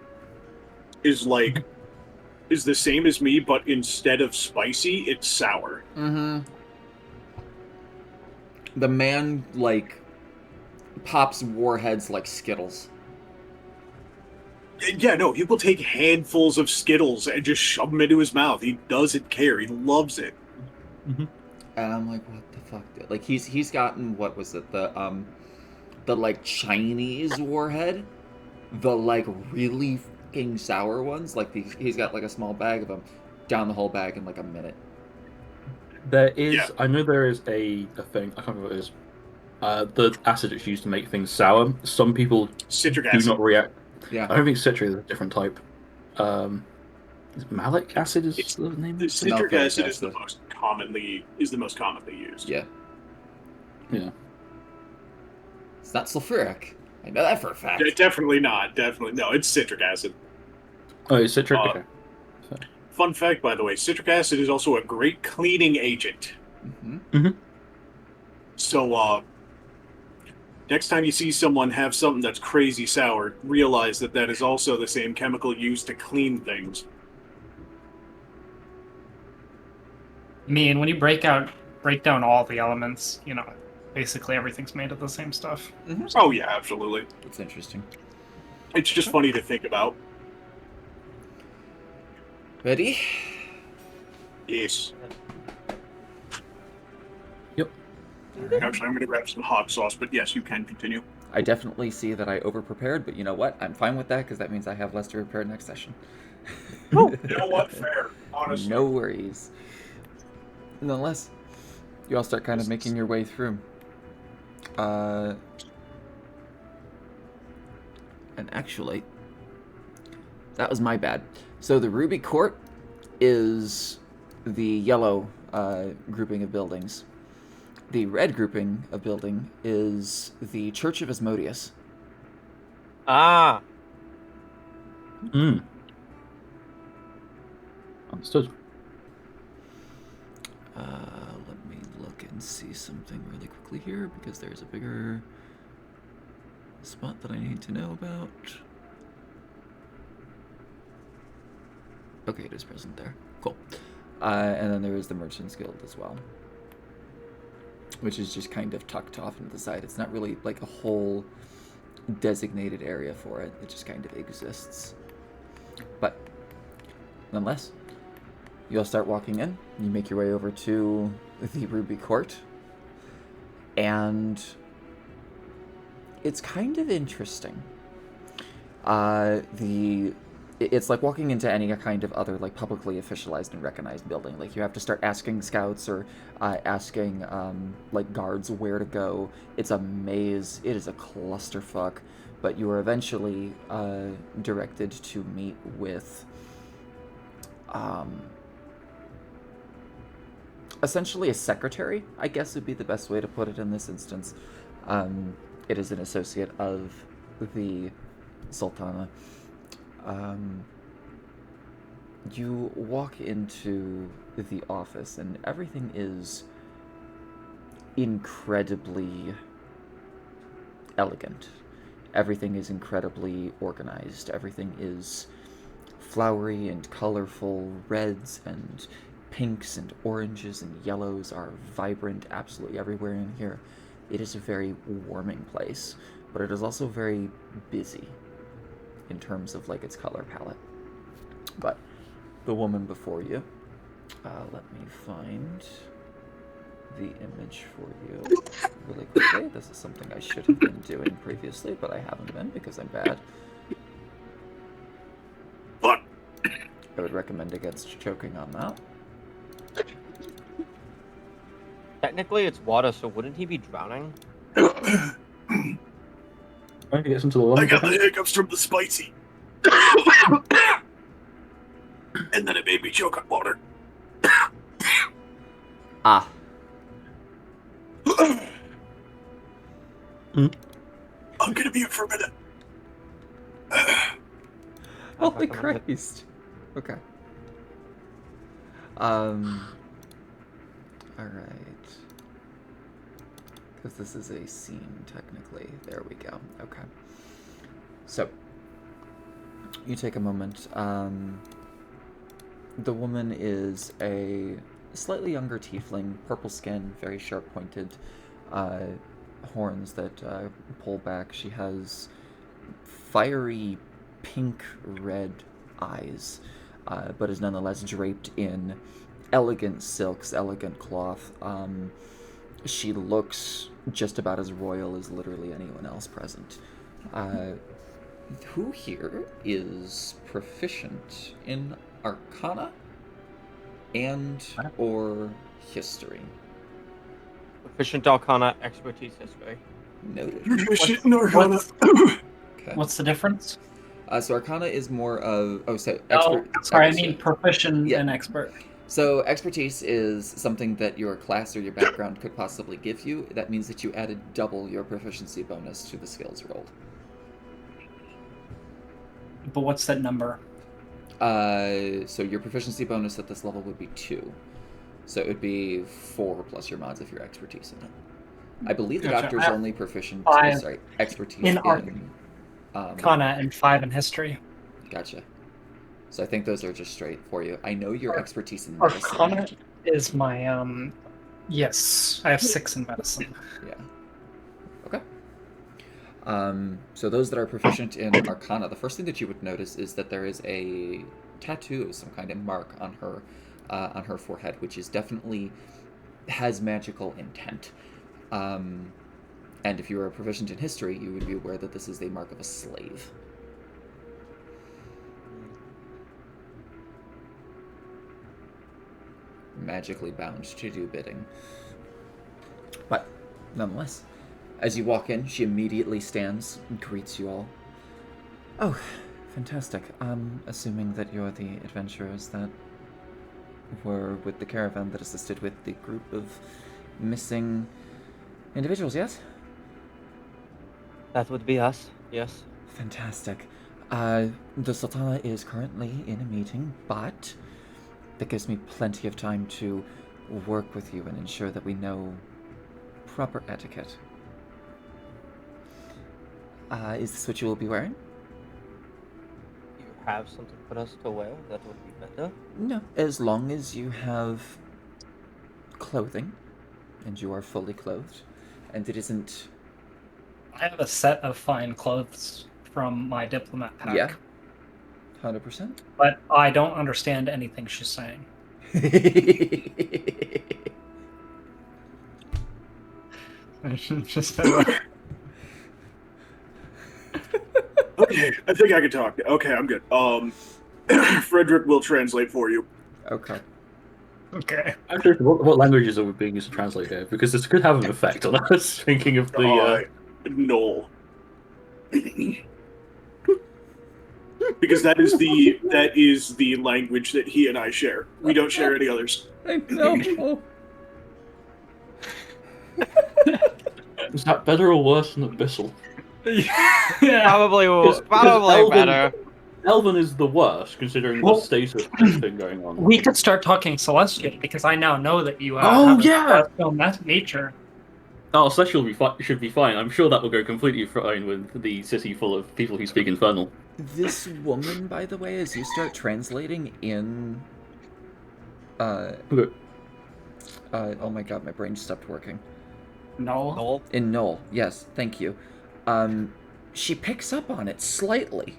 is the same as me, but instead of spicy, it's sour. Mm-hmm. The man like pops warheads like Skittles. Yeah, no, he will take handfuls of Skittles and just shove them into his mouth. He doesn't care. He loves it. And I'm like, what the fuck, dude? Like he's gotten, what was it, the like Chinese warhead, the like really fucking sour ones. Like he's got like a small bag of them, down the whole bag in like a minute. There is. Yeah. I know there is a thing. I can't remember what it is. The acid it's used to make things sour. Some people Citric do acid. not react. Yeah. I don't think citric is a different type. Is malic acid is It's- the name? The of it? citric Malphite acid is the acid. most commonly used. Yeah. Yeah. It's not sulfuric. I know that for a fact. Definitely not. Definitely no. It's citric acid. Oh, it's citric. Uh, Okay. Fun fact, by the way, citric acid is also a great cleaning agent. Mm-hmm. So, next time you see someone have something that's crazy sour, realize that that is also the same chemical used to clean things. I mean, when you break down all the elements, you know, basically everything's made of the same stuff. Oh yeah, absolutely. It's interesting. It's just funny to think about. Ready? Yes. Yep. Actually, I'm going to grab some hot sauce, but yes, you can continue. I definitely see that I over-prepared, but you know what? I'm fine with that because that means I have less to prepare next session. You know what? Fair. Honestly. No worries. Nonetheless, you all start kind of making your way through. And actually, that was my bad. So the Ruby Court is the yellow grouping of buildings. The red grouping of building is the Church of Asmodeus. Ah, Understood. Let me look and see something really quickly here because there's a bigger spot that I need to know about. Okay, it is present there. Cool. And then there is the Merchants Guild as well, which is just kind of tucked off into the side. It's not really like a whole designated area for it. It just kind of exists. But nonetheless, you all start walking in. You make your way over to the Ruby Court. And It's kind of interesting. It's like walking into any kind of other like publicly officialized and recognized building. Like you have to start asking scouts or asking like guards where to go. It's a maze. It is a clusterfuck. But you are eventually directed to meet with essentially a secretary, I guess would be the best way to put it in this instance. It is an associate of the Sultana. You walk into the office and everything is incredibly elegant. Everything is incredibly organized. Everything is flowery and colorful. Reds and pinks and oranges and yellows are vibrant absolutely everywhere in here. It is a very warming place, but it is also very busy in terms of like its color palette. But the woman before you, let me find the image for you really quickly. This is something I should have been doing previously, but I haven't been because I'm bad. What? I would recommend against choking on that. Technically, it's water, so wouldn't he be drowning? I guess into the I got the hiccups from the spicy. And then it made me choke on water. Ah. I'm gonna mute for a minute. Holy Christ. Okay. Alright. Because this is a scene, technically. There we go. Okay. So, you take a moment. The woman is a slightly younger tiefling, purple skin, very sharp-pointed horns that pull back. She has fiery pink-red eyes, but is nonetheless draped in elegant silks, elegant cloth. She looks just about as royal as literally anyone else present. Who here is proficient in Arcana and or History? Proficient Arcana, expertise history. Noted. Proficient in Arcana. Okay. What's the difference? So Arcana is more of Oh, sorry, I mean proficient Yeah. and expert. So expertise is something that your class or your background could possibly give you. That means that you added double your proficiency bonus to the skills rolled. But what's that number? So your proficiency bonus at this level would be 2. So it would be 4 plus your mods if you're expertise in it. I believe the Gotcha. doctor's only proficient. 5 expertise in in Arcana and 5 in history. Gotcha. So I think those are just straight for you. I know your expertise in medicine. Arcana is my yes, I have 6 in medicine. Yeah. Okay. So those that are proficient in Arcana, the first thing that you would notice is that there is a tattoo, some kind of mark on her forehead, which is definitely has magical intent. And if you are proficient in history, you would be aware that this is the mark of a slave. Magically bound to do bidding. But nonetheless, as you walk in, she immediately stands and greets you all. Oh, fantastic. I'm assuming that you're the adventurers that were with the caravan that assisted with the group of missing individuals, yes? That would be us, yes. Fantastic. The Sultana is currently in a meeting, but that gives me plenty of time to work with you and ensure that we know proper etiquette. Is this what you will be wearing? You have something for us to wear that would be better? No, as long as you have clothing and you are fully clothed and it isn't... I have a set of fine clothes from my diplomat pack. Yeah. 100%. But I don't understand anything she's saying. Just I think I can talk. Okay, I'm good. Frederick will translate for you. Okay. Okay. Actually, what languages are we being used to translate here? Because this could have an effect on us. Thinking of the. Noel. Because that is the language that he and I share. We don't share any others. I know. Is that better or worse than Abyssal? Yeah. Probably Because probably better. Elven is the worst, considering Well- the state of this thing going on. We could start talking Celestial because I now know that you Oh, have a yeah! Celestial nature. Oh, Celestial should be fine. I'm sure that will go completely fine with the city full of people who speak Infernal. This woman, by the way, as you start translating in, Okay. oh my god, my brain stopped working. No. Noel? In Knoll, yes, thank you. She picks up on it slightly.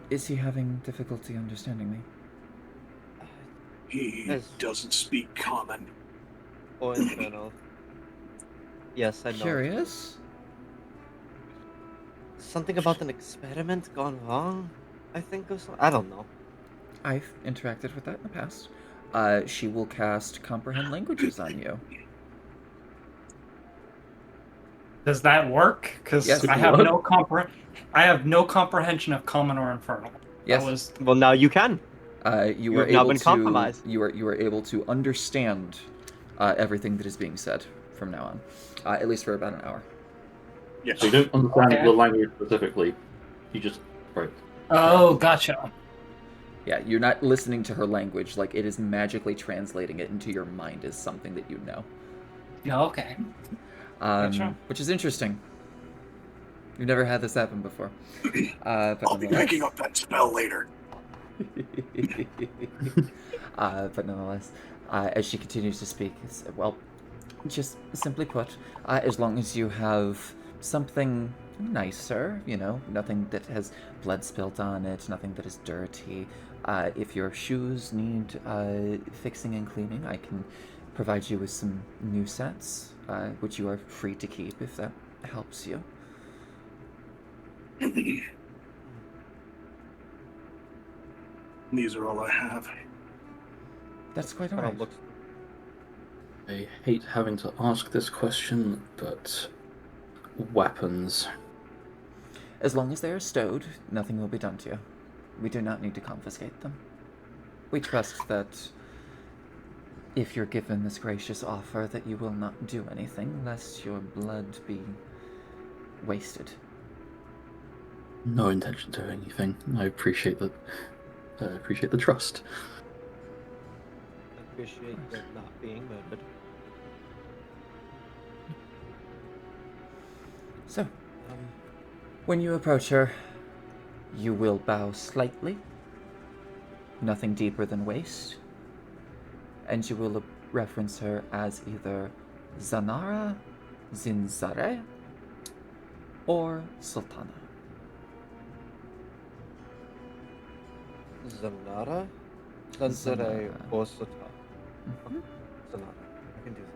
Is he having difficulty understanding me? He Yes. doesn't speak common. Or Infernal? Yes, I know. Curious? Something about an experiment gone wrong, I think, or something. I don't know. I've interacted with that in the past. She will cast Comprehend Languages on you. Does that work? Because Yes, I it have would. no comprehension of common or infernal. Yes. That was Well, now you can. You You were have now able been to. compromised. You were able to understand everything that is being said from now on, at least for about an hour. Yes. So you don't understand Okay. the language specifically. You just right. Oh, gotcha. Yeah, you're not listening to her language; like it is magically translating it into your mind as something that you know. No, okay. Gotcha. Which is interesting. You've never had this happen before. But I'll be nonetheless- picking up that spell later. But nonetheless, as she continues to speak, it's, well, just simply put, as long as you have something nicer, you know, nothing that has blood spilt on it, nothing that is dirty. If your shoes need fixing and cleaning, I can provide you with some new sets, which you are free to keep if that helps you. These are all I have. That's quite Kinda alright. looks- I hate having to ask this question, but weapons. As long as they are stowed, nothing will be done to you. We do not need to confiscate them. We trust that if you're given this gracious offer, that you will not do anything, lest your blood be wasted. No intention to do anything. I appreciate that. I appreciate the trust. I appreciate that not being murdered. So, Um, when you approach her, you will bow slightly, nothing deeper than waist, and you will reference her as either Zanara, Zinzare, or Sultana. Zanara? Zanzare Zanara. or Sultan? Mhm. Zanara. I can do that.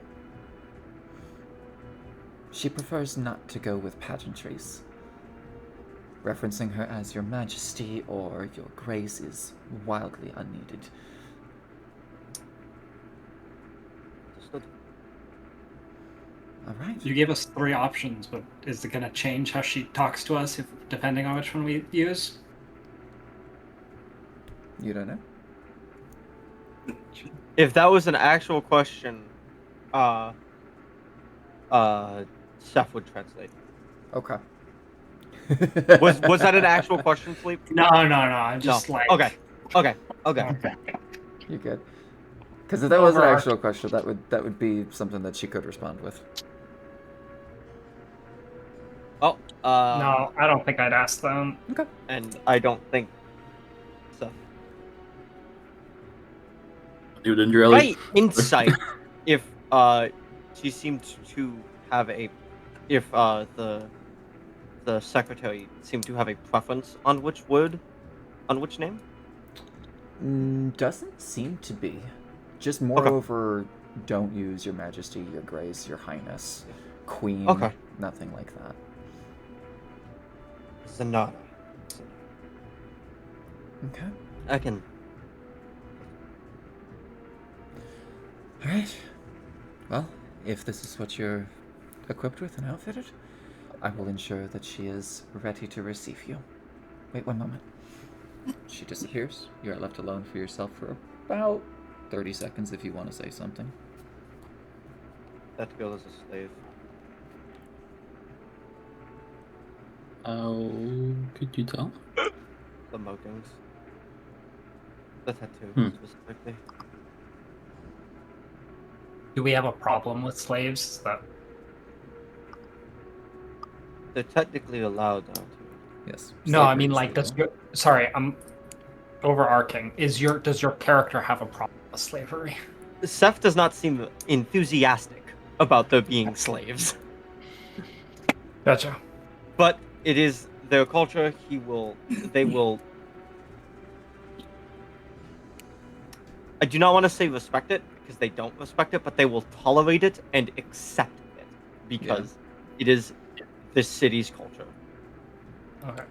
She prefers not to go with pageantries. Referencing her as Your Majesty or Your Grace is wildly unneeded. Understood. Alright. You gave us 3 options, but is it going to change how she talks to us depending on which one we use? You don't know? If that was an actual question, Seth would translate. Okay. Was that an actual question, Sleep? No. I'm just No. like. Okay. Okay. Okay. You're good. Because if that was an Overarch- actual question, that would be something that she could respond with. Oh. No, I don't think I'd ask them. Okay. And I don't think so. Dude, Andrelli. By insight, if she seemed to have a, if the secretary seemed to have a preference on which word, on which name. Doesn't seem to be. Just Okay. moreover, don't use Your Majesty, Your Grace, Your Highness. queen. Okay. Nothing like that. Zanara. Okay. I can. All right. Well, if this is what you're equipped with and outfitted, I will ensure that she is ready to receive you. Wait one moment. She disappears. You are left alone for yourself for about 30 seconds if you want to say something. That girl is a slave. How could you tell? The markings. The tattoo, Hmm. specifically. Do we have a problem with slaves? Is that They're technically allowed, aren't you? Yes. no, I slavery mean is like does legal. your sorry, I'm overarching. Does your character have a problem with slavery? Seth does not seem enthusiastic about there being slaves. Gotcha. But it is their culture. They will. I do not want to say respect it because they don't respect it, but they will tolerate it and accept it because it is this city's culture. Okay.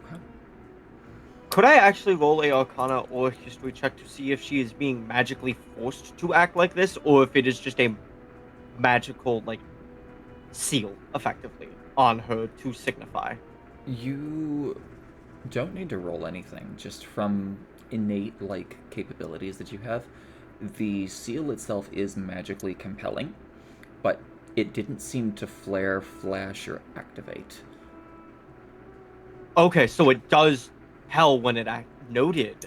Could I actually roll a Arcana or a History check to see if she is being magically forced to act like this, or if it is just a magical seal, effectively, on her to signify? You don't need to roll anything, just from innate capabilities that you have. The seal itself is magically compelling, but it didn't seem to flare, flash, or activate. Okay, so it does hell when it noted.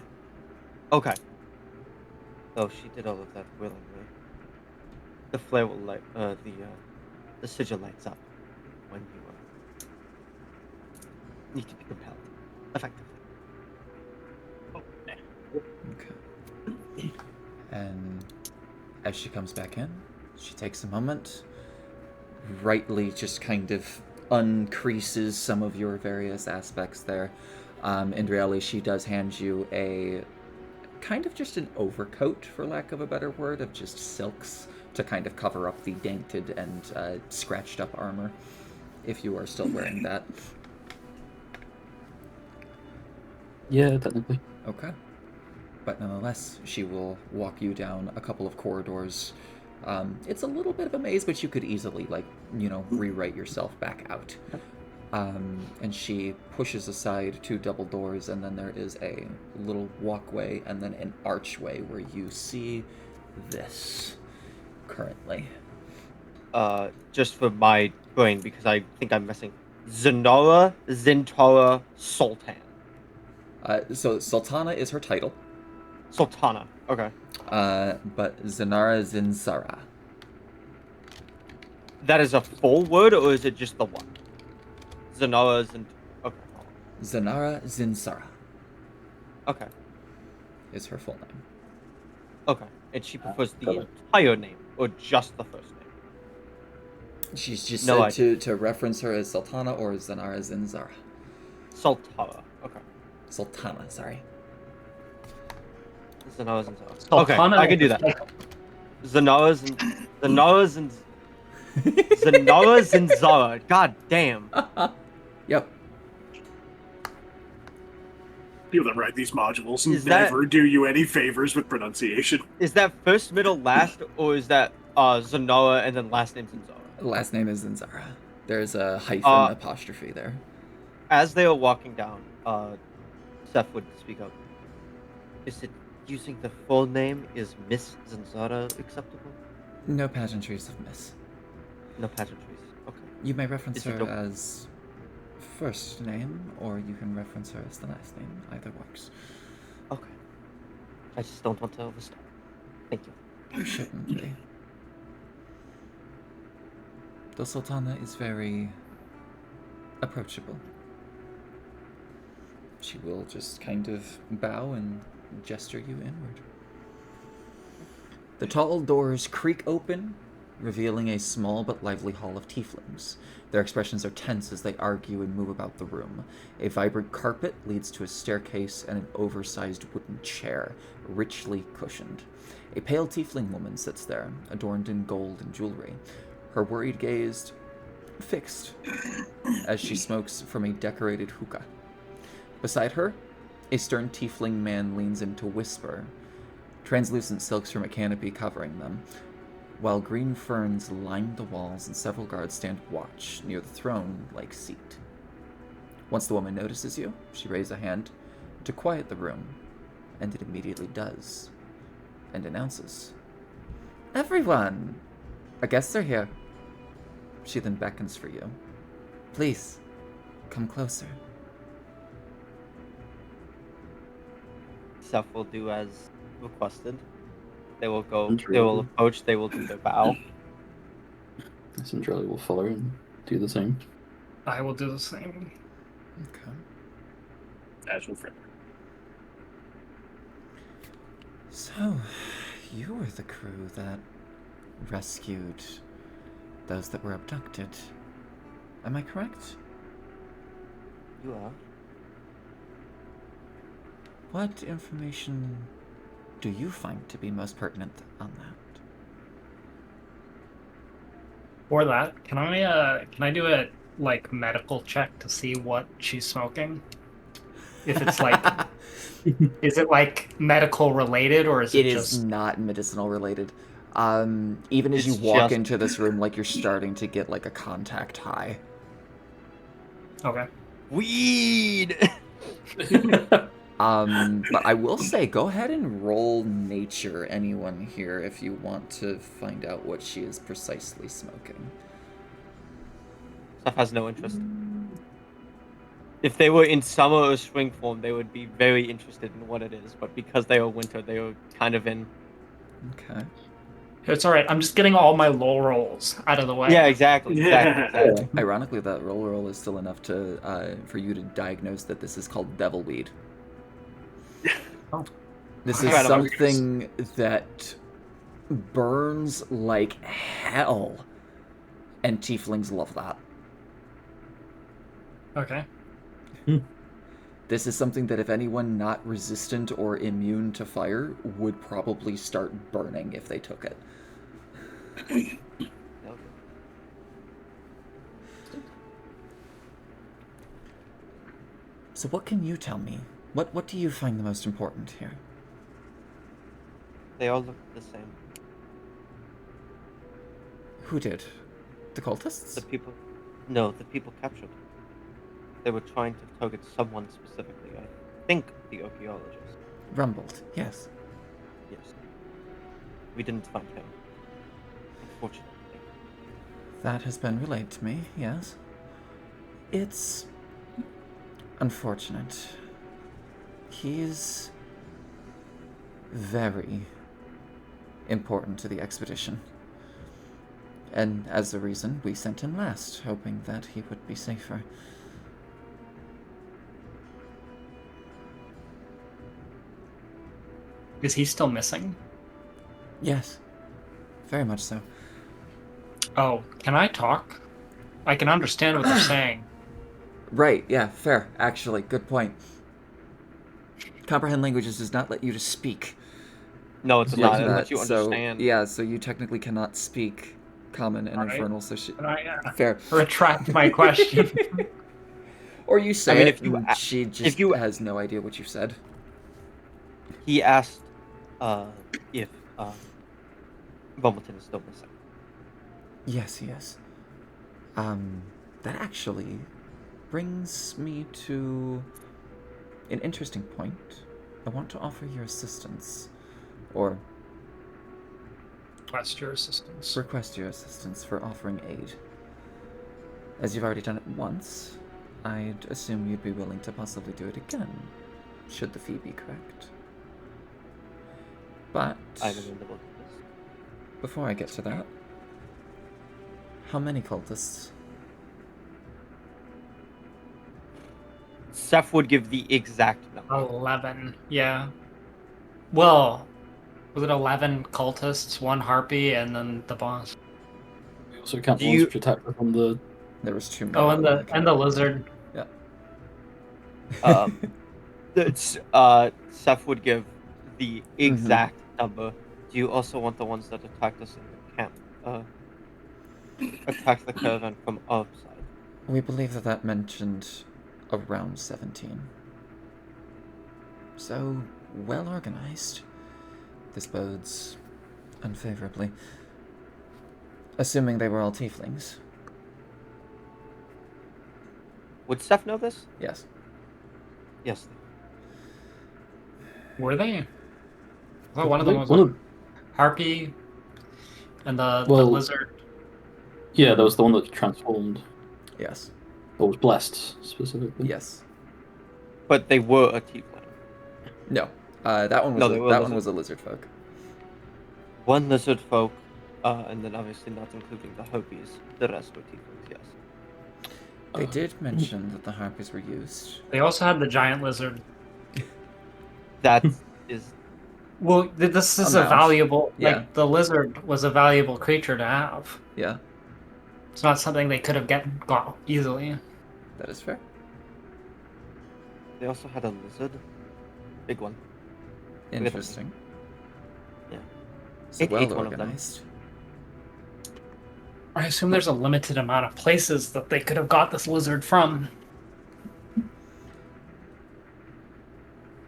Okay. Oh, she did all of that willingly. The flare will light. The sigil lights up when you need to be compelled, effectively. Okay. And as she comes back in, she takes a moment, rightly just kind of uncreases some of your various aspects there. In reality, she does hand you a kind of just an overcoat, for lack of a better word, of just silks to kind of cover up the dented and scratched up armor, if you are still wearing that. Yeah, technically. Okay. But nonetheless, she will walk you down a couple of corridors. It's a little bit of a maze, but you could easily, rewrite yourself back out. And she pushes aside 2 double doors, and then there is a little walkway and then an archway where you see this currently. Just for my brain, because I think I'm missing. Zanara, Zintara, Sultan. So Sultana is her title, Sultana. Okay. but Zanara Zinzara. That is a full word, or is it just the one? Zanara Zint. Okay. Zanara Zinzara Okay. is her full name. Okay. And she prefers the entire name, or just the first name? She's just No said to reference her as Sultana or Zanara Zinzara. Sultana. Okay. Sultana, sorry. Zanara Zinzara. Okay, Sultana I can do is- that. Zanara Zinzara. God damn. Yep. People that write these modules Is that- never do you any favors with pronunciation. Is that first, middle, last, or is that Zanara and then last name Zinzara? Last name is Zinzara. There's a hyphen apostrophe there. As they are walking down, Seth would speak up. Is it using the full name? Is Miss Zinzara acceptable? No pageantries of Miss. No pageantries. Okay. You may reference Is it her the- as first name, or you can reference her as the last name. Either works. Okay. I just don't want to overstep. Thank you. You shouldn't be. The Sultana is very approachable. She will just kind of bow and gesture you inward. The tall doors creak open, revealing a small but lively hall of tieflings. Their expressions are tense as they argue and move about the room. A vibrant carpet leads to a staircase and an oversized wooden chair, richly cushioned. A pale tiefling woman sits there, adorned in gold and jewelry. Her worried gaze fixed as she smokes from a decorated hookah. Beside her, a stern tiefling man leans in to whisper, translucent silks from a canopy covering them, while green ferns line the walls and several guards stand watch near the throne-like seat. Once the woman notices you, she raises a hand to quiet the room, and it immediately does, and announces, "Everyone! Our guests are here." She then beckons for you. "Please, come closer." Seth will do as requested. They will go. They Interesting. will approach. They will do their bow. Cinderella will follow and do the same. I will do the same. Okay. Casual friend. So, you were the crew that rescued those that were abducted. Am I correct? You are. What information do you find to be most pertinent on that? For that, can I do a like medical check to see what she's smoking? If it's like, is it like medical related or is it It is just not medicinal related. Even as you It's walk just- into this room, like you're starting to get like a contact high. okay? Weed. But I will say, go ahead and roll nature, anyone here, if you want to find out what she is precisely smoking. Seth has no interest. If they were in summer or spring form, they would be very interested in what it is. But because they are winter, they are kind of in. Okay. It's all right. I'm just getting all my low rolls out of the way. Yeah, exactly. Exactly. Ironically, that roll is still enough to for you to diagnose that this is called devil weed. Oh. This is Incredible. something that burns like hell, and tieflings love that. Okay. This is something that if anyone not resistant or immune to fire would probably start burning if they took it. So what can you tell me? What do you find the most important here? They all look the same. Who did? The cultists? The people. No, the people captured. They were trying to target someone specifically. I think the archaeologist. Rumbled, yes. Yes. We didn't find him. Unfortunately. That has been relayed to me, yes. It's unfortunate. He's very important to the expedition. And as a reason, we sent him last, hoping that he would be safer. Is he still missing? Yes, very much so. Oh, can I talk? I can understand what they're saying. Right, yeah, fair, actually, good point. Comprehend languages does not let you to speak. No, it's Like not. It that, lets you so, understand. yeah, so you technically cannot speak Common and Alright. Infernal, so she... Can I Fair. retract my question? Or you say mean, it, if you and a- she just you- has no idea what you said. He asked if Rumbleton is still missing. Yes, he is. That actually brings me to an interesting point. I want to offer your assistance, or Request your assistance. request your assistance for offering aid. As you've already done it once, I'd assume you'd be willing to possibly do it again, should the fee be correct. But I'm in the middle of this. before I get to that, how many cultists? Seth would give the exact number. 11. Yeah. Well, was it 11 cultists, 1 harpy, and then the boss? We also count Do the ones you- which attack from the. There was 2 more. Oh, and the lizard. Seth would give the exact number. Do you also want the ones that attacked us in the camp? attack the caravan from our side? We believe that that mentioned around 17. So, well organized. This bodes unfavorably. Assuming they were all tieflings. Would Steph know this? Yes. Yes. Were they? I thought one of them was One a of- harpy, and the Well- lizard. yeah, that was the one that transformed, Yes. or was blessed specifically. Yes. But they were a tiefling. No. That one was No, they were that one lizard. was a lizard folk. One lizard folk, and then obviously not including the harpies. The rest were tieflings, yes. They did mention that the harpies were used. They also had the giant lizard. That is Well, this is A a mouse. valuable. Yeah. Like the lizard was a valuable creature to have. Yeah, It's not something they could have got easily. that is fair. They also had a lizard. Big one. Interesting. Yeah. So It well ate one of them. organized. I assume there's a limited amount of places that they could have got this lizard from.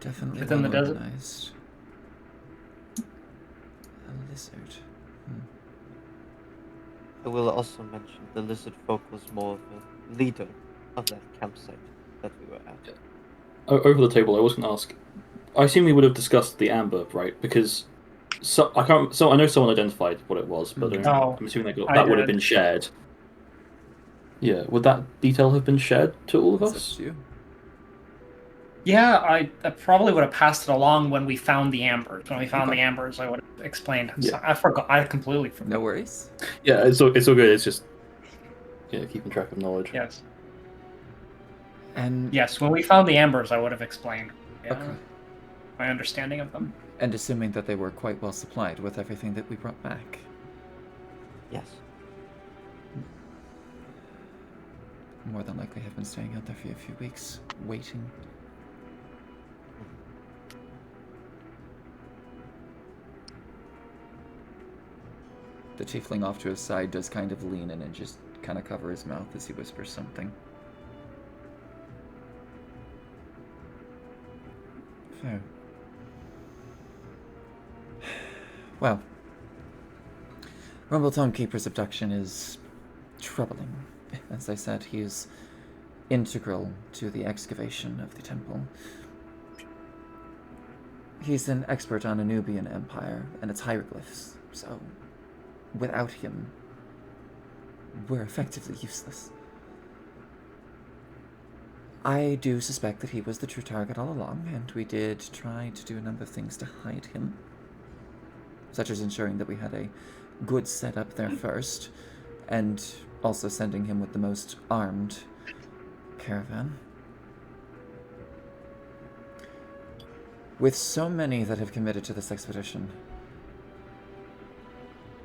Definitely Within well the desert? organized. A lizard. I will also mention the lizard folk was more of a leader of that campsite that we were at. Over the table, I was going to ask. I assume we would have discussed the amber, right? Because I can't. So I know someone identified what it was, but Oh, I'm assuming I that would have did. been shared. Yeah, would that detail have been shared to all of It's us? up to you. Yeah, I probably would have passed it along when we found the ambers. When we found Okay. the ambers, I would have explained. Yeah. I forgot. I completely forgot. No worries. Yeah, it's all good. It's just keeping track of knowledge. Yes. And Yes, when we found the ambers, I would have explained. Yeah, Okay. my understanding of them. and assuming that they were quite well supplied with everything that we brought back. Yes. More than likely have been staying out there for a few weeks, waiting. The tiefling off to his side does kind of lean in and just kind of cover his mouth as he whispers something. Fair. Well, Rumbletone Keeper's abduction is troubling. As I said, he is integral to the excavation of the temple. He's an expert on a Nubian empire and its hieroglyphs, so without him, we're effectively useless. I do suspect that he was the true target all along, and we did try to do a number of things to hide him, such as ensuring that we had a good setup there first, and also sending him with the most armed caravan. With so many that have committed to this expedition,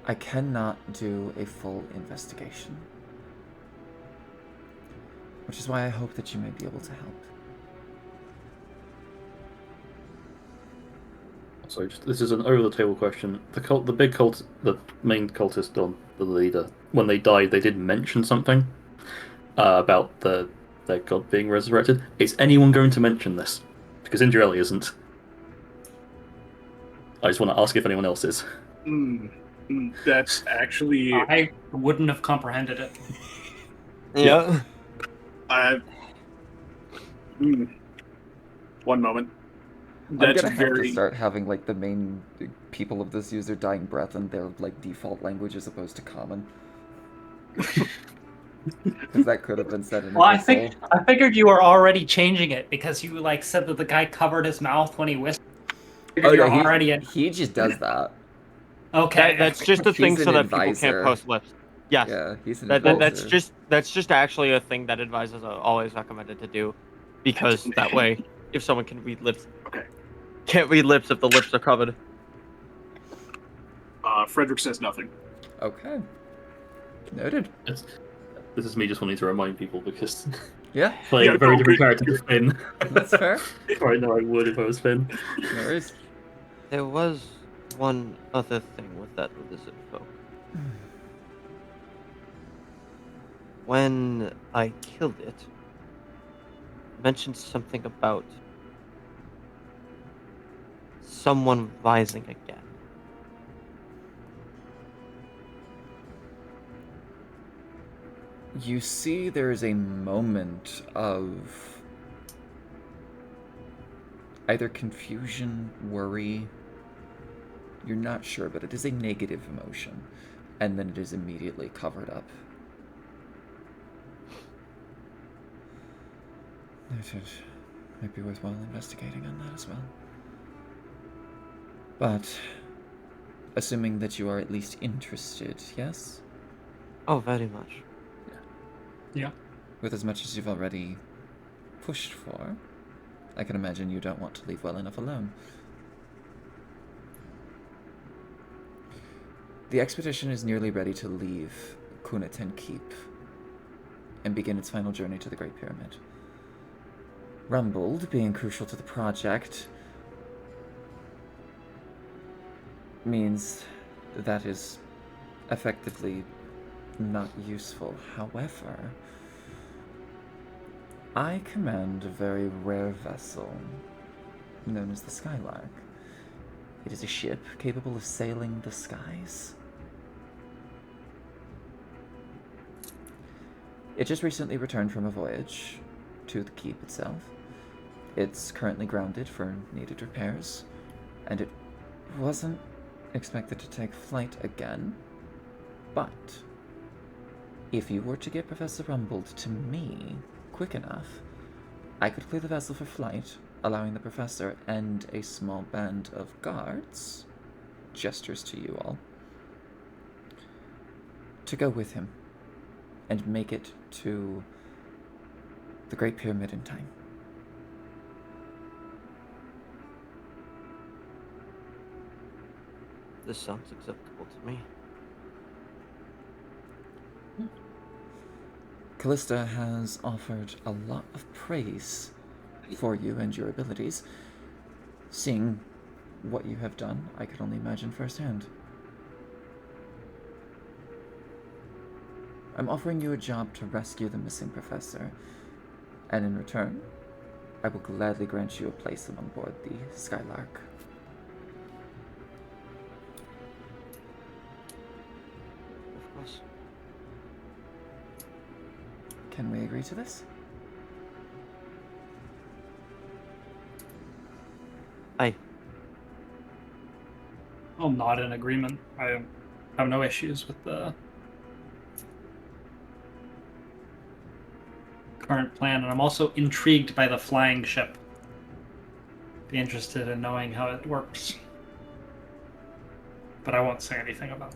I cannot do a full investigation. Which is why I hope that you may be able to help. So this is an over-the-table question. The big cult, the main cultist, the leader, when they died, they did mention something about their god being resurrected. Is anyone going to mention this? Because Indrieli isn't. I just want to ask if anyone else is. That's actually. I wouldn't have comprehended it. Yeah. One moment. I'm That's gonna have to very. start having like the main people of this use their dying breath in their like default language as opposed to common. Because that could have been said in. Well, I Abyssal. figured you were already changing it because you like said that the guy covered his mouth when he whispered. Oh You're yeah, already he just does that. okay. That's just a thing He's so an that people advisor. can't post lips. Yes. Yeah, he's an That's advisor. just actually a thing that advisors are always recommended to do, because that way, if someone can read lips, Okay. can't read lips if the lips are covered. Frederick says nothing. Okay. Noted. This is me just wanting to remind people because Yeah, playing Yeah, a very no, different good, character to Finn. that's fair. I know I would if I was Finn. No worries. There was one other thing with that lizard folk. when I killed it, mentioned something about someone rising again. You see there is a moment of either confusion, worry. You're not sure, but it is a negative emotion. And then it is immediately covered up. Noted. Might be worthwhile investigating on that as well. But, assuming that you are at least interested, yes? Oh, very much. Yeah. With as much as you've already pushed for, I can imagine you don't want to leave well enough alone. The expedition is nearly ready to leave Kuniten Keep and begin its final journey to the Great Pyramid. Rumbled, being crucial to the project, means that is effectively not useful. However, I command a very rare vessel known as the Skylark. It is a ship capable of sailing the skies. It just recently returned from a voyage to the keep itself. It's currently grounded for needed repairs, and it wasn't expected to take flight again. But if you were to get Professor Rumbled to me quick enough, I could clear the vessel for flight, allowing the professor and a small band of guards, gestures to you all, to go with him and make it to the Great Pyramid in time. This sounds acceptable to me. Callista has offered a lot of praise for you and your abilities. Seeing what you have done, I could only imagine firsthand. I'm offering you a job to rescue the missing professor, and in return, I will gladly grant you a place on board the Skylark. Of course. Can we agree to this? I'll nod in agreement. I have no issues with the current plan, and I'm also intrigued by the flying ship. Be interested in knowing how it works. But I won't say anything about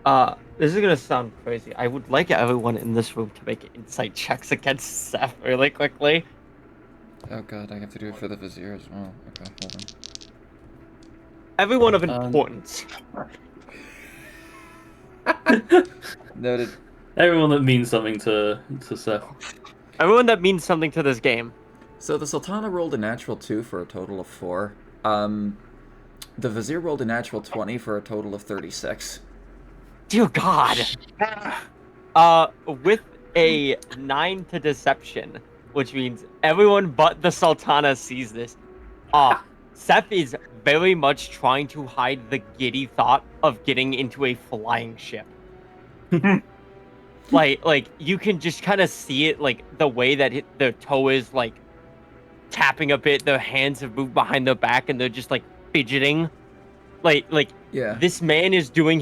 that. This is gonna sound crazy. I would like everyone in this room to make insight checks against Seth really quickly. Oh god, I have to do it for the Vizier as well. Okay, hold on. Everyone of importance. Noted. Everyone that means something to Seth. Everyone that means something to this game. So the Sultana rolled a natural 2 for a total of 4. The Vizier rolled a natural 20 for a total of 36. Dear God. With a 9 to deception, which means everyone but the Sultana sees this. Seth is very much trying to hide the giddy thought of getting into a flying ship. like you can just kind of see it, like the way that the toe is like tapping a bit. Their hands have moved behind their back, and they're just like fidgeting. Like Yeah. this man is doing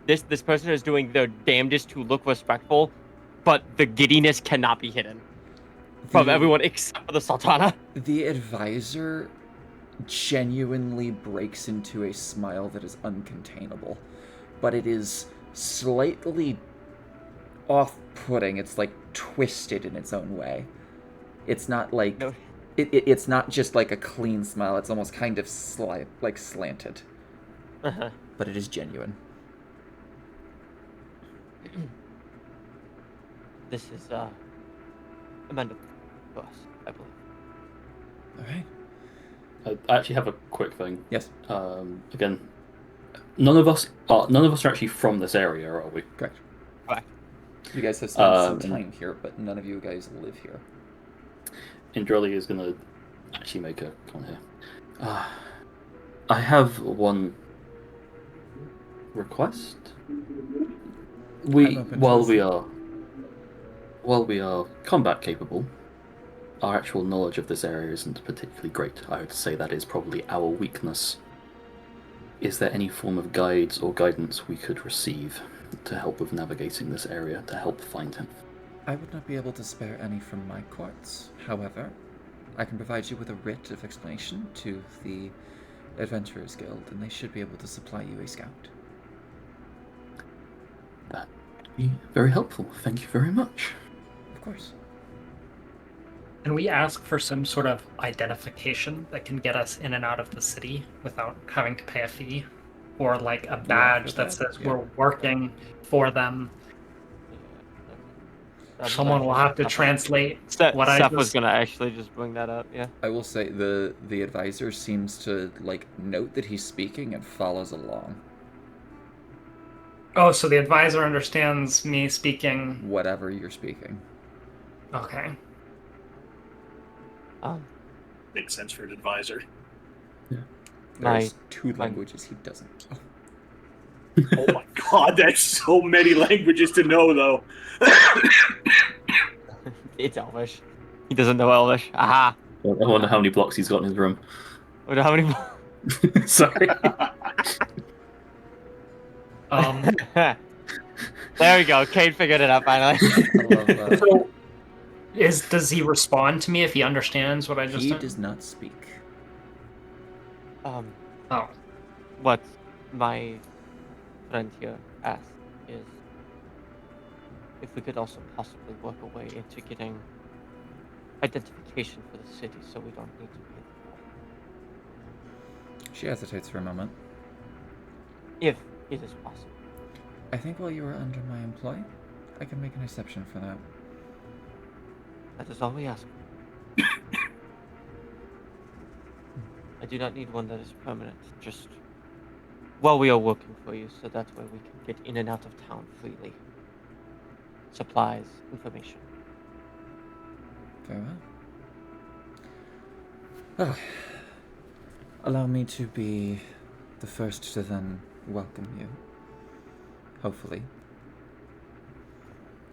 this person is doing their damnedest to look respectful, but the giddiness cannot be hidden from everyone except for the Sultana. The advisor genuinely breaks into a smile that is uncontainable, but it is slightly off-putting. It's like twisted in its own way. It's not like No. it's not just like a clean smile. It's almost kind of slanted, but it is genuine. This is Amanda for us, I believe. All right. I actually have a quick thing. Yes. Again, None of us are actually from this area, are we? Correct. Correct. You guys have spent some Um, time here, but none of you guys live here. Indrelli is gonna actually make a comment here. I have one request. I'm We open to while listen. we are combat capable, our actual knowledge of this area isn't particularly great. I would say that is probably our weakness. Is there any form of guides or guidance we could receive to help with navigating this area, to help find him? I would not be able to spare any from my courts. However, I can provide you with a writ of explanation to the Adventurers Guild, and they should be able to supply you a scout. That would be very helpful. Thank you very much. Of course. Can we ask for some sort of identification that can get us in and out of the city without having to pay a fee? Or like a badge that says yeah. we're working for them? That's Someone will have to Seth- translate Seth, what I Seth was just... gonna actually just bring that up. Yeah. I will say the advisor seems to note that he's speaking and follows along. Oh, so the advisor understands me speaking. Whatever you're speaking. Okay. Makes sense for an advisor. There's My- two languages he doesn't. Oh my god, that's so many languages to know, though. It's Elvish. He doesn't know Elvish. Aha. I wonder how many blocks he's got in his room. I wonder how many. Sorry. There we go. Kate figured it out finally. I love that. So, does he respond to me if he understands what I just He said? does not speak. Oh. What my friend here asked is if we could also possibly work a way into getting identification for the city so we don't need to pay the toll. She hesitates for a moment. If it is possible. I think while you are under my employ, I can make an exception for that. That is all we ask. I do not need one that is permanent, just while we are working for you, so that way we can get in and out of town freely. Supplies, information. Very well. Oh. Allow me to be the first to then welcome you, hopefully,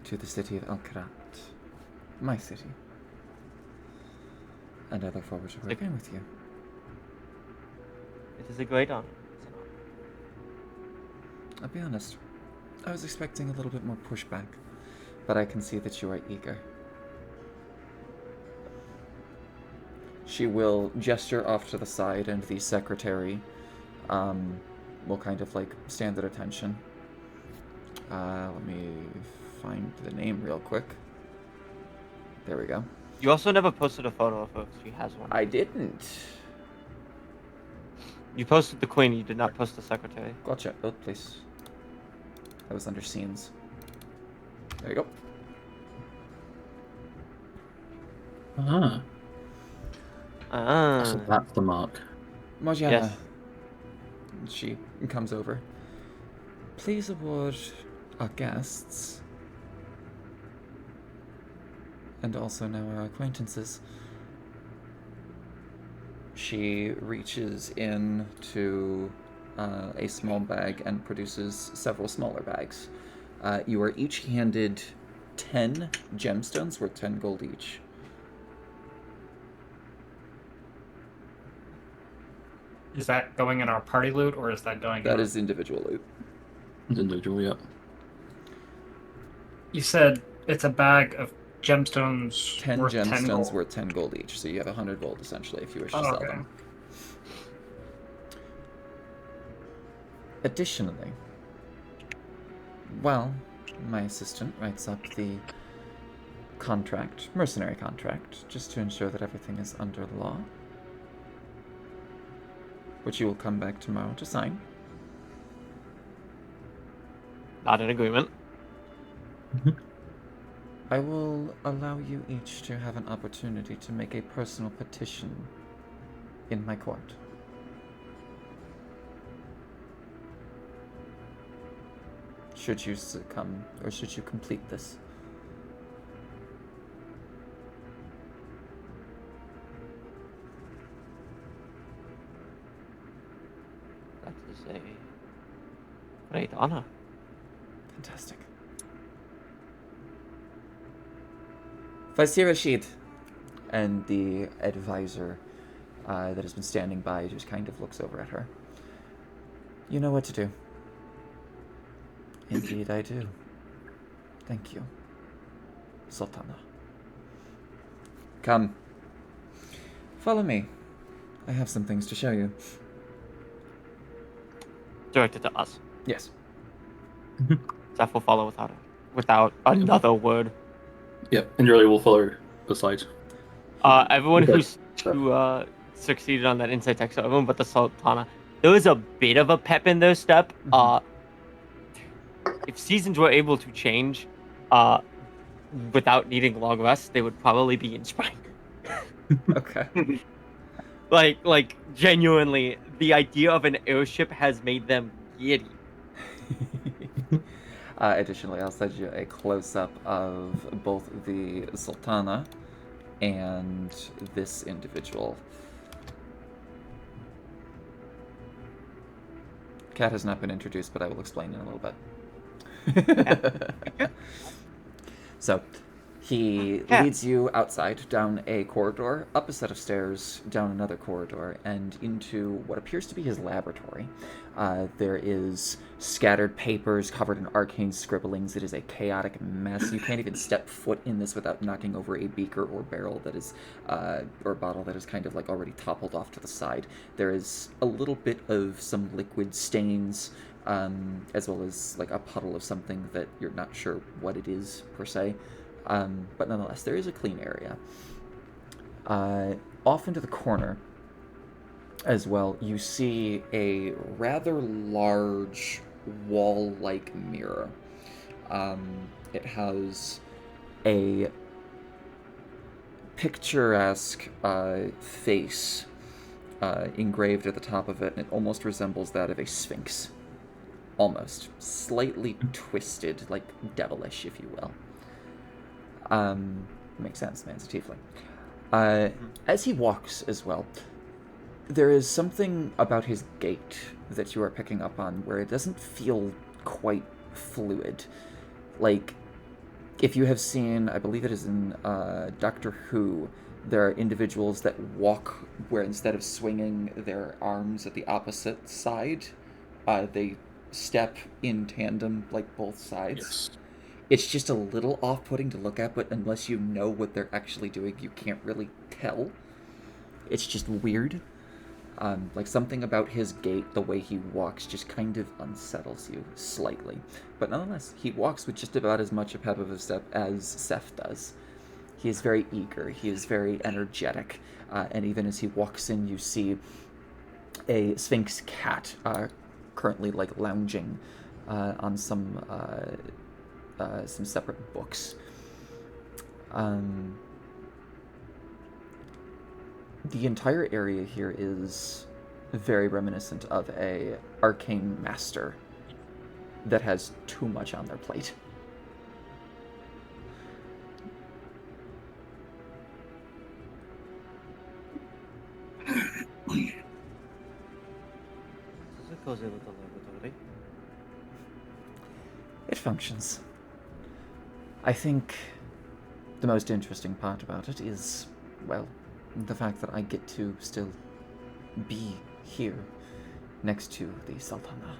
to the city of Al-Karat, my city. And I look forward to working with you. It is a great honor. It's an honor. I'll be honest, I was expecting a little bit more pushback, but I can see that you are eager. She will gesture off to the side, and the secretary will kind of stand at attention. Let me find the name real quick. There we go. You also never posted a photo of her. She has one. I didn't. You posted the queen. You did not post the secretary. Gotcha. Oh, please. That was under scenes. There you go. Ah, so Ah. that's the mark. Margiana. Yes. She comes over. Please award our guests, and also now our acquaintances. She reaches into a small bag and produces several smaller bags. You are each handed 10 gemstones worth 10 gold each. Is that going in our party loot, or is that going? That is individual loot. Individual, yeah. You said it's a bag of gemstones. 10 worth 10 gemstones gold. worth 10 gold each, so you have 100 gold essentially if you wish to Oh, sell okay. them. Additionally, well, my assistant writes up the contract, mercenary contract, just to ensure that everything is under law, which you will come back tomorrow to sign. Not in agreement. I will allow you each to have an opportunity to make a personal petition in my court. should you succumb, or should you complete this? That is a great honor. Fantastic. Vizier Rashid, and the advisor that has been standing by just kind of looks over at her. You know what to do. Indeed I do. Thank you, Sultana. Come. Follow me. I have some things to show you. Directed to us. Yes. Zeph will follow without another word. Yep, and Julia will follow beside. Everyone Okay. who succeeded on that insight check, so everyone but the Sultana, there was a bit of a pep in their step. If seasons were able to change without needing long rests, they would probably be inspired. Okay. Like genuinely, the idea of an airship has made them giddy. Additionally, I'll send you a close-up of both the Sultana and this individual. Cat has not been introduced, but I will explain in a little bit. So, he leads you outside, down a corridor, up a set of stairs, down another corridor, and into what appears to be his laboratory. There is scattered papers covered in arcane scribblings. It is a chaotic mess. You can't even step foot in this without knocking over a beaker or barrel that is, or bottle that is kind of like already toppled off to the side. There is a little bit of some liquid stains, as well as like a puddle of something that you're not sure what it is per se. But nonetheless, there is a clean area. Off into the corner as well, you see a rather large wall-like mirror. It has a picturesque face engraved at the top of it, and it almost resembles that of a sphinx. Almost. Slightly twisted, like devilish, if you will. Makes sense, man's a tiefling. As he walks as well, there is something about his gait that you are picking up on where it doesn't feel quite fluid. Like, if you have seen, I believe it is in Doctor Who, there are individuals that walk where instead of swinging their arms at the opposite side, they step in tandem, like both sides. Yes. It's just a little off-putting to look at, but unless you know what they're actually doing, you can't really tell. It's just weird. Like something about his gait, the way he walks, just kind of unsettles you slightly. But nonetheless, he walks with just about as much a pep of a step as Seth does. He is very eager, he is very energetic, and even as he walks in, you see a Sphinx cat currently like lounging on some separate books. The entire area here is very reminiscent of a arcane master that has too much on their plate. It functions. I think the most interesting part about it is, well, the fact that I get to still be here next to the Sultana.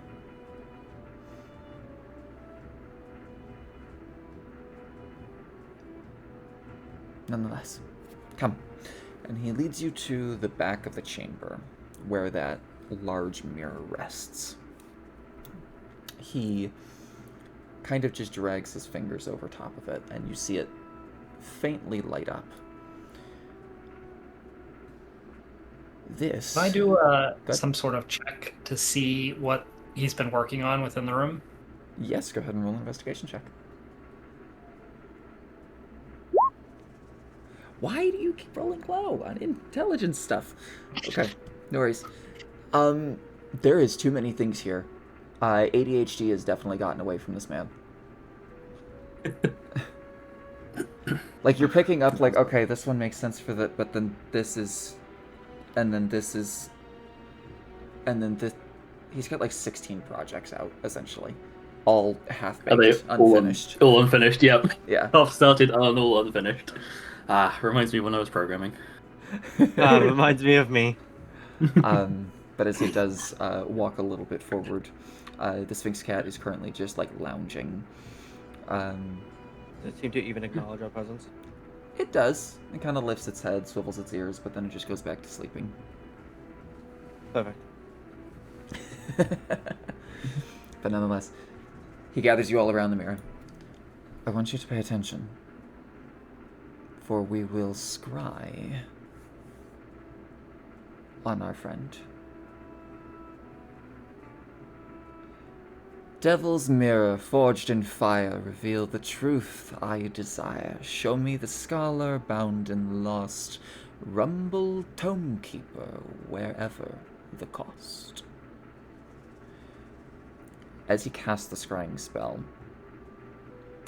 Nonetheless, come. And he leads you to the back of the chamber where that large mirror rests. He kind of just drags his fingers over top of it, and you see it faintly light up. This... Can I do Good. some sort of check to see what he's been working on within the room? Yes, go ahead and roll an investigation check. Why do you keep rolling low on intelligence stuff? Okay, no worries. There is too many things here ADHD has definitely gotten away from this man. Like, you're picking up, like, okay, this one makes sense for the, but then this is, and then this is, and then this, he's got like 16 projects out, essentially. All Are they half-baked, unfinished. All unfinished, yep. Yeah. Half started and all unfinished. Reminds me when I was programming. Reminds me of me. But as he does walk a little bit forward, the Sphinx cat is currently just like lounging. Does it seem to even acknowledge our presence? It does. It kind of lifts its head, swivels its ears, but then it just goes back to sleeping. Perfect. But nonetheless, he gathers you all around the mirror. I want you to pay attention, for we will scry on our friend. Devil's mirror, forged in fire, reveal the truth I desire. Show me the scholar bound and lost, rumble tomekeeper wherever the cost. As he casts the scrying spell,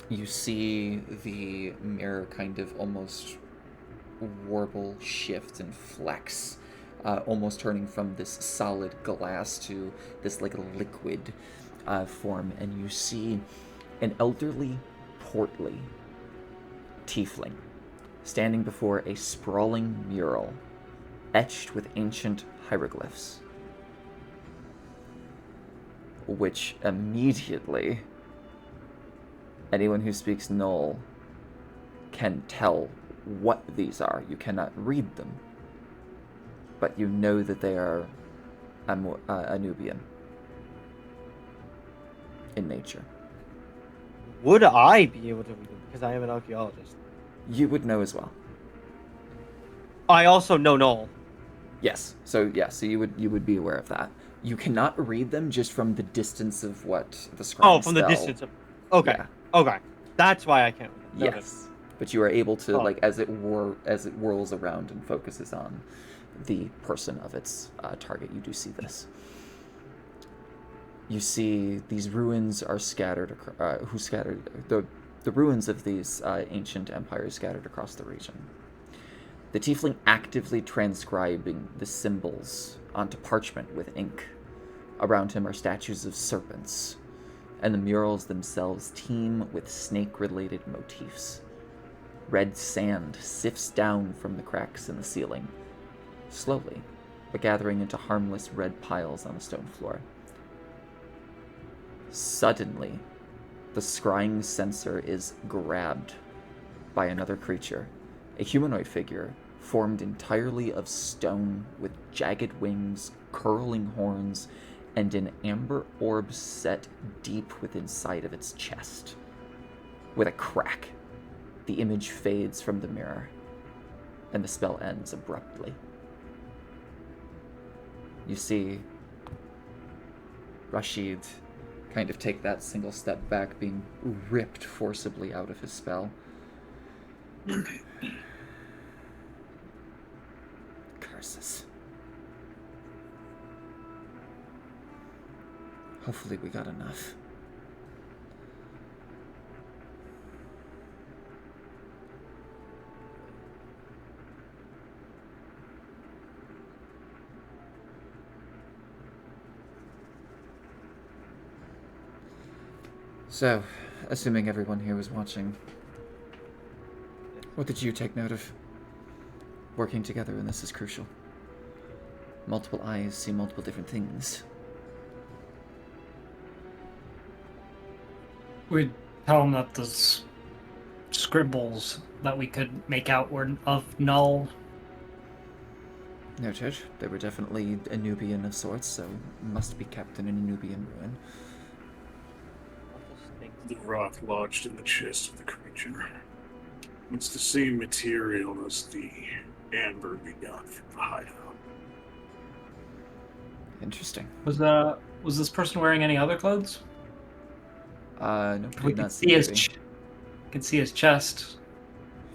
you see the mirror kind of almost warble, shift, and flex, almost turning from this solid glass to this like liquid form, and you see an elderly, portly tiefling standing before a sprawling mural etched with ancient hieroglyphs, which immediately anyone who speaks Null can tell what these are. You cannot read them, but you know that they are Anubian in nature. Would I be able to read them? Because I am an archaeologist. You would know as well. I also know Null. Yes. So you would be aware of that. You cannot read them just from the distance of what the scrying Oh, from the spell- distance of... Okay. Yeah. Okay. That's why I can't read them. Yes. But you are able to, Oh. like, as it whirls around and focuses on the person of its target, you do see this. You see these ruins are scattered. The ruins of these ancient empires scattered across the region. The tiefling actively transcribing the symbols onto parchment with ink. Around him are statues of serpents, and the murals themselves teem with snake-related motifs. Red sand sifts down from the cracks in the ceiling, slowly, but gathering into harmless red piles on the stone floor. Suddenly, the scrying sensor is grabbed by another creature, a humanoid figure formed entirely of stone with jagged wings, curling horns, and an amber orb set deep within inside of its chest. With a crack, the image fades from the mirror, and the spell ends abruptly. You see Rashid kind of take that single step back, being ripped forcibly out of his spell. Curses. Hopefully we got enough. So, assuming everyone here was watching, what did you take note of? Working together in this is crucial. Multiple eyes see multiple different things. We'd tell him that the scribbles that we could make out were of Null. Noted. They were definitely Anubian of sorts, so must be kept in an Anubian ruin. The rock lodged in the chest of the creature. It's the same material as the amber we got from the hideout. Interesting. Was this person wearing any other clothes? No, We did could not see his. anything. Could see his chest.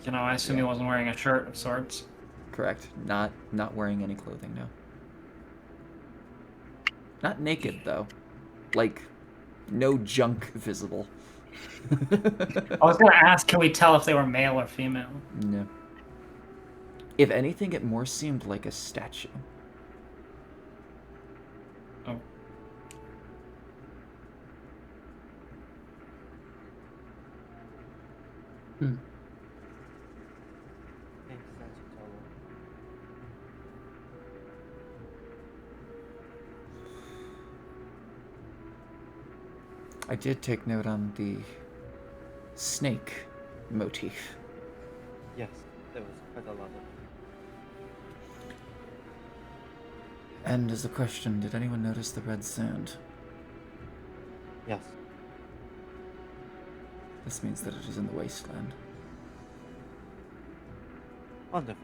You know, I assume he Yeah. wasn't wearing a shirt of sorts. Correct. Not wearing any clothing, no. Not naked, though. like, no junk visible. I was gonna ask, can we tell if they were male or female? No. If anything, it more seemed like a statue. Oh. I did take note on the snake motif. Yes, there was quite a lot of it. And as a question, did anyone notice the red sand? Yes. This means that it is in the wasteland. Wonderful.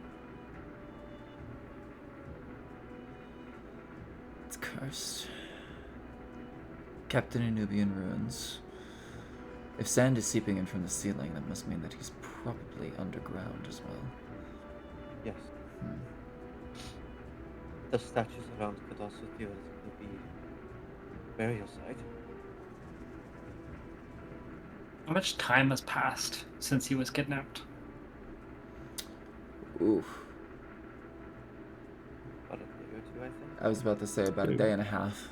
It's cursed. Captain Anubian ruins. If sand is seeping in from the ceiling, that must mean that he's probably underground as well. Yes. Hmm. The statues around could also theoretically be burial site. How much time has passed since he was kidnapped? Oof. About a day or two, I think. I was about to say about a day and a half.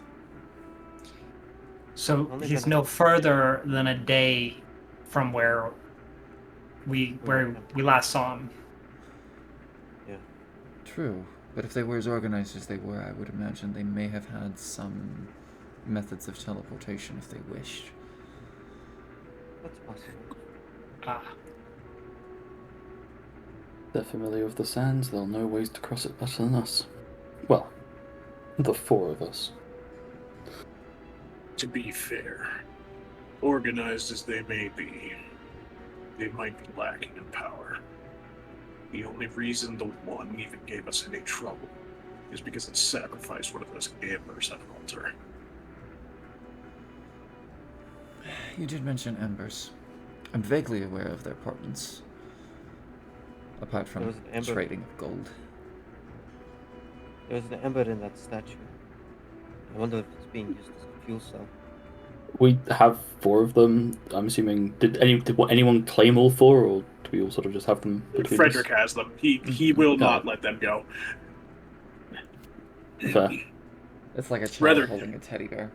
So Only he's been no further than a day from where we last saw him. Yeah. True, but if they were as organized as they were, I would imagine they may have had some methods of teleportation if they wished. That's possible. Ah, They're familiar with the sands, they'll know ways to cross it better than us. Well, the four of us. To be fair, organized as they may be, they might be lacking in power. The only reason the one even gave us any trouble is because it sacrificed one of those ambers at an altar. You did mention embers. I'm vaguely aware of their importance. Apart There from was an ember. trading of gold. There was an ember in that statue. I wonder if it's being used as a fuel cell. We have four of them. I'm assuming. Did anyone claim all four, or do we all sort of just have them between Frederick has them. He will not let them go. us? Fair. It's like a child Rather- holding a teddy bear.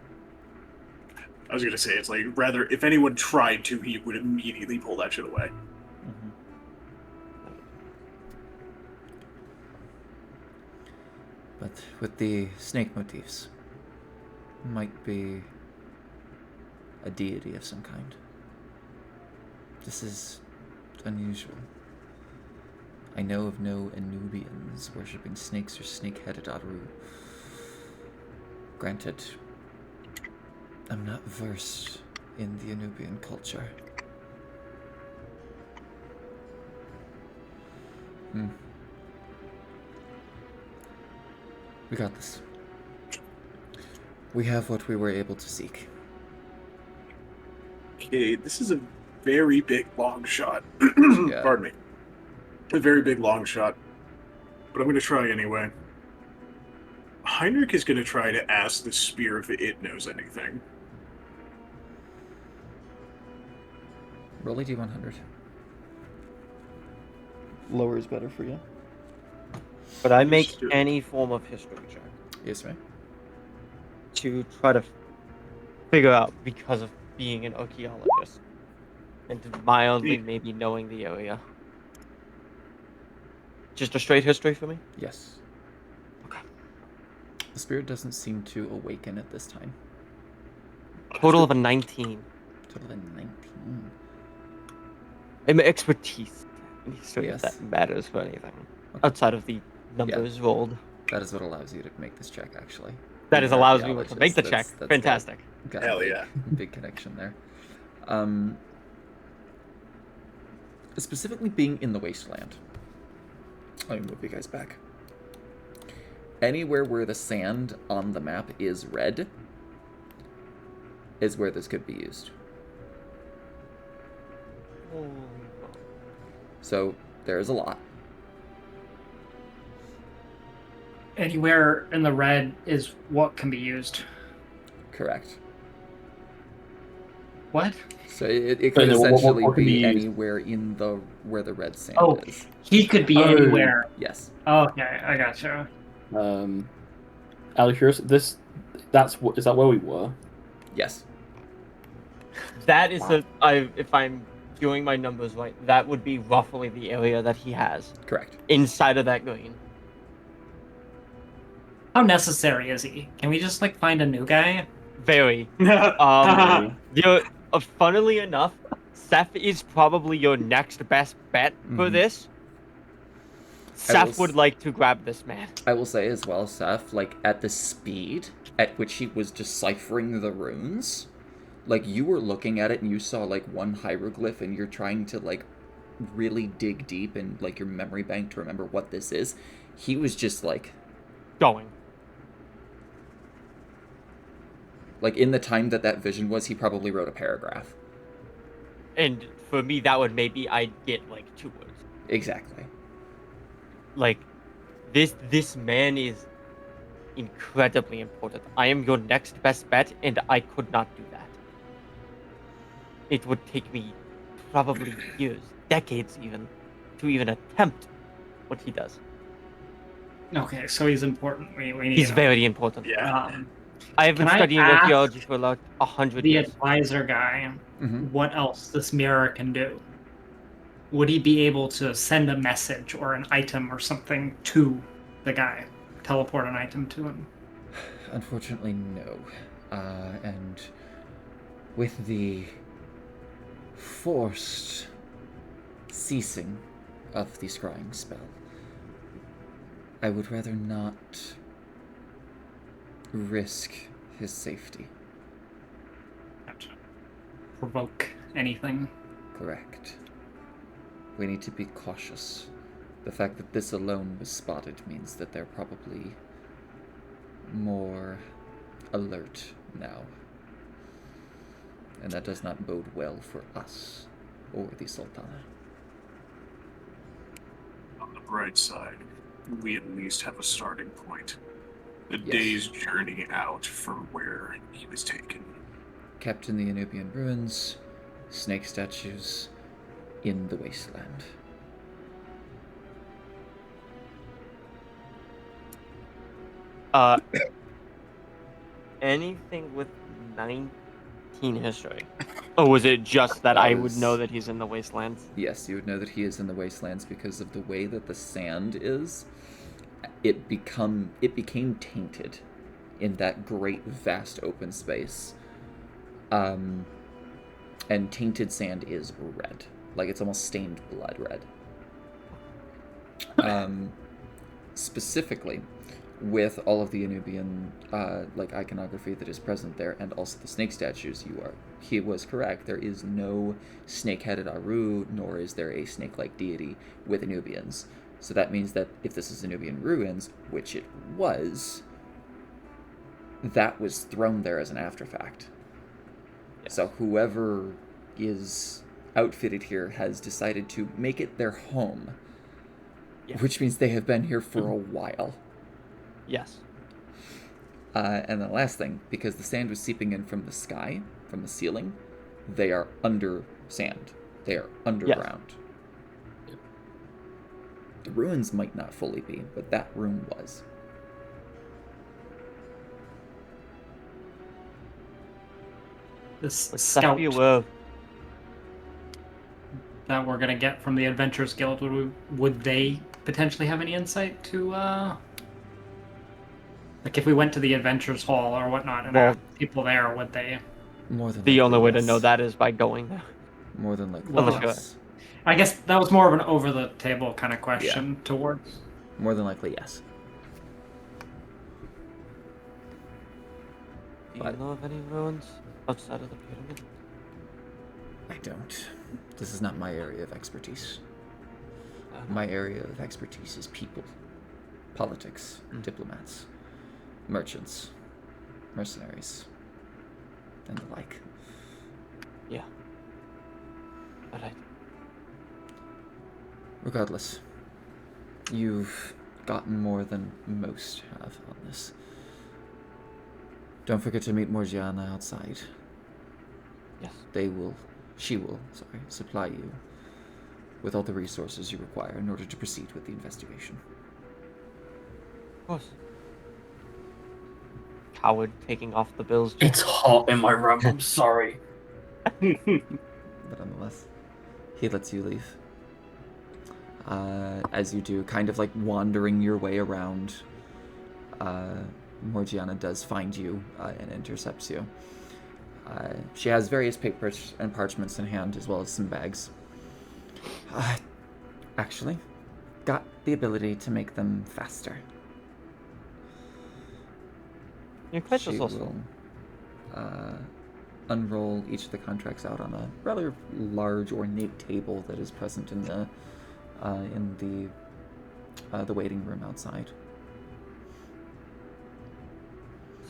I was gonna say, it's like, rather, if anyone tried to, he would immediately pull that shit away. Mm-hmm. But with the snake motifs, might be a deity of some kind. This is unusual. I know of no Anubians worshipping snakes or snake-headed Aru. Granted, I'm not versed in the Anubian culture. We got this. We have what we were able to seek. Okay, this is a very big long shot. Yeah. Pardon me. A very big long shot. But I'm going to try anyway. Heinrich is going to try to ask the spear if it knows anything. Roll a d100. Lower is better for you. But I make Understood. any form of history check Yes, ma'am. to try to figure out, because of being an archaeologist and mildly maybe knowing the area. Just a straight history for me? Yes. Okay. The spirit doesn't seem to awaken at this time. Total of a 19. Total of 19. I'm expertise in history, Yes. if that matters for anything. Okay. Outside of the numbers rolled. That is what allows you to make this check, actually. That Being is an allows me to archaeologist, make the check. that's Fantastic. got a Hell big- yeah. Big connection there. Specifically being in the wasteland. Let me move you guys back. Anywhere where the sand on the map is red is where this could be used. So there's a lot. anywhere in the red is what can be used. Correct. What? So it could no, essentially what can be be used? anywhere in the where the red sand Oh. is. He could be Oh. anywhere. Yes. Okay, I gotcha. Out of curiosity, is that where we were? Yes. That is if I'm doing my numbers right, that would be roughly the area that he has Correct. inside of that green. How necessary is he? Can we just like find a new guy? Very. Really? You're, funnily enough, Seth is probably your next best bet for Mhm. this. Seth would like to grab this man. I will say as well, Seth, like at the speed at which he was deciphering the runes, like you were looking at it and you saw like one hieroglyph and you're trying to like really dig deep in like your memory bank to remember what this is. He was just like in the time that vision was, he probably wrote a paragraph. And for me, that would maybe I'd get like 2 words. Exactly. Like, this man is incredibly important. I am your next best bet, and I could not do that. It would take me probably years, decades even, to even attempt what he does. Okay, so he's important. We need He's him. very important. Yeah. I have been Can I studying ask archaeology for like 100 the years. advisor guy Mm-hmm. what else this mirror can do. Would he be able to send a message or an item or something to the guy? Teleport an item to him? Unfortunately, no. And with the forced ceasing of the scrying spell, I would rather not risk his safety. Gotcha. Provoke anything? Correct. We need to be cautious. The fact that this alone was spotted means that they're probably more alert now. And that does not bode well for us or the Sultana. On the bright side, we at least have a starting point. A Yes. day's journey out from where he was taken. Kept in the Anubian ruins, snake statues in the wasteland. Anything with 19 history? Or was it just that I would was- know that he's in the wastelands? Yes, you would know that he is in the wastelands because of the way that the sand is. It became tainted in that great vast open space. And tainted sand is red. Like it's almost stained blood red. Specifically, with all of the Anubian like iconography that is present there, and also the snake statues, he was correct. There is no snake-headed Aru, nor is there a snake-like deity with Anubians. So that means that if this is Anubian ruins, which it was, that was thrown there as an afterfact. Yes. So whoever is outfitted here has decided to make it their home, Yes. which means they have been here for a while. Yes. And the last thing, because the sand was seeping in from the sky, from the ceiling, they are under sand. They are underground. The ruins might not fully be, but that room was. This Would Seth scout be aware of- that we're gonna get from the Adventurers Guild, would they potentially have any insight to like if we went to the Adventurers Hall or whatnot and Well- asked people there, would they? More than The only likely, way to yes. know that is by going there. More than likely, Well, yes. I guess that was more of an over the table kind of question towards. More than likely, yes. Do you But- know of any ruins outside of the pyramid? I don't. This is not my area of expertise. Uh, My area of expertise is people, politics, diplomats, merchants, mercenaries, and the like. Yeah. Alright. Regardless, you've gotten more than most have on this. Don't forget to meet Morgiana outside. Yes. She will, supply you with all the resources you require in order to proceed with the investigation. Of course. Coward taking off the bills. It's hot in my room. I'm sorry. But nonetheless, he lets you leave. As you do, kind of like wandering your way around, Morgiana does find you and intercepts you. She has various papers and parchments in hand, as well as some bags. Actually, got the ability to make them faster. You're quite She resourceful. will unroll each of the contracts out on a rather large, ornate table that is present in the waiting room outside.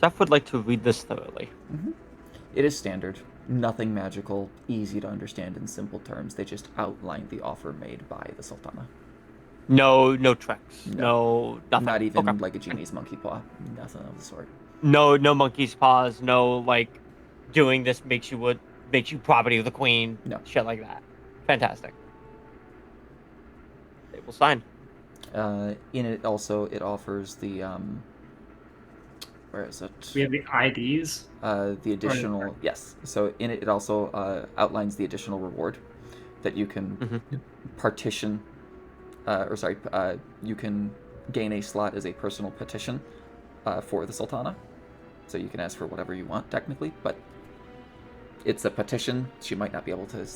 Seth would like to read this thoroughly. Mm-hmm. It is standard, nothing magical, easy to understand in simple terms. They just outline the offer made by the Sultana. No tricks. No. No nothing. Not even Okay. like a genie's monkey paw. Nothing of the sort. No monkey's paws. No like doing this makes you property of the queen. No. Shit like that. Fantastic. They will sign. In it also, it offers the where is it? We have the IDs. The additional, yes. So in it, it also outlines the additional reward that you can partition, you can gain a slot as a personal petition for the Sultana. So you can ask for whatever you want, technically, but it's a petition. She might not be able to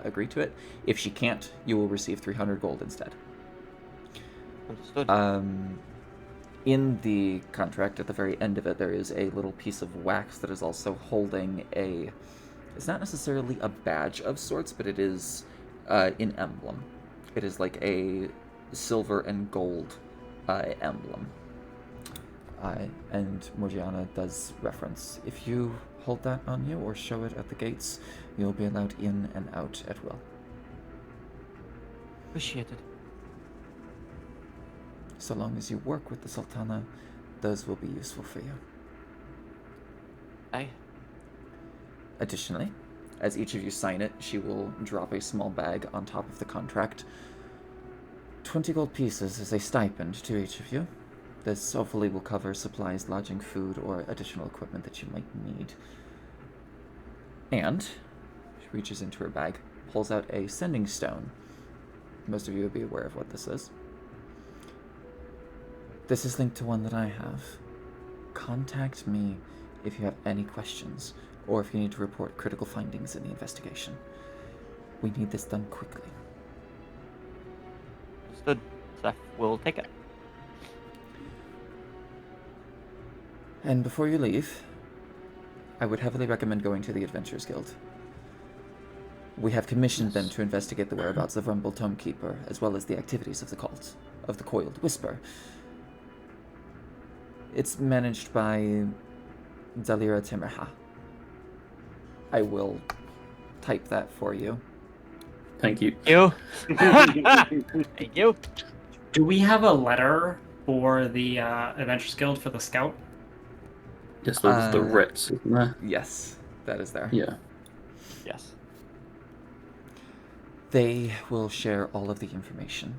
agree to it. If she can't, you will receive 300 gold instead. Understood. In the contract, at the very end of it, there is a little piece of wax that is also holding a... It's not necessarily a badge of sorts, but it is an emblem. It is like a silver and gold emblem. And Morgiana does reference, if you hold that on you or show it at the gates, you'll be allowed in and out at will. Appreciated. So long as you work with the Sultana, those will be useful for you. Aye. Additionally, as each of you sign it, she will drop a small bag on top of the contract. 20 gold pieces as a stipend to each of you. This hopefully will cover supplies, lodging, food, or additional equipment that you might need. And she reaches into her bag, pulls out a sending stone. Most of you will be aware of what this is. This is linked to one that I have. Contact me if you have any questions, or if you need to report critical findings in the investigation. We need this done quickly. Understood. Seth will take it. And before you leave, I would heavily recommend going to the Adventurers Guild. We have commissioned them to investigate the whereabouts of Rumble Tomekeeper, as well as the activities of the cult, of the Coiled Whisper. It's managed by Dalira Timerha. I will type that for you. Thank you. You. Thank you. Do we have a letter for the Adventurers Guild for the scout? Yes, there's the writs, isn't there? Yes, that is there. Yeah. Yes. They will share all of the information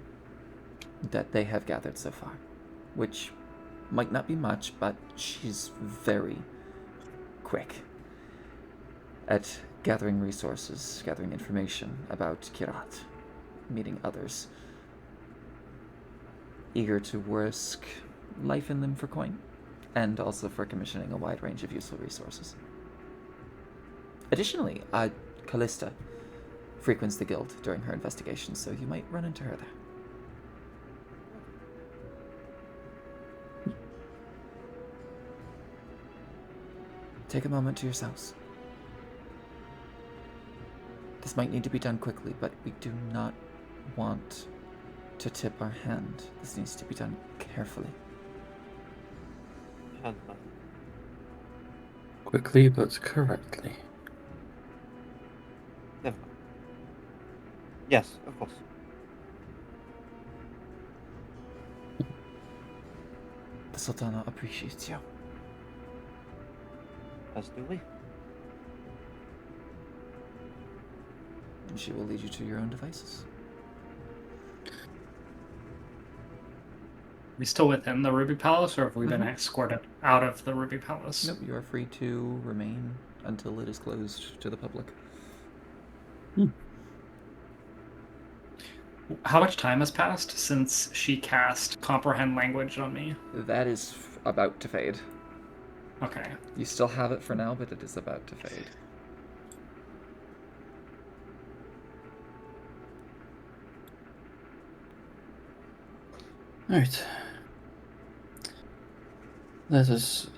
that they have gathered so far, which might not be much, but she's very quick at gathering resources, gathering information about Kirat, meeting others, eager to risk life in them for coin, and also for commissioning a wide range of useful resources. Additionally, Callista frequents the guild during her investigations, so you might run into her there. Take a moment to yourselves. This might need to be done quickly, but we do not want to tip our hand. This needs to be done carefully. Quickly but correctly. Never mind. Yes, of course. The Sultana appreciates you. As do we. and she will lead you to your own devices. We still within the Ruby Palace, or have we been Mhm. escorted out of the Ruby Palace? Nope, you are free to remain until it is closed to the public. How much time has passed since she cast Comprehend Language on me? That is about to fade. Okay. You still have it for now, but it is about to fade. Alright. Let us.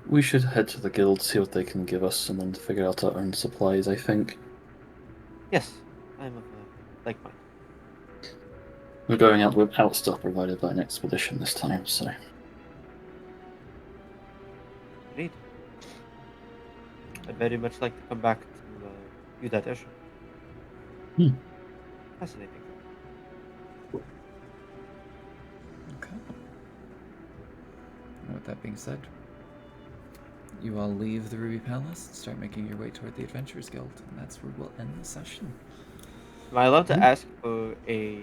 We should head to the guild, see what they can give us, and then figure out our own supplies, I think. Yes, I'm of like mind. We're going out without stuff provided by an expedition this time, so. Indeed. I'd very much like to come back to view that airship. Fascinating. Okay. And with that being said, you all leave the Ruby Palace and start making your way toward the Adventurers Guild, and that's where we'll end the session. Am I allowed to ask for a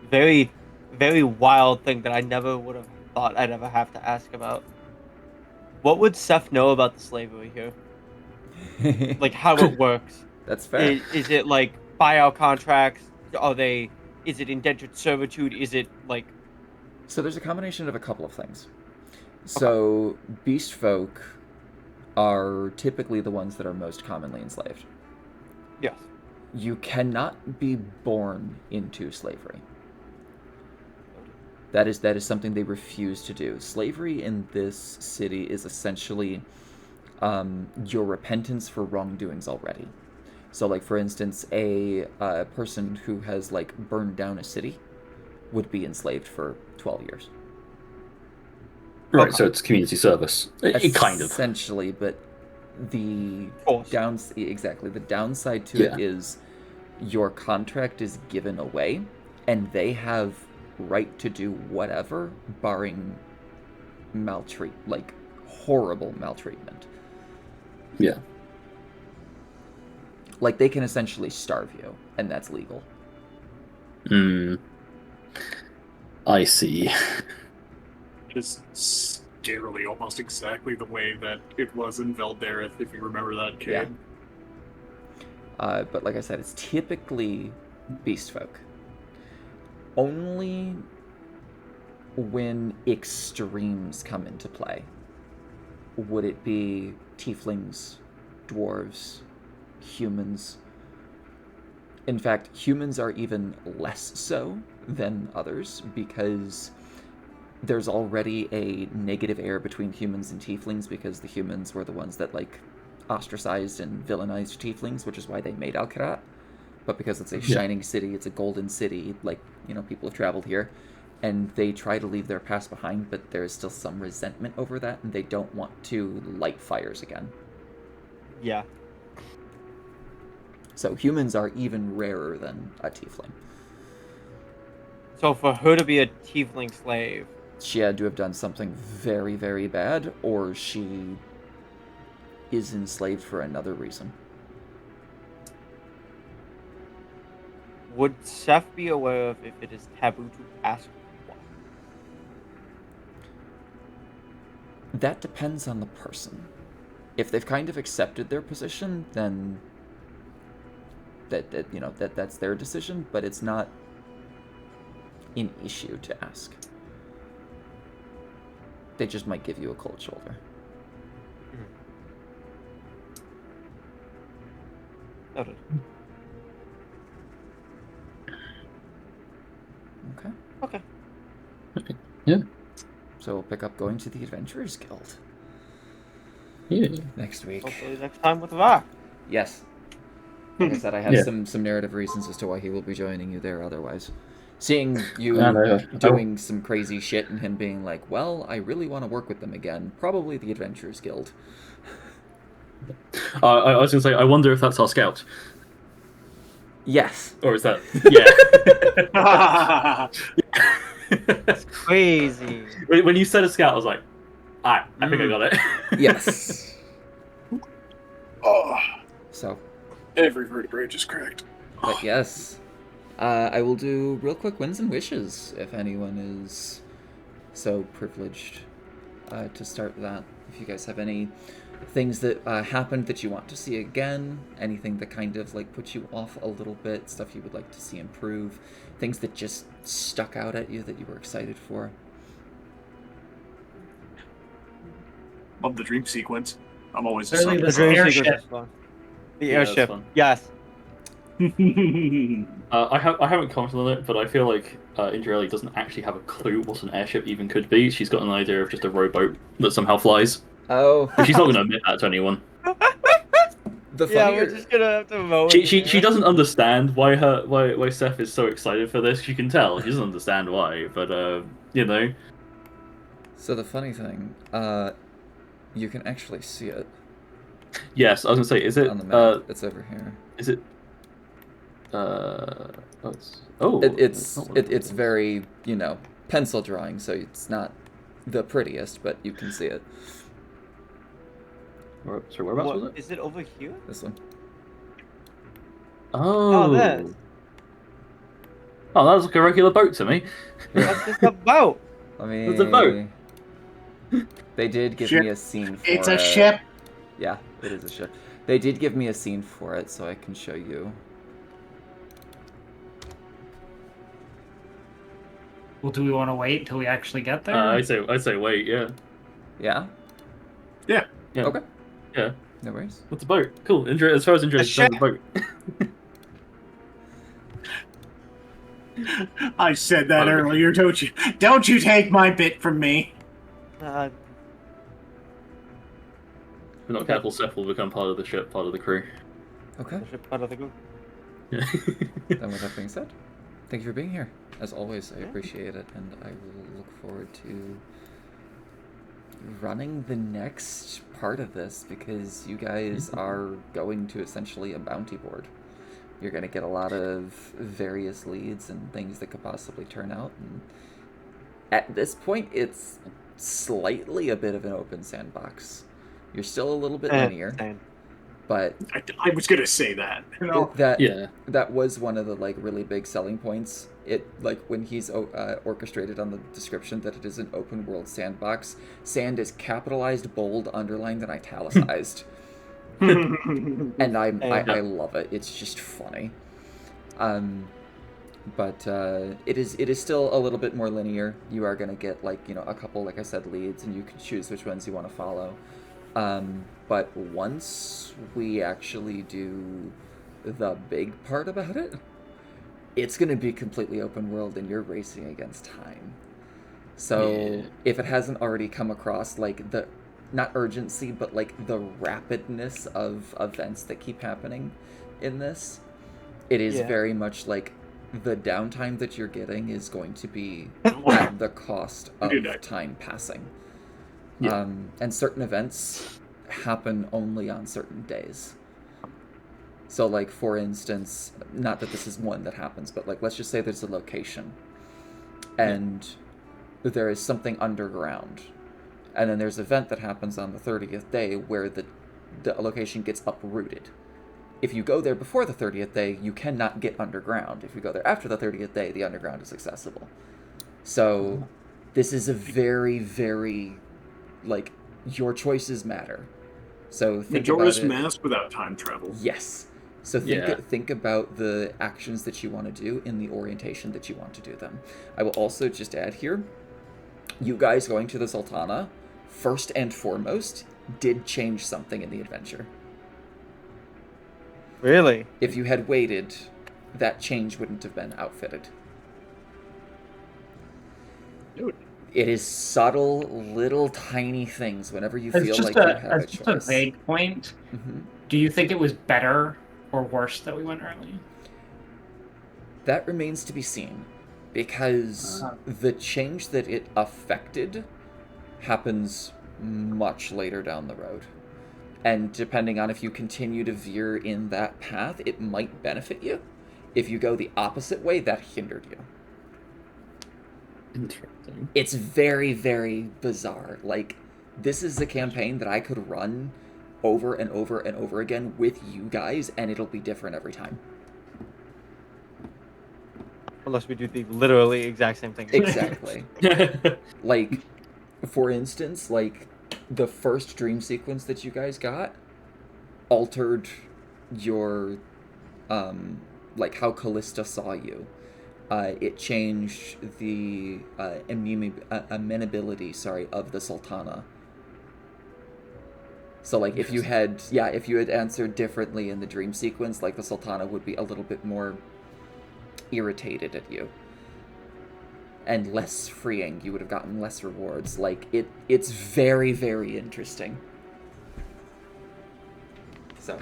very, very wild thing that I never would have thought I'd ever have to ask about? What would Seth know about the slavery here? Like how it works? That's fair. Is it like buyout contracts? Is it indentured servitude? Is it like... So there's a combination of a couple of things. So beast folk are typically the ones that are most commonly enslaved. Yes. You cannot be born into slavery. That is something they refuse to do. Slavery in this city is essentially your repentance for wrongdoings already. So, like, for instance, a person who has, like, burned down a city would be enslaved for 12 years. Right, so it's community service. It kind of. Essentially, but the Forced. exactly, the downside to it is your contract is given away, and they have right to do whatever, barring horrible maltreatment. Yeah. Like, they can essentially starve you, and that's legal. I see. It is scarily almost exactly the way that it was in Veldareth, if you remember that kid. Yeah. But like I said, it's typically beast folk. Only when extremes come into play would it be tieflings, dwarves, humans. In fact, humans are even less so than others because there's already a negative air between humans and tieflings because the humans were the ones that, like, ostracized and villainized tieflings, which is why they made Al-Karat. But because it's a shining city, it's a golden city, like, you know, people have traveled here, and they try to leave their past behind, but there is still some resentment over that, and they don't want to light fires again. Yeah. So humans are even rarer than a tiefling. So for her to be a tiefling slave, She had to have done something very, very bad, or she is enslaved for another reason. would Seth be aware of if it is taboo to ask why? That depends on the person. If they've kind of accepted their position, then that's their decision, but it's not an issue to ask. They just might give you a cold shoulder. Noted. Okay. Okay. Yeah. So we'll pick up going to the Adventurers Guild Yeah. next week. Hopefully next time with Var. Yes. Like I said, I have Yeah. some narrative reasons as to why he will be joining you there otherwise. Seeing you I know. doing some crazy shit and him being like, well, I really want to work with them again. Probably the Adventurers Guild. I was going to say, I wonder if that's our scout. Yes. Or is that... Yeah. Crazy. When you said a scout, I was like, I think I got it. Yes. Oh, So, Every vertebrae just cracked. But yes, I will do real quick wins and wishes if anyone is so privileged to start that. If you guys have any things that happened that you want to see again, anything that kind of like put you off a little bit, stuff you would like to see improve, things that just stuck out at you that you were excited for. Love the dream sequence. I'm always Really, a this The dream airship. sequence is fun. The Yeah, that's airship. fun. Yes. sucker. I haven't commented on it, but I feel like Indrelli doesn't actually have a clue what an airship even could be. She's got an idea of just a rowboat that somehow flies. Oh, And she's not going to admit that to anyone. the Yeah, funnier. we're just gonna have to vote. She doesn't understand why Seth is so excited for this. You can tell she doesn't understand why, but you know. So the funny thing, you can actually see it Yes, I was gonna say, is it on the map. It's over here. is it oh It's very, pencil drawing, so it's not the prettiest, but you can see it. Sorry, whereabouts was What, it? is it over here? This one. Oh, there. Oh, that was like a regular boat to me. What's this about? I mean, It's a boat. They did give Ship. me a scene for It's it. a ship. Yeah, it is a ship. They did give me a scene for it, so I can show you. Well, do we want to wait until we actually get there? I say wait, yeah. Yeah? Yeah. Yeah. Okay. Yeah. No worries. What's a boat? Cool. As far as Indra is ship. concerned, a boat. I said that Okay. earlier, don't you? Don't you take my bit from me. If we're not careful, Seth will become part of the ship, part of the crew. Okay. Part of the group. Yeah. Then with that being said, thank you for being here. As always, I appreciate it, and I will look forward to running the next part of this, because you guys are going to essentially a bounty board. You're going to get a lot of various leads and things that could possibly turn out. And at this point, it's slightly a bit of an open sandbox. You're still a little bit linear, Same. but I was gonna say that. Yeah. that was one of the really big selling points. It when he's orchestrated on the description that it is an open world sandbox. Sand is capitalized, bold, underlined, and italicized, and I love it. It's just funny. But it is still a little bit more linear. You are gonna get a couple, like I said, leads, and you can choose which ones you want to follow. But once we actually do the big part about it, it's going to be completely open world and you're racing against time. So Yeah. if it hasn't already come across the, not urgency, but the rapidness of events that keep happening in this, it is Yeah. very much the downtime that you're getting is going to be at the cost of time passing. Yeah. And certain events happen only on certain days. So, for instance, not that this is one that happens, but let's just say there's a location, and there is something underground, and then there's an event that happens on the 30th day where the location gets uprooted. If you go there before the 30th day, you cannot get underground. If you go there after the 30th day, the underground is accessible. So, this is a very, very your choices matter. So think Majora's about it. Mask without time travel. Yes. So think about the actions that you want to do in the orientation that you want to do them. I will also just add here, you guys going to the Sultana, first and foremost, did change something in the adventure. Really? If you had waited, that change wouldn't have been outfitted. Dude. It is subtle, little, tiny things whenever you As feel just like you have a as just a choice. vague point, Mhm. do you think it was better or worse that we went early? That remains to be seen, because the change that it affected happens much later down the road. And depending on if you continue to veer in that path, it might benefit you. If you go the opposite way, that hindered you. Interesting. It's very, very bizarre. This is a campaign that I could run over and over and over again with you guys, and it'll be different every time. Unless we do the literally exact same thing. Exactly. Like, for instance, like, the first dream sequence that you guys got altered your, like, how Callista saw you. It changed the amenability, of the Sultana. So, like, if you had answered differently in the dream sequence, like, the Sultana would be a little bit more irritated at you. And less freeing. You would have gotten less rewards. Like, it's very, very interesting. So,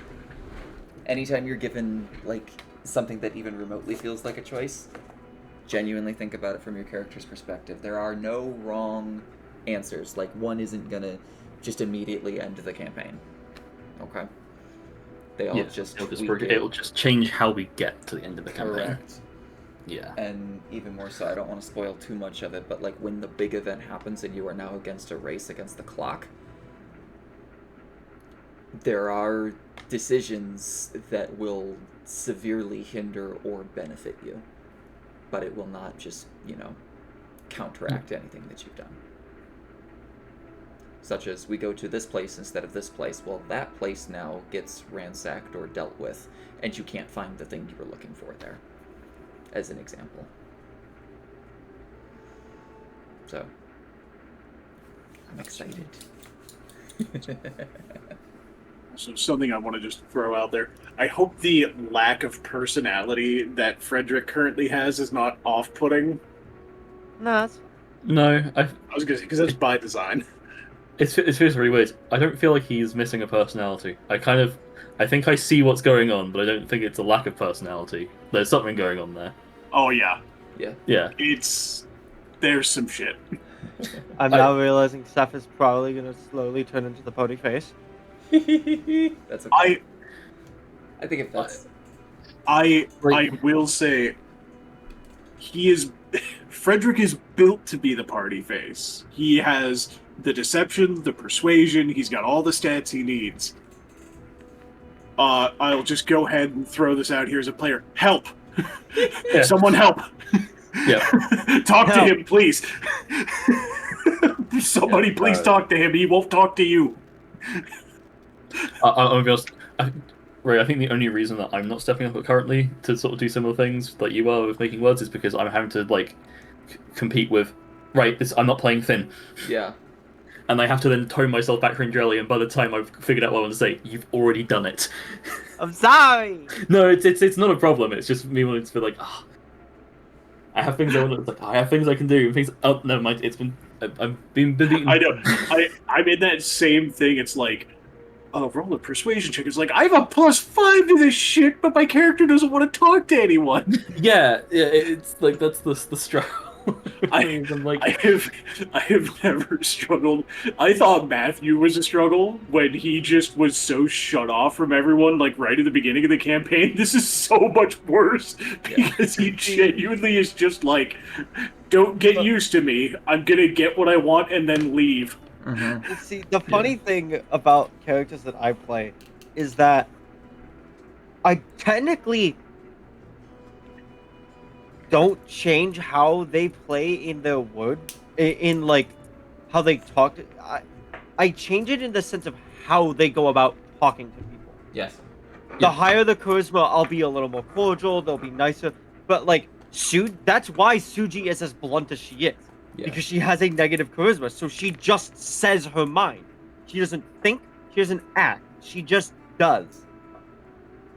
anytime you're given, like, something that even remotely feels like a choice, genuinely think about it from your character's perspective. There are no wrong answers. Like, one isn't gonna just immediately end the campaign. Okay? They all it'll just change how we get to the end of the campaign. Correct. Yeah. And even more so, I don't want to spoil too much of it, but like when the big event happens and you are now against a race against the clock, there are decisions that will severely hinder or benefit you. But it will not just, counteract anything that you've done. Such as, we go to this place instead of this place. Well, that place now gets ransacked or dealt with, and you can't find the thing you were looking for there. As an example. So, I'm excited. So something I want to just throw out there. I hope the lack of personality that Frederick currently has is not off-putting. No, I was gonna say, because that's by design. It feels really weird. I don't feel like he's missing a personality. I think I see what's going on, but I don't think it's a lack of personality. There's something going on there. Oh yeah. Yeah. There's some shit. I'm now realizing Seth is probably gonna slowly turn into the pony face. That's okay. I think it fits. I will say, Frederick is built to be the party face. He has the deception, the persuasion, he's got all the stats he needs. I'll just go ahead and throw this out here as a player. Help! Yeah. Someone help! Yeah. Talk to him, please! Somebody please talk to him, he won't talk to you. I'm gonna be honest. I think the only reason that I'm not stepping up currently to sort of do similar things like you are with making words is because I'm having to like compete with. I'm not playing Finn. Yeah. And I have to then tone myself back from Jelly, and by the time I've figured out what I want to say, you've already done it. I'm sorry. No, it's not a problem. It's just me wanting to feel like, I have things I want to. It's like I have things I can do. Things. Oh, never mind. I've been beaten. I know. I'm in that same thing. It's like, roll a persuasion check. It's like, I have a +5 to this shit, but my character doesn't want to talk to anyone. Yeah. It's like that's the struggle. I have never struggled. I thought Matthew was a struggle when he just was so shut off from everyone, like right at the beginning of the campaign. This is so much worse because he genuinely is just like, don't get used to me. I'm gonna get what I want and then leave. Mm-hmm. See, the funny thing about characters that I play is that I technically don't change how they play in their word, in like how they talk. I change it in the sense of how they go about talking to people. Yes. The higher the charisma, I'll be a little more cordial. They'll be nicer. But like that's why Suji is as blunt as she is, because she has a negative charisma. So she just says her mind. She doesn't think. She doesn't act. She just does.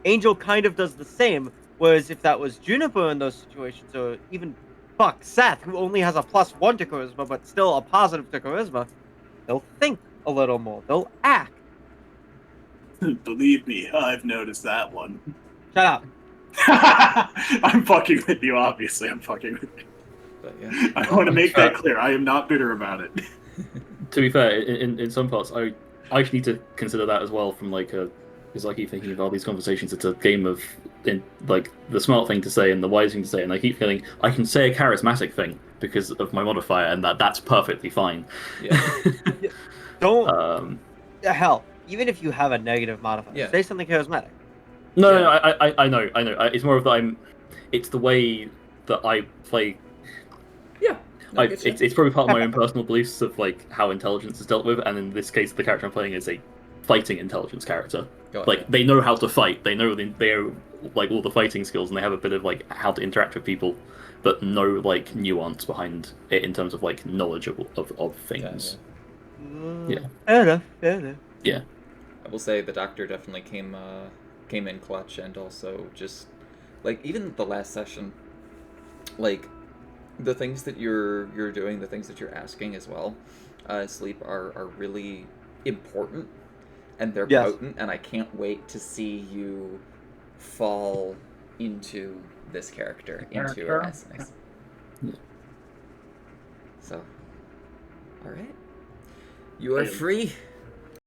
Angel kind of does the same. Whereas if that was Juniper in those situations, or even Seth, who only has a +1 to charisma, but still a positive to charisma, they'll think a little more. They'll act. Believe me, I've noticed that one. Shut up. I'm fucking with you, obviously. I'm fucking with you. But yeah. I want to make that clear. I am not bitter about it. To be fair, in some parts, I actually need to consider that as well from like a. Because I keep thinking of all these conversations, it's a game of like the smart thing to say and the wise thing to say, and I keep feeling I can say a charismatic thing because of my modifier, and that's perfectly fine. Yeah. Don't hell. even if you have a negative modifier, Yeah. say something charismatic. No, Yeah. no, I know. It's more of that it's the way that I play. Yeah. No, I get you. It's probably part of my own personal beliefs of like how intelligence is dealt with, and in this case, the character I'm playing is a fighting intelligence character. Got Like ya. they know how to fight, they know like all the fighting skills, and they have a bit of like how to interact with people, but no like nuance behind it in terms of like knowledge of things. Yeah. Fair enough. Fair enough. Yeah. I will say the doctor definitely came in clutch, and also just like even the last session, like the things that you're doing, the things that you're asking as well, sleep are really important, and they're Yes. potent, and I can't wait to see you fall into this character, into Character? Essex. Yeah. So, all right, you are free.